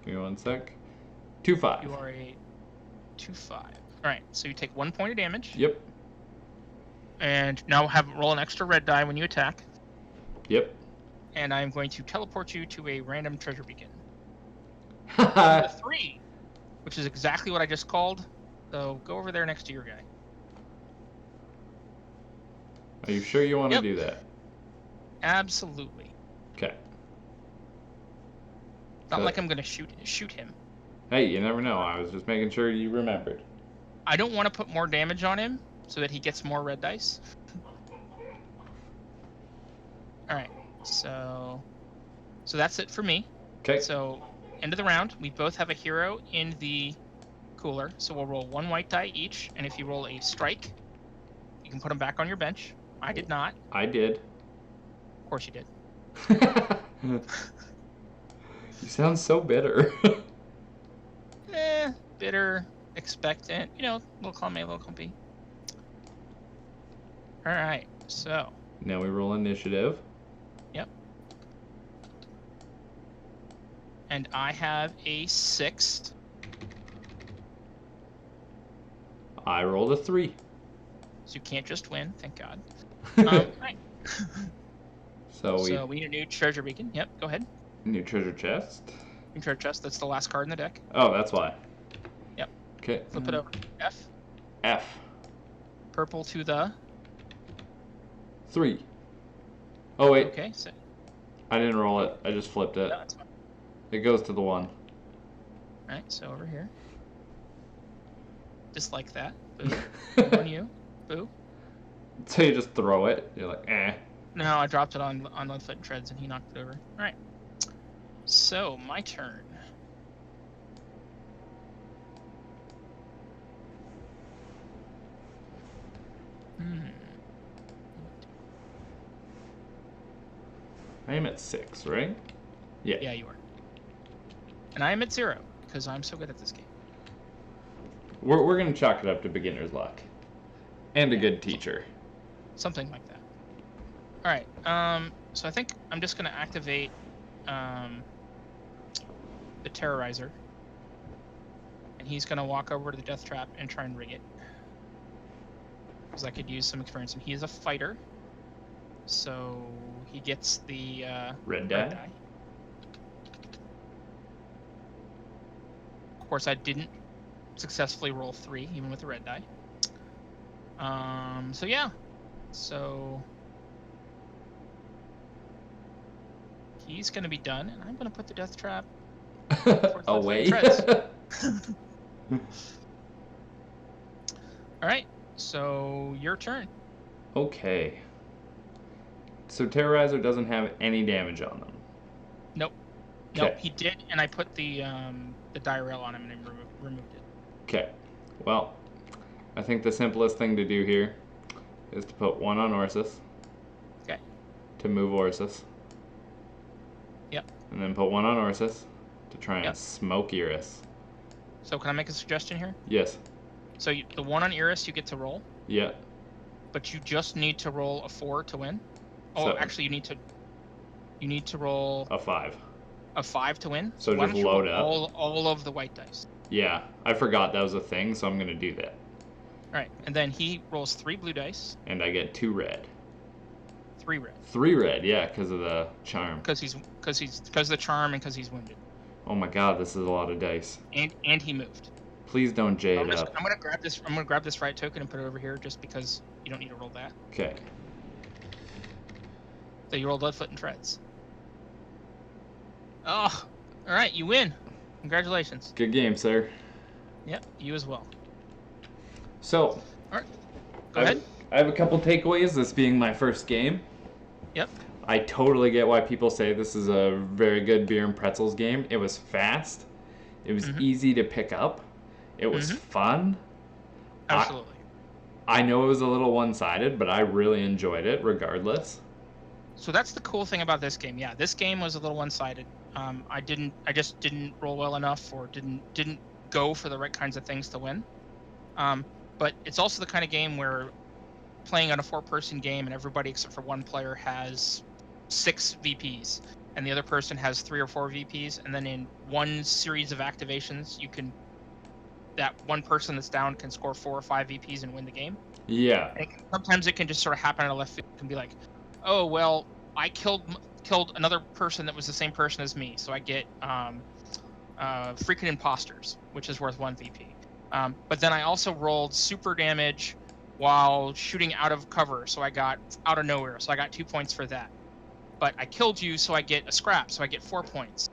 Give me 1 sec. 2-5. You are a 2-5. Alright, so you take 1 point of damage. Yep. And now roll an extra red die when you attack. Yep. And I'm going to teleport you to a random treasure beacon. Haha. 3, which is exactly what I just called. So go over there next to your guy. Are you sure you want to do that? Absolutely. Okay. Not like I'm going to shoot him. Hey, you never know. I was just making sure you remembered. I don't want to put more damage on him so that he gets more red dice. Alright, so that's it for me. Okay. So, end of the round. We both have a hero in the cooler, so we'll roll 1 white die each, and if you roll a strike, you can put him back on your bench. I did not. I did. Of course you did. You sound so bitter. Bitter, expectant, little column A, little column B. All right, so. Now we roll initiative. Yep. And I have a 6. I rolled a 3. So you can't just win, thank God. Right. So we need a new treasure beacon. Yep, go ahead. New treasure chest. New treasure chest, that's the last card in the deck. Oh, that's why. Yep. Okay. Flip it over. F. F. Purple to the... 3. Oh, wait. Okay, so... I didn't roll it. I just flipped it. No, that's fine. It goes to the 1. Alright, so over here. Just like that. Boo. On you. Boo. So you just throw it. You're like, eh. No, I dropped it on Leadfoot and Treads and he knocked it over. Alright. So, my turn. I am at 6, right? Yeah. Yeah, you are. And I am at 0, because I'm so good at this game. We're going to chalk it up to beginner's luck. And a good teacher. Something like that. Alright, so I think I'm just going to activate the Terrorizer. And he's going to walk over to the Death Trap and try and rig it. Because I could use some experience. And he is a fighter. So he gets the red die. Of course, I didn't successfully roll 3, even with the red die. So yeah. So he's going to be done, and I'm going to put the Death Trap away. All right. So your turn. Okay. So Terrorizer doesn't have any damage on them. Nope. Okay. Nope, he did, and I put the die rail on him and removed it. Okay. Well, I think the simplest thing to do here is to put 1 on Ursus. Okay. To move Ursus. Yep. And then put 1 on Ursus to try and smoke Iris. So can I make a suggestion here? Yes. So the 1 on Iris you get to roll. Yeah. But you just need to roll a 4 to win. Oh, So, actually, you need to roll a 5. A 5 to win. So why just don't you load roll up. all of the white dice. Yeah, I forgot that was a thing, so I'm gonna do that. All right, and then he rolls 3 blue dice. And I get 2 red. 3 red. 3 red, yeah, because of the charm. Because of the charm and because he's wounded. Oh my God, this is a lot of dice. And he moved. Please don't jade up. I'm gonna grab this right token and put it over here just because you don't need to roll that. Okay. So you roll Leadfoot and Treads. Oh, all right, you win. Congratulations. Good game, sir. Yep, you as well. So, all right, go ahead. I have a couple takeaways, this being my first game. Yep. I totally get why people say this is a very good beer and pretzels game. It was fast. It was easy to pick up. It was fun. Absolutely. I know it was a little one-sided, but I really enjoyed it regardless. So that's the cool thing about this game. Yeah, this game was a little one-sided. I just didn't roll well enough, or didn't go for the right kinds of things to win. But it's also the kind of game where playing on a 4-person game and everybody except for one player has 6 VPs and the other person has 3 or 4 VPs, and then in one series of activations that one person that's down can score 4 or 5 VPs and win the game. Yeah. And sometimes it can just sort of happen out of left field. It can be like, oh well, I killed another person that was the same person as me, so I get freaking imposters, which is worth 1 VP. But then I also rolled super damage while shooting out of cover, so I got out of nowhere, so I got 2 points for that. But I killed you, so I get a scrap, so I get 4 points.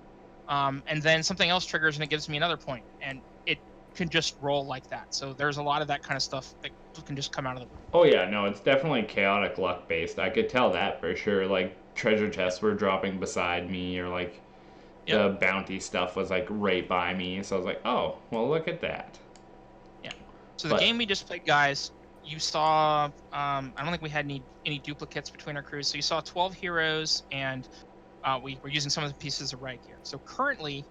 And then something else triggers and it gives me another point, and it can just roll like that. So there's a lot of that kind of stuff that can just come out of the... Oh yeah, no, it's definitely chaotic luck based. I could tell that for sure. Like treasure chests were dropping beside me, or like the bounty stuff was like right by me. So I was like, oh, well, look at that. Yeah. So the game we just played, guys, you saw, I don't think we had any duplicates between our crews. So you saw 12 heroes and we're using some of the pieces of Riot Gear. So currently,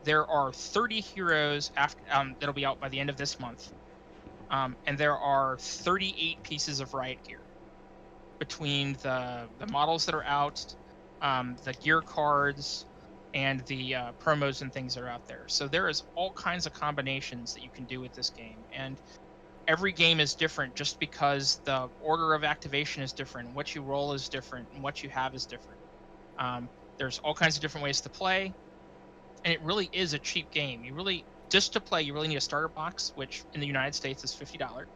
there are 30 heroes that'll be out by the end of this month, and there are 38 pieces of Riot Gear between the models that are out, the gear cards, and the promos and things that are out there. So there is all kinds of combinations that you can do with this game, and every game is different just because the order of activation is different, what you roll is different, and what you have is different. There's all kinds of different ways to play, and it really is a cheap game. Just to play, you really need a starter box, which in the United States is $50,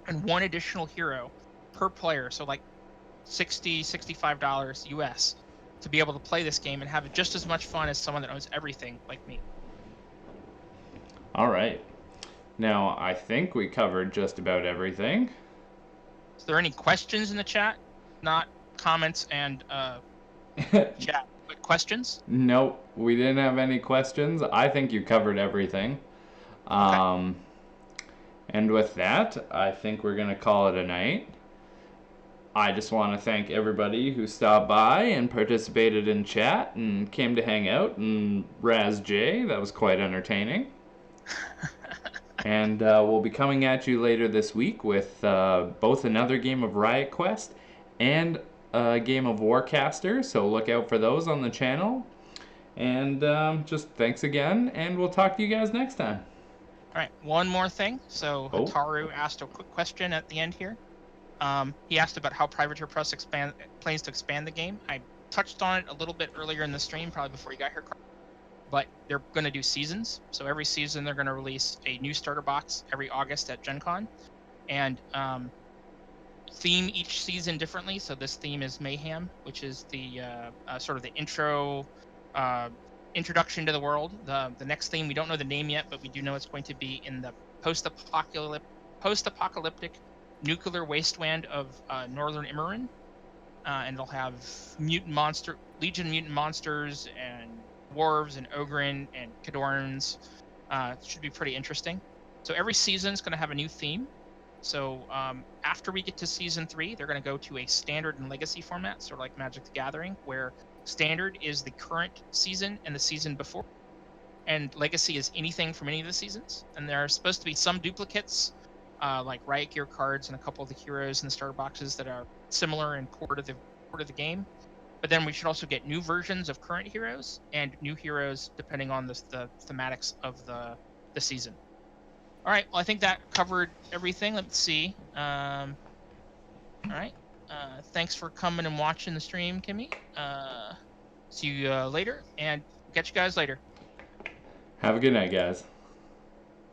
and one additional hero per player, so like $60, $65 US, to be able to play this game and have just as much fun as someone that owns everything like me. All right. Now, I think we covered just about everything. Is there any questions in the chat? Not comments and chat, but questions? Nope, we didn't have any questions. I think you covered everything. Okay. And with that, I think we're going to call it a night. I just want to thank everybody who stopped by and participated in chat and came to hang out, and Raz J, that was quite entertaining. And we'll be coming at you later this week with both another game of Riot Quest and a game of Warcaster, so look out for those on the channel. And just thanks again, and we'll talk to you guys next time. All right, one more thing. So Hataru asked a quick question at the end here. He asked about how Privateer Press plans to expand the game. I touched on it a little bit earlier in the stream, probably before you got here, but they're going to do seasons. So every season they're going to release a new starter box every August at Gen Con, and theme each season differently. So this theme is Mayhem, which is the sort of the introduction to the world. The next theme, we don't know the name yet, but we do know it's going to be in the post-apocalyptic nuclear wasteland of northern Immorin, and it'll have legion mutant monsters and dwarves and ogren and Khadorns. It should be pretty interesting. So every season is going to have a new theme. So after we get to season 3, they're going to go to a standard and legacy format, sort of like Magic the Gathering, where standard is the current season and the season before, and legacy is anything from any of the seasons. And there are supposed to be some duplicates, like Riot Gear cards and a couple of the heroes in the starter boxes that are similar and core to the game. But then we should also get new versions of current heroes and new heroes depending on the thematics of the season. All right, well, I think that covered everything. Let's see. All right. Thanks for coming and watching the stream, Kimmy. See you later, and catch you guys later. Have a good night, guys.